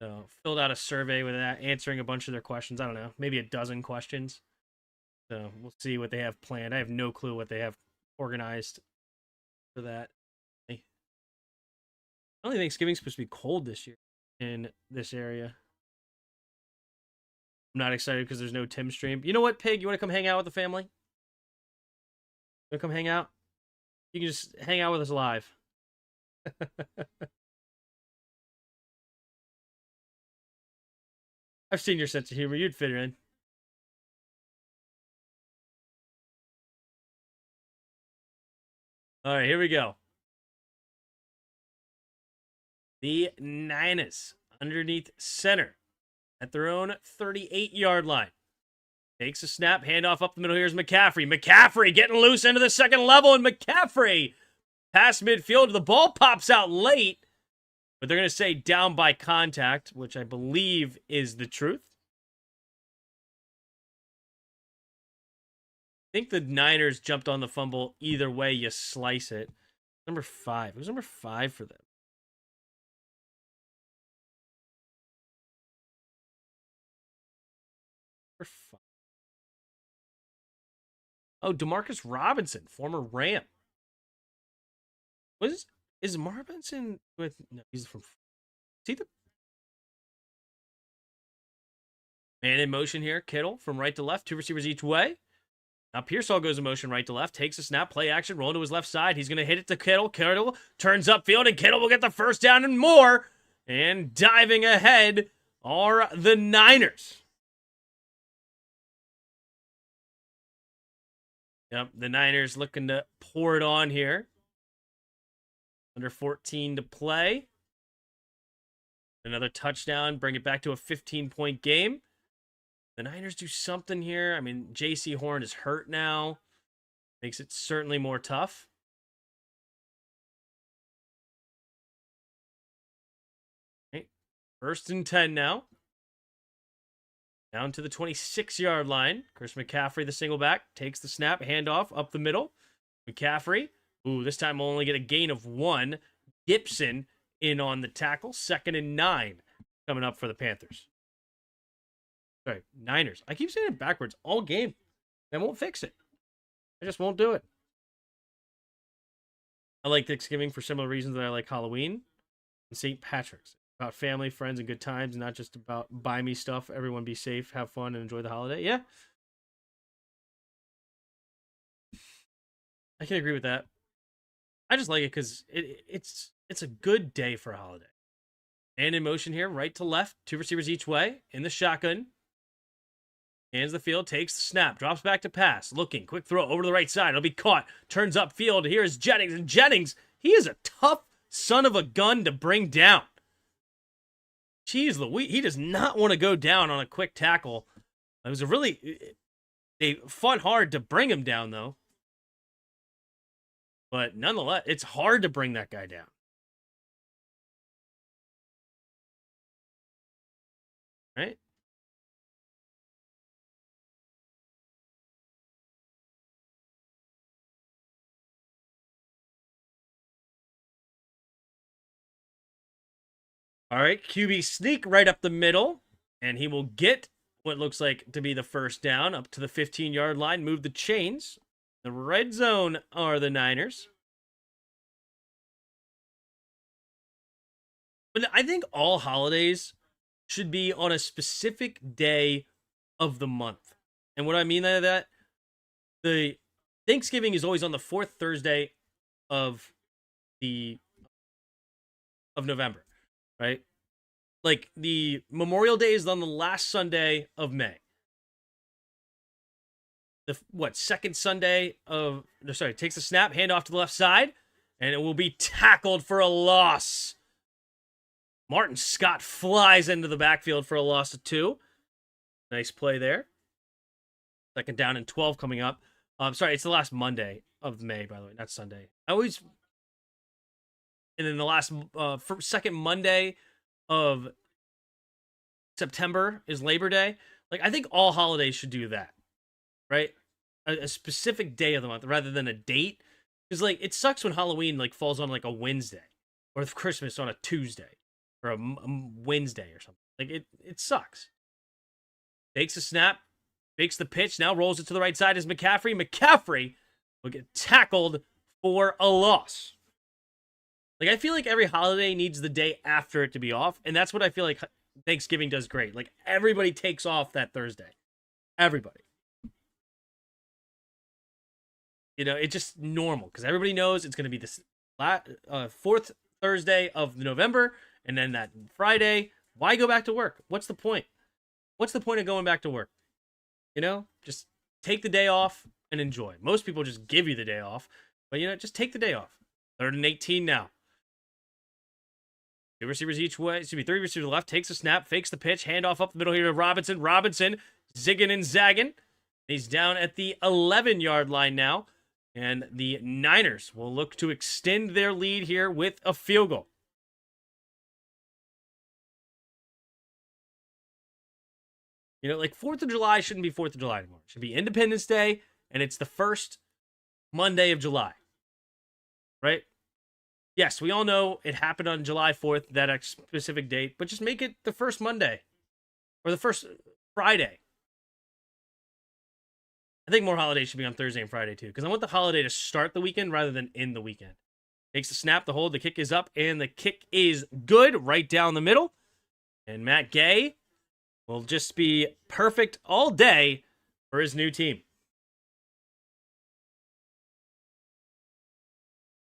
So filled out a survey with that, answering a bunch of their questions. I don't know, maybe a dozen questions. So we'll see what they have planned. I have no clue what they have organized for that. I don't think Thanksgiving's supposed to be cold this year in this area. I'm not excited because there's no Tim stream. You know what, Pig? You want to come hang out with the family? You want to come hang out? You can just hang out with us live. I've seen your sense of humor. You'd fit in. All right, here we go. The Niners underneath center at their own 38-yard line. Takes a snap, handoff up the middle. Here's McCaffrey. McCaffrey getting loose into the second level, and McCaffrey past midfield. The ball pops out late, but they're going to say down by contact, which I believe is the truth. I think the Niners jumped on the fumble. Either way you slice it. Number 5. Who's number 5 for them? Number 5. Oh, Demarcus Robinson, former Ram. Is Robinson with? No, he's from. Is he the man in motion here? Kittle from right to left, 2 receivers each way. Now Pearsall goes in motion right to left, takes a snap, play action, roll to his left side. He's going to hit it to Kittle. Kittle turns upfield, and Kittle will get the first down and more. And diving ahead are the Niners. Yep, the Niners looking to pour it on here. Under 14 to play. Another touchdown, bring it back to a 15-point game. The Niners do something here. I mean, J.C. Horn is hurt now. Makes it certainly more tough. Okay. 1st and 10 now. Down to the 26-yard line. Chris McCaffrey, the single back, takes the snap, handoff up the middle. McCaffrey. Ooh, this time we'll only get a gain of 1. Gibson in on the tackle. 2nd and 9 coming up for the Panthers. Sorry, Niners. I keep saying it backwards all game. I won't fix it. I just won't do it. I like Thanksgiving for similar reasons that I like Halloween and St. Patrick's. About family, friends, and good times, not just about buy me stuff. Everyone be safe, have fun, and enjoy the holiday. Yeah. I can agree with that. I just like it because it's a good day for a holiday. And in motion here, right to left, 2 receivers each way, in the shotgun. Hands the field, takes the snap, drops back to pass, looking, quick throw over to the right side. It'll be caught, turns upfield. Here's Jennings, and Jennings, he is a tough son of a gun to bring down. Jeez Louise, he does not want to go down on a quick tackle. It was they fought hard to bring him down, though. But nonetheless, it's hard to bring that guy down. Right? All right, QB sneak right up the middle, and he will get what looks like to be the first down up to the 15-yard line, move the chains. The red zone are the Niners. But I think all holidays should be on a specific day of the month. And what I mean by that, the Thanksgiving is always on the 4th Thursday of November, right? Like the Memorial Day is on the last Sunday of May. The second Sunday of takes a snap, hand off to the left side. and it will be tackled for a loss. Martin Scott flies into the backfield for a loss of 2. Nice play there. Second down and 12 coming up. Sorry, it's the last Monday of May, by the way, not Sunday. And then the last second Monday of September is Labor Day. Like, I think all holidays should do that, right? A specific day of the month rather than a date. Because, like, it sucks when Halloween, like, falls on, like, a Wednesday. Or if Christmas on a Tuesday. Or a Wednesday or something. Like, it sucks. Takes a snap. Makes the pitch. Now rolls it to the right side as McCaffrey. McCaffrey will get tackled for a loss. Like, I feel like every holiday needs the day after it to be off. And that's what I feel like Thanksgiving does great. Like, everybody takes off that Thursday. Everybody. You know, it's just normal because everybody knows it's going to be this fourth Thursday of November and then that Friday. Why go back to work? What's the point? What's the point of going back to work? You know, just take the day off and enjoy. Most people just give you the day off, but, you know, just take the day off. 3rd and 18 now. 2 receivers each way. 3 receivers to the left. Takes a snap. Fakes the pitch. Handoff up the middle here to Robinson. Robinson zigging and zagging. He's down at the 11-yard line now. And the Niners will look to extend their lead here with a field goal. You know, like 4th of July shouldn't be 4th of July anymore. It should be Independence Day, and it's the first Monday of July. Right? Yes, we all know it happened on July 4th, that specific date, but just make it the first Monday or the first Friday. I think more holidays should be on Thursday and Friday too, because I want the holiday to start the weekend rather than end the weekend. Takes the snap, the hold, the kick is up, and the kick is good right down the middle. And Matt Gay will just be perfect all day for his new team.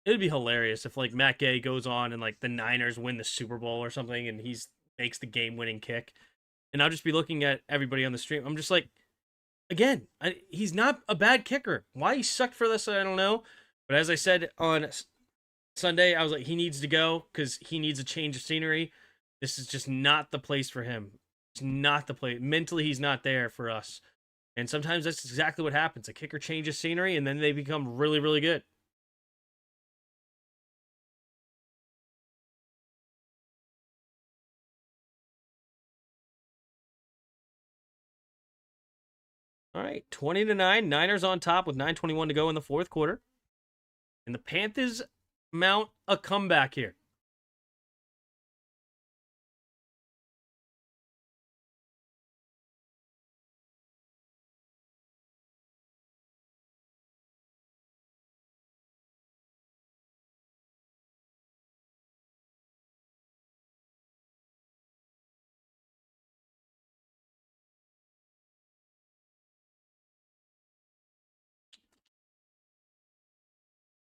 It'd be hilarious if, like, Matt Gay goes on and, like, the Niners win the Super Bowl or something and makes the game-winning kick. And I'll just be looking at everybody on the stream. I'm just like, again, he's not a bad kicker. Why he sucked for this, I don't know. But as I said on Sunday, I was like, he needs to go because he needs a change of scenery. This is just not the place for him. It's not the place. Mentally, he's not there for us. And sometimes that's exactly what happens. A kicker changes scenery, and then they become really, really good. All right, 20-9. Niners on top with 9:21 to go in the fourth quarter. And the Panthers mount a comeback here.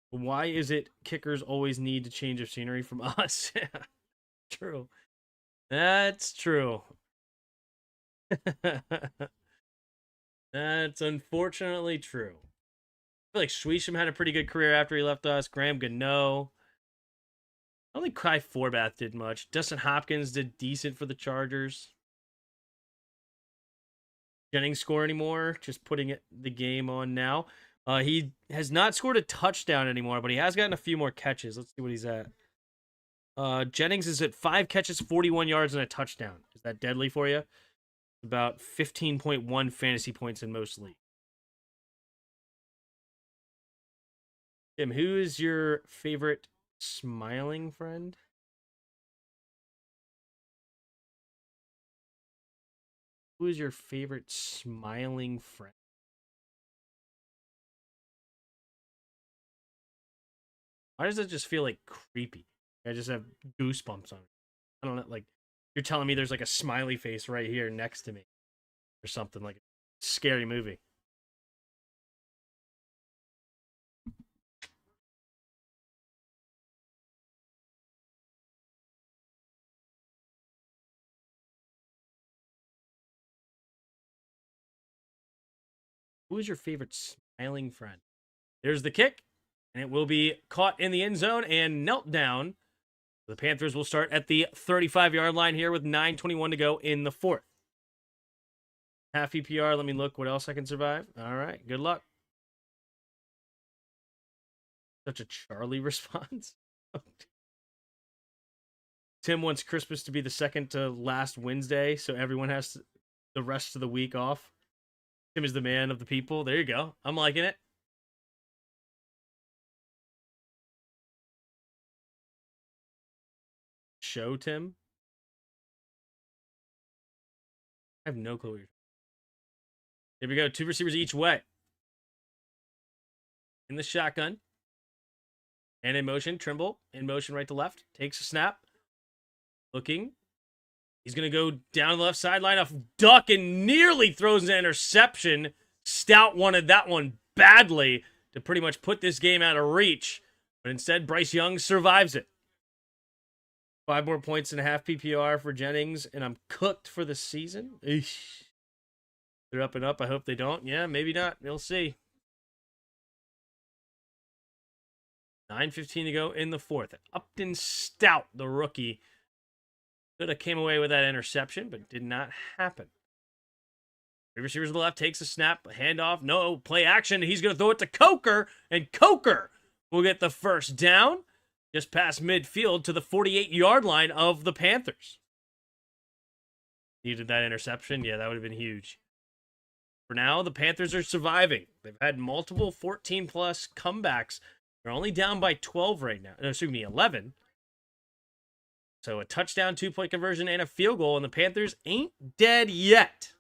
Why is it kickers always need to change of scenery from us? True. That's true. That's unfortunately true. I feel like Schweischem had a pretty good career after he left us. Graham Gano. I don't think Kai Forbath did much. Dustin Hopkins did decent for the Chargers. Jennings score anymore. Just putting the game on now. He has not scored a touchdown anymore, but he has gotten a few more catches. Let's see what he's at. Jennings is at 5 catches, 41 yards, and a touchdown. Is that deadly for you? About 15.1 fantasy points in most leagues. Tim, who is your favorite smiling friend? Who is your favorite smiling friend? Why does it just feel like creepy? I just have goosebumps on it. I don't know, like you're telling me there's like a smiley face right here next to me or something, like a scary movie. Who is your favorite smiling friend? There's the kick, And it will be caught in the end zone and knelt down. The Panthers will start at the 35-yard line here with 9:21 to go in the fourth. Half EPR. Let me look what else I can survive. All right. Good luck. Such a Charlie response. Tim wants Christmas to be the second to last Wednesday, so everyone has the rest of the week off. Tim is the man of the people. There you go. I'm liking it. Show Tim. I have no clue. Here we go. 2 receivers each way. In the shotgun. And in motion. Trimble. In motion right to left. Takes a snap. Looking. He's going to go down the left sideline off duck and nearly throws an interception. Stout wanted that one badly to pretty much put this game out of reach. But instead, Bryce Young survives it. 5 more points and a half PPR for Jennings, and I'm cooked for the season. Eesh. They're up and up. I hope they don't. Yeah, maybe not. We'll see. 9:15 to go in the fourth. Upton Stout, the rookie, could have came away with that interception, but did not happen. 3 receivers to the left, takes a snap, a handoff, no, play action. He's going to throw it to Coker, and Coker will get the first down just past midfield to the 48-yard line of the Panthers. Needed that interception. Yeah, that would have been huge. For now, the Panthers are surviving. They've had multiple 14-plus comebacks. They're only down by 12 right now. No, excuse me, 11. So a touchdown, 2-point conversion, and a field goal, and the Panthers ain't dead yet.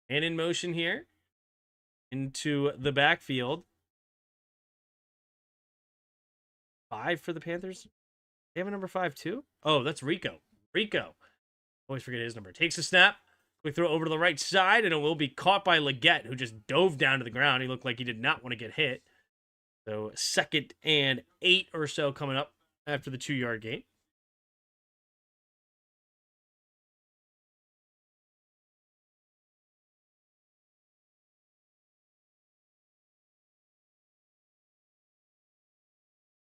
And in motion here into the backfield. 5 for the Panthers. They have a number 5 too? Oh, that's Rico. Rico. Always forget his number. Takes a snap. Quick throw over to the right side, and it will be caught by Leggett, who just dove down to the ground. He looked like he did not want to get hit. So 2nd and 8 or so coming up after the 2-yard gain.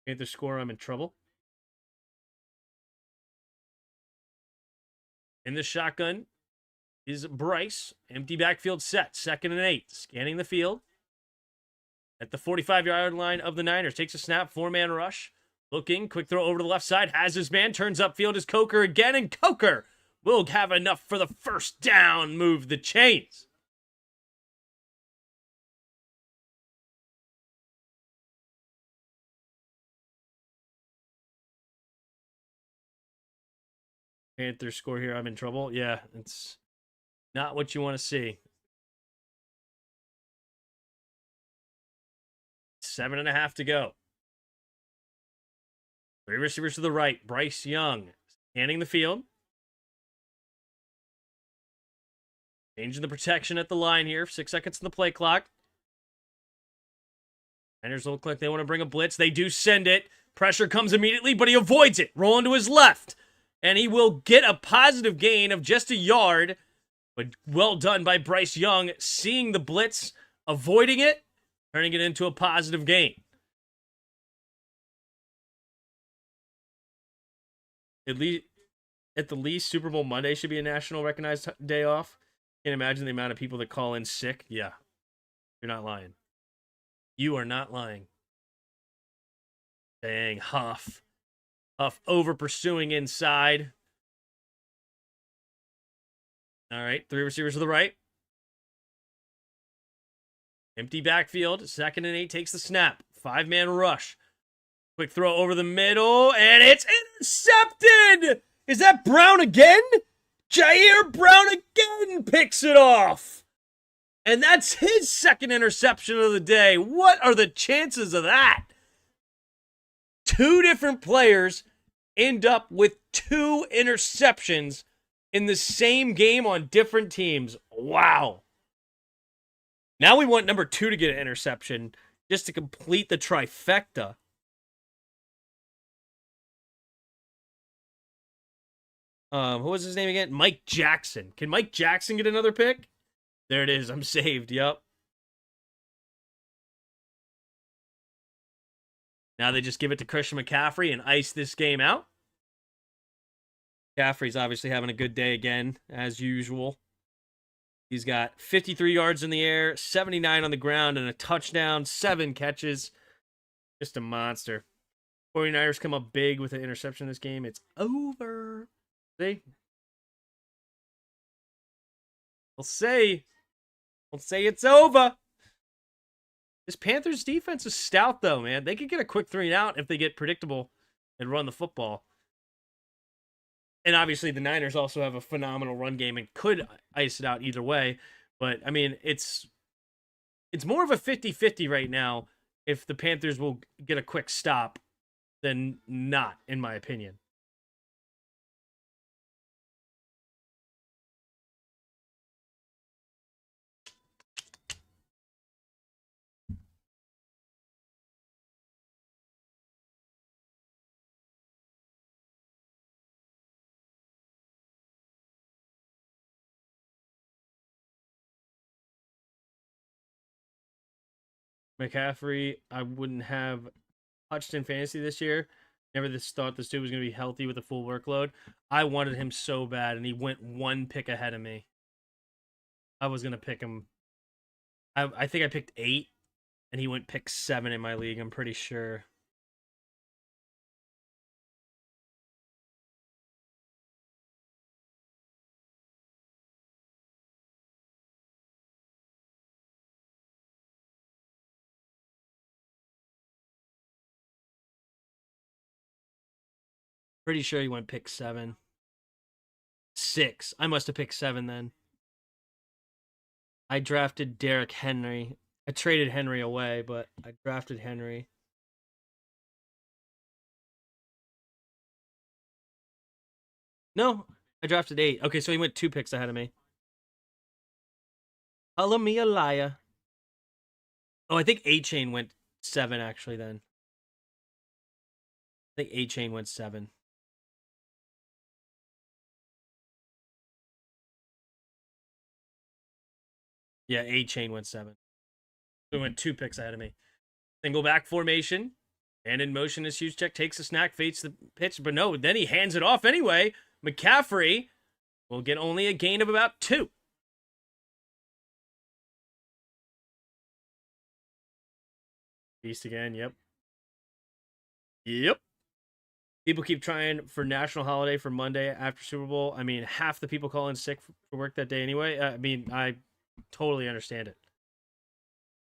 Get the score, I'm in trouble. In the shotgun is Bryce. Empty backfield set. 2nd and 8. Scanning the field. At the 45-yard line of the Niners. Takes a snap. 4-man rush. Looking. Quick throw over to the left side. Has his man. Turns upfield is Coker again. And Coker will have enough for the first down. Move the chains. Panthers score here. I'm in trouble. Yeah, it's not what you want to see. 7.5 to go. 3 receivers to the right. Bryce Young scanning the field. Changing the protection at the line here. 6 seconds in the play clock. Niners look like they want to bring a blitz. They do send it. Pressure comes immediately, but he avoids it. Rolling to his left. And he will get a positive gain of just a yard. But well done by Bryce Young, seeing the blitz, avoiding it, turning it into a positive gain. At the least, Super Bowl Monday should be a national recognized day off. Can't imagine the amount of people that call in sick. Yeah, you're not lying. You are not lying. Dang, Huff. Huff over pursuing inside. All right, 3 receivers to the right. Empty backfield. 2nd and 8 takes the snap. 5-man rush. Quick throw over the middle, and it's intercepted! Is that Brown again? Jair Brown again picks it off. And that's his 2nd interception of the day. What are the chances of that? 2 different players end up with 2 interceptions in the same game on different teams. Wow. Now we want number 2 to get an interception just to complete the trifecta. Who was his name again? Mike Jackson. Can Mike Jackson get another pick? There it is. I'm saved. Yep. Now they just give it to Christian McCaffrey and ice this game out. McCaffrey's obviously having a good day again, as usual. He's got 53 yards in the air, 79 on the ground, and a touchdown, 7 catches. Just a monster. 49ers come up big with an interception in this game. It's over. See? We'll say it's over. This Panthers defense is stout, though, man. They could get a quick 3 and out if they get predictable and run the football. And obviously, the Niners also have a phenomenal run game and could ice it out either way. But, I mean, it's more of a 50-50 right now if the Panthers will get a quick stop than not, in my opinion. McCaffrey, I wouldn't have touched in fantasy this year. Never thought this dude was going to be healthy with a full workload. I wanted him so bad, and he went 1 pick ahead of me. I was going to pick him. I think I picked 8, and he went pick 7 in my league, I'm pretty sure. Pretty sure he went pick 7. 6. I must have picked 7 then. I drafted Derrick Henry. I traded Henry away, but I drafted Henry. No, I drafted 8. Okay, so he went 2 picks ahead of me. Color me a liar. Oh, I think A-Chain went 7, actually, then. I think A-Chain went 7. Yeah, A-Chain went 7. So he went 2 picks ahead of me. Single back formation. And in motion is Juszczyk. Takes a snack, fates the pitch. But no, then he hands it off anyway. McCaffrey will get only a gain of about 2. Beast again, yep. Yep. People keep trying for national holiday for Monday after Super Bowl. I mean, half the people call in sick for work that day anyway. I mean, I totally understand it.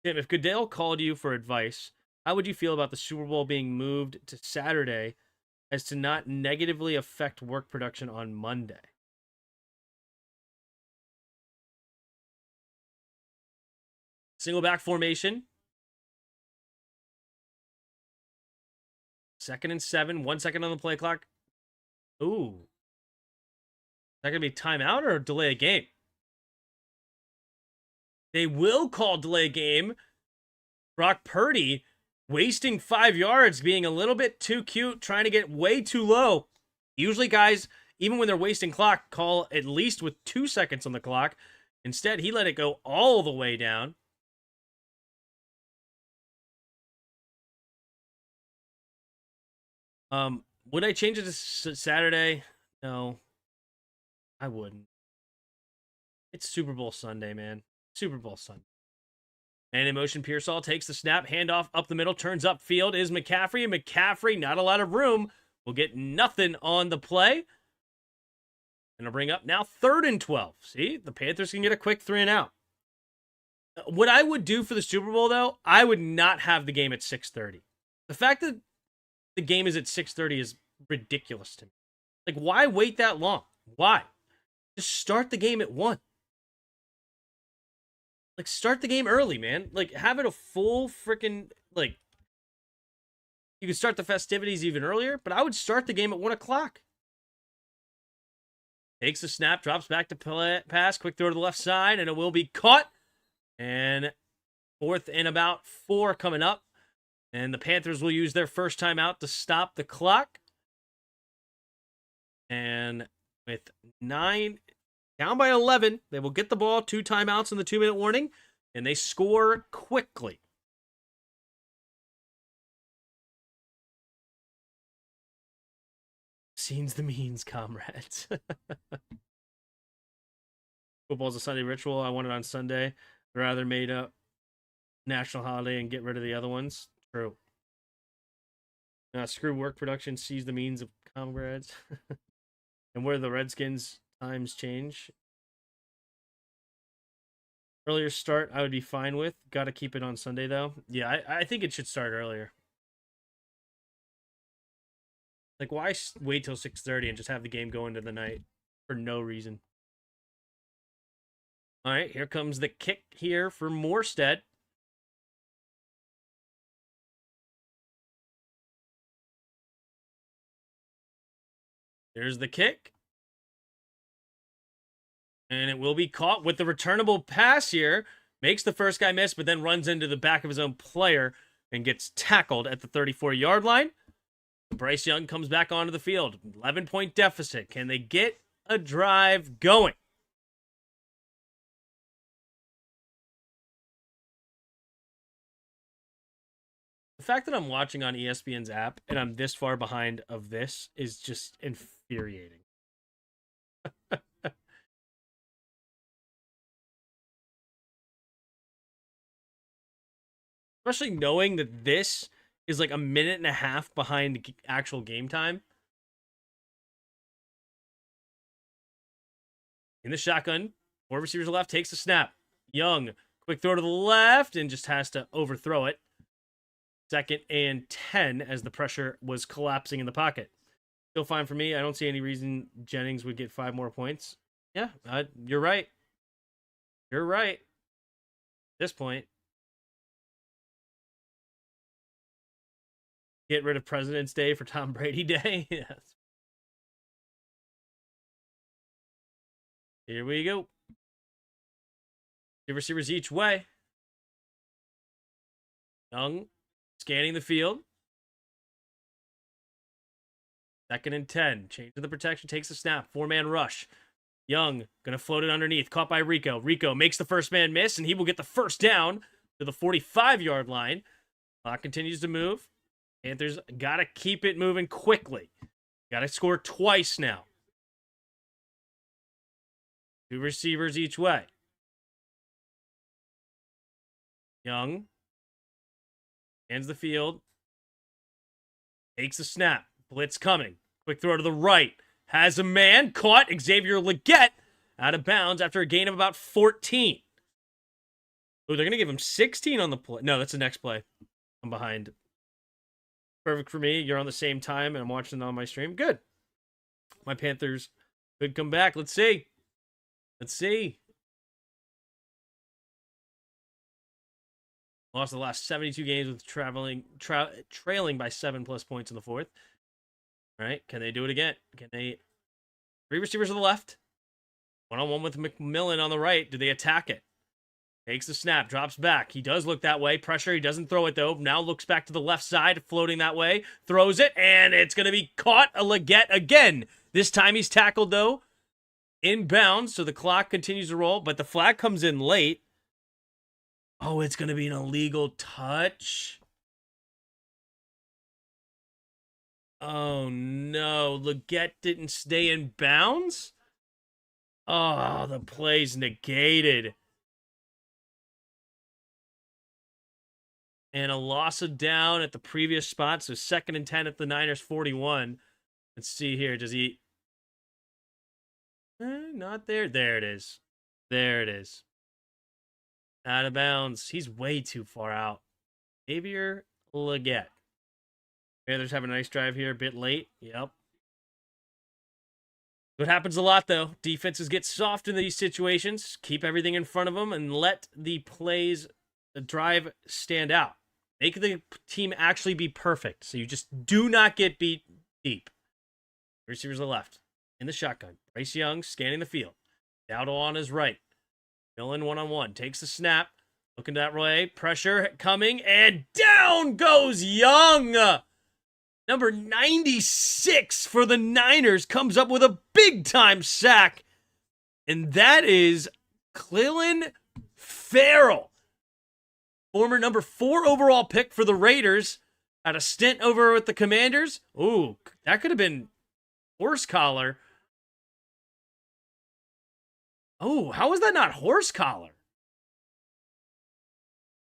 Tim, if Goodell called you for advice, how would you feel about the Super Bowl being moved to Saturday as to not negatively affect work production on Monday? Single back formation. 2nd and 7. 1 second on the play clock. Ooh. Is that going to be timeout or delay a game? They will call delay a game. Brock Purdy wasting 5 yards, being a little bit too cute, trying to get way too low. Usually guys, even when they're wasting clock, call at least with 2 seconds on the clock. Instead, he let it go all the way down. Would I change it to Saturday? No, I wouldn't. It's Super Bowl Sunday, man. Super Bowl Sunday. And in motion, Pearsall takes the snap, handoff up the middle, turns upfield is McCaffrey. And McCaffrey, not a lot of room, will get nothing on the play. And I'll bring up now 3rd and 12. See, the Panthers can get a quick 3 and out. What I would do for the Super Bowl, though, I would not have the game at 6:30. The fact that the game is at 6:30 is ridiculous to me. Like, why wait that long? Why? Just start the game at 1. Like, start the game early, man. Like, have it a full freaking, like, you can start the festivities even earlier, but I would start the game at 1 o'clock. Takes the snap, drops back to pass, quick throw to the left side, and it will be caught. And 4th and about 4 coming up. And the Panthers will use their first timeout to stop the clock. And with 9, down by 11, they will get the ball, 2 timeouts in the 2-minute warning, and they score quickly. Scenes the means, comrades. Football's a Sunday ritual. I want it on Sunday. I'd rather made up national holiday and get rid of the other ones. True. Screw work production, seize the means of comrades. And where the Redskins times change. Earlier start, I would be fine with. Got to keep it on Sunday, though. Yeah, I think it should start earlier. Like, why wait till 6:30 and just have the game go into the night for no reason? All right, here comes the kick here for Morstead. There's the kick. And it will be caught with the returnable pass here. Makes the first guy miss, but then runs into the back of his own player and gets tackled at the 34-yard line. Bryce Young comes back onto the field. 11-point deficit. Can they get a drive going? The fact that I'm watching on ESPN's app and I'm this far behind of this is just infuriating. Especially knowing that this is like a minute and a half behind actual game time. In the shotgun, 4 receivers left, takes the snap. Young, quick throw to the left and just has to overthrow it. 2nd and 10 as the pressure was collapsing in the pocket. Still fine for me. I don't see any reason Jennings would get 5 more points. Yeah, you're right. You're right. At this point. Get rid of President's Day for Tom Brady Day. Yes. Here we go. 2 receivers each way. Young scanning the field. 2nd and 10. Change to the protection. Takes the snap. 4-man rush. Young going to float it underneath. Caught by Rico. Rico makes the first man miss, and he will get the first down to the 45-yard line. Clock continues to move. Panthers got to keep it moving quickly. Got to score twice now. 2 receivers each way. Young hands the field. Takes the snap. Blitz coming. Quick throw to the right. Has a man. Caught. Xavier Legette out of bounds after a gain of about 14. Oh, they're going to give him 16 on the play. No, that's the next play. I'm behind. Perfect for me. You're on the same time, and I'm watching it on my stream. Good. My Panthers could come back. Let's see. Let's see. Lost the last 72 games with trailing by 7+ points in the 4th. All right. Can they do it again? Can they? 3 receivers to the left. 1-on-1 with McMillan on the right. Do they attack it? Takes the snap, drops back. He does look that way. Pressure, he doesn't throw it, though. Now looks back to the left side, floating that way. Throws it, and it's going to be caught. A Legette again. This time he's tackled, though. Inbounds, so the clock continues to roll, but the flag comes in late. Oh, it's going to be an illegal touch. Oh, no. Legette didn't stay in bounds? Oh, the play's negated. And a loss of down at the previous spot. So 2nd and 10 at the Niners 41. Let's see here. Does he... not there. There it is. There it is. Out of bounds. He's way too far out. Xavier Legette. Panthers have a nice drive here. A bit late. Yep. What happens a lot, though. Defenses get soft in these situations. Keep everything in front of them and let the plays, the drive stand out. Make the team actually be perfect. So you just do not get beat deep. Receivers to the left. In the shotgun. Bryce Young scanning the field. Dowdle on his right. Millen 1-on-1. Takes the snap. Looking that way. Pressure coming. And down goes Young. Number 96 for the Niners comes up with a big-time sack. And that is Clelin Ferrell. Former number 4 overall pick for the Raiders. Had a stint over with the Commanders. Ooh, that could have been Horse collar. Oh, how is that not horse collar?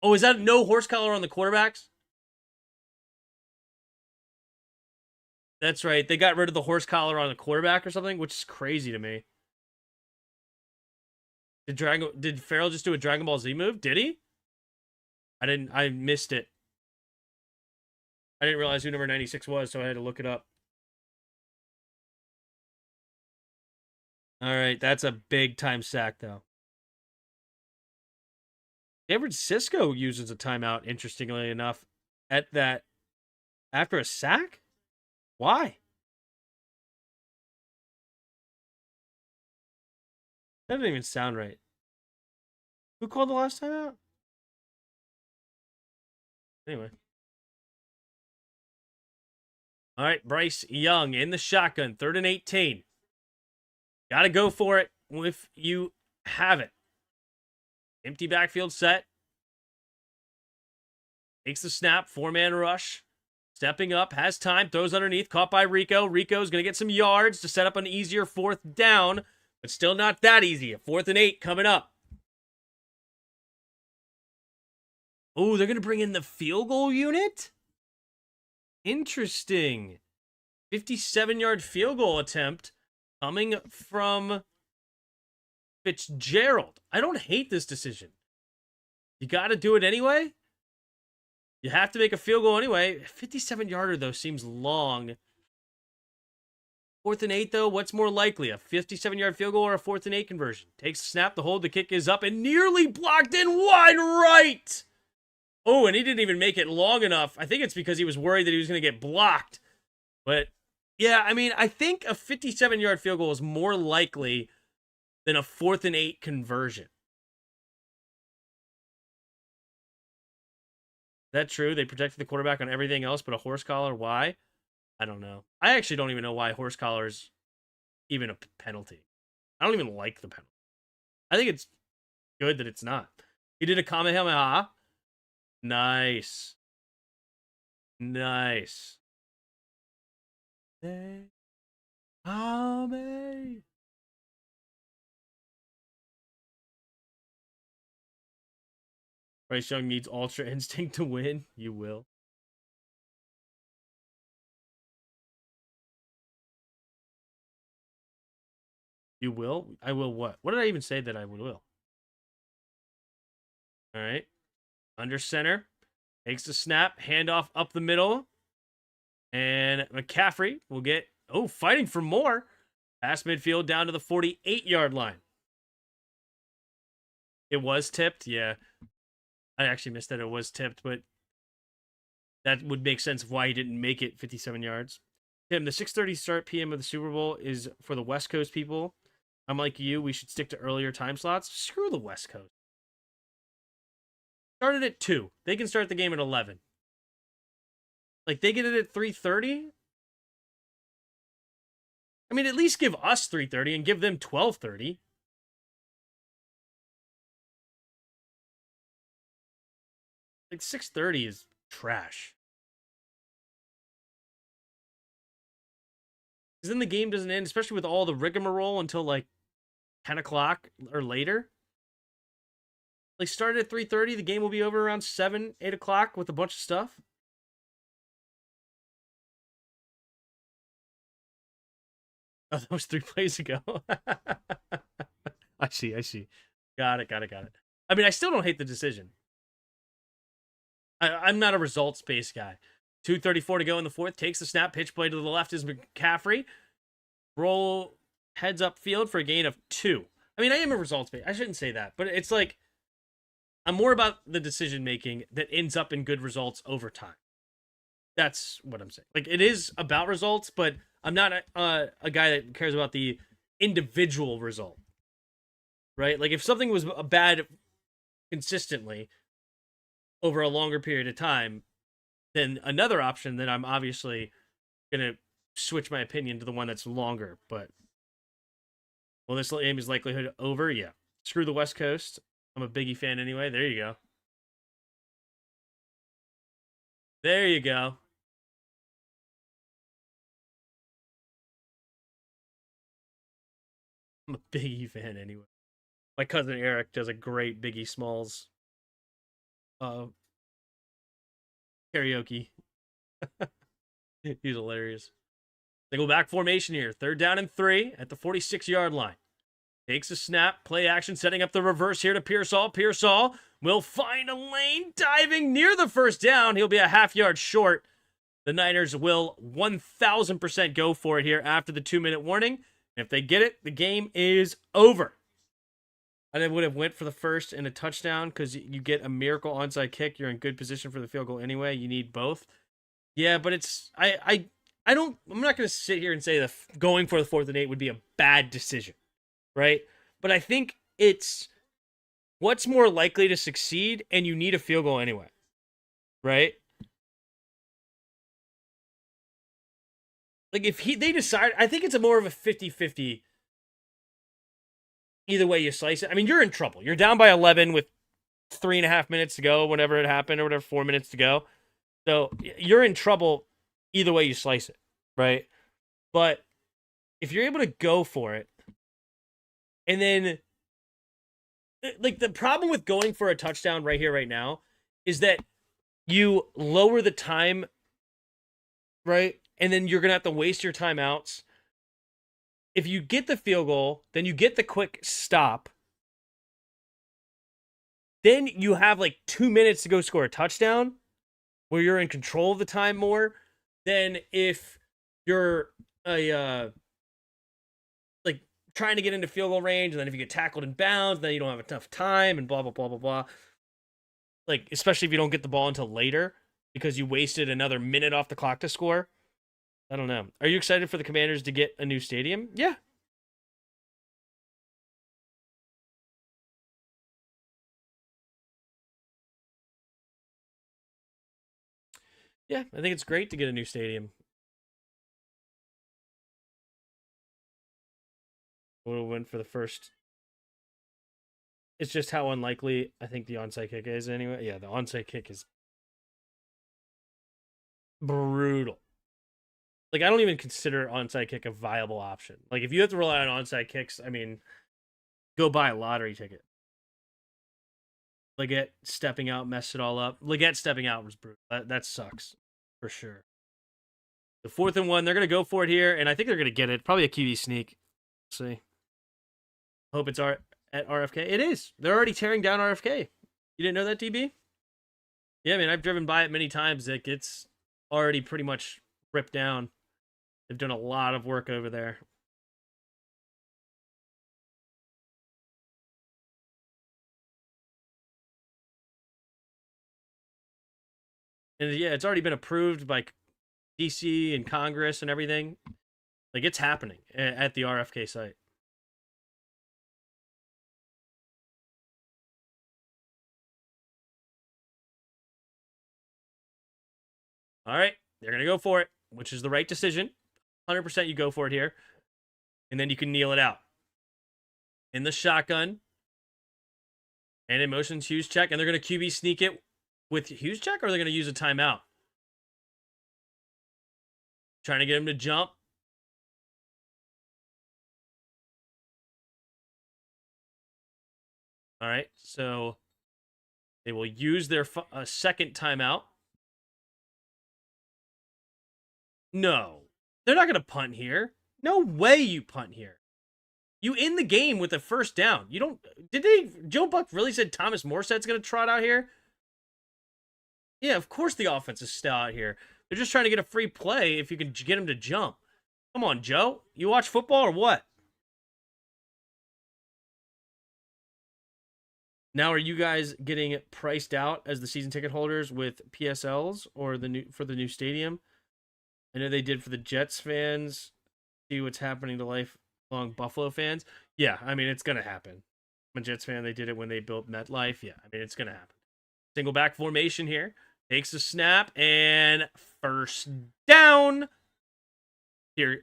Oh, is that no horse collar on the quarterbacks? That's right. They got rid of the horse collar on the quarterback or something, which is crazy to me. Did Farrell just do a Dragon Ball Z move? Did he? I missed it. I didn't realize who number 96 was, so I had to look it up. All right, that's a big time sack, though. San Francisco uses a timeout, interestingly enough, at that after a sack? Why? That doesn't even sound right. Who called the last timeout? Anyway. All right, Bryce Young in the shotgun, 3rd and 18. Got to go for it if you have it. Empty backfield set. Takes the snap, 4-man rush. Stepping up, has time, throws underneath, caught by Rico. Rico's going to get some yards to set up an easier 4th down, but still not that easy. A 4th and 8 coming up. Oh, they're going to bring in the field goal unit? Interesting. 57-yard field goal attempt coming from Fitzgerald. I don't hate this decision. You got to do it anyway? You have to make a field goal anyway. 57-yarder, though, seems long. 4th and 8, though, what's more likely? A 57-yard field goal or a 4th and 8 conversion? Takes the snap, the hold, the kick is up, and nearly blocked in wide right! Oh, and he didn't even make it long enough. I think it's because he was worried that he was going to get blocked. But, yeah, I mean, I think a 57-yard field goal is more likely than a 4th and 8 conversion. Is that true? They protected the quarterback on everything else but a horse collar. Why? I don't know. I actually don't even know why horse collar is even a penalty. I don't even like the penalty. I think it's good that it's not. He did a Kamehameha. Nice. Nice. Hey, Ame. Bryce Young needs ultra instinct to win. You will. You will? I will what? What did I even say that I will? All right. Under center. Takes the snap. Handoff up the middle. And McCaffrey will get, fighting for more. Past midfield down to the 48-yard line. It was tipped? Yeah. I actually missed that it was tipped, but that would make sense of why he didn't make it 57 yards. Tim, the 6:30 start p.m. of the Super Bowl is for the West Coast people. I'm like you, we should stick to earlier time slots. Screw the West Coast. Started at 2. They can start the game at 11. Like, they get it at 3:30? I mean, at least give us 3:30 and give them 12:30. Like, 6:30 is trash. Because then the game doesn't end, especially with all the rigmarole, until, like, 10 o'clock or later. Like, start at 3:30, the game will be over around 7, 8 o'clock with a bunch of stuff. Oh, that was 3 plays ago. I see. Got it. I mean, I still don't hate the decision. I'm not a results-based guy. 2:34 to go in the 4th. Takes the snap. Pitch play to the left is McCaffrey. Roll heads up field for a gain of 2. I mean, I am a results-based. I shouldn't say that. But it's like, I'm more about the decision-making that ends up in good results over time. That's what I'm saying. Like, it is about results, but I'm not a guy that cares about the individual result. Right? Like, if something was bad consistently over a longer period of time, then another option that I'm obviously going to switch my opinion to the one that's longer. But, well, this game is likelihood over? Yeah. Screw the West Coast. I'm a Biggie fan anyway. There you go. There you go. I'm a Big E fan anyway. My cousin Eric does a great Biggie Smalls karaoke. He's hilarious. They go back formation here. 3rd down and 3 at the 46-yard line. Takes a snap, play action, setting up the reverse here to Pearsall. Pearsall will find a lane, diving near the 1st down. He'll be a half-yard short. The Niners will 1,000% go for it here after the 2-minute warning. And if they get it, the game is over. I would have went for the first and a touchdown because you get a miracle onside kick. You're in good position for the field goal anyway. You need both. Yeah, but it's I'm not going to sit here and say that going for the 4th and 8 would be a bad decision, right? But I think it's what's more likely to succeed, and you need a field goal anyway, right? Like if they decide, I think it's a more of a 50-50. Either way you slice it. I mean, you're in trouble. You're down by 11 with 3.5 minutes to go, whenever it happened, or whatever, 4 minutes to go. So you're in trouble either way you slice it, right? But if you're able to go for it, and then, like, the problem with going for a touchdown right here, right now, is that you lower the time, right? And then you're going to have to waste your timeouts. If you get the field goal, then you get the quick stop. Then you have like 2 minutes to go score a touchdown where you're in control of the time more than if you're like trying to get into field goal range, and then if you get tackled in bounds, then you don't have enough time and blah, blah, blah, blah, blah. Like, especially if you don't get the ball until later because you wasted another minute off the clock to score. I don't know. Are you excited for the Commanders to get a new stadium? Yeah. Yeah, I think it's great to get a new stadium. We'll win for the first. It's just how unlikely I think the onside kick is anyway. Yeah, the onside kick is brutal. Like, I don't even consider onside kick a viable option. Like, if you have to rely on onside kicks, I mean, go buy a lottery ticket. Leggett stepping out messed it all up. Leggett stepping out was brutal. That sucks for sure. The 4th and 1, they're going to go for it here, and I think they're going to get it. Probably a QB sneak. Let's see. Hope it's at RFK. It is. They're already tearing down RFK. You didn't know that, DB? Yeah, man, I've driven by it many times. Like, it's already pretty much ripped down. They've done a lot of work over there. And yeah, it's already been approved by DC and Congress and everything. Like, it's happening at the RFK site. All right, they're going to go for it, which is the right decision. 100% you go for it here. And then you can kneel it out. In the shotgun. And in motions, Hughes check. And they're going to QB sneak it with Hughes check, or are they going to use a timeout? Trying to get him to jump. All right, so they will use their second timeout. No, they're not going to punt here. No way you punt here. You in the game with a 1st down. You don't. Joe Buck really said Thomas Morstead's going to trot out here? Yeah, of course the offense is still out here. They're just trying to get a free play if you can get him to jump. Come on, Joe. You watch football or what? Now, are you guys getting priced out as the season ticket holders with PSLs or for the new stadium? I know they did for the Jets fans. See what's happening to lifelong Buffalo fans. Yeah, I mean, it's going to happen. I'm a Jets fan. They did it when they built MetLife. Yeah, I mean, it's going to happen. Single back formation here. Takes a snap and 1st down. Here,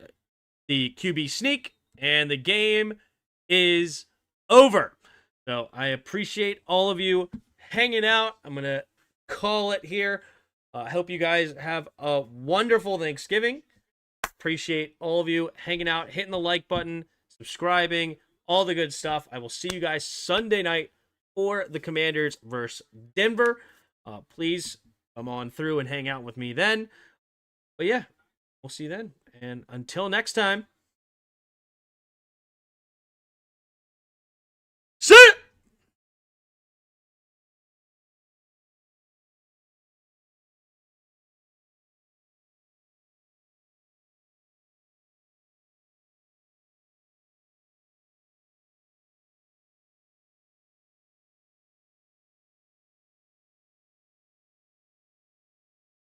the QB sneak, and the game is over. So I appreciate all of you hanging out. I'm going to call it here. I hope you guys have a wonderful Thanksgiving. Appreciate all of you hanging out, hitting the like button, subscribing, all the good stuff. I will see you guys Sunday night for the Commanders versus Denver. Please come on through and hang out with me then. But yeah, we'll see you then. And until next time, see ya!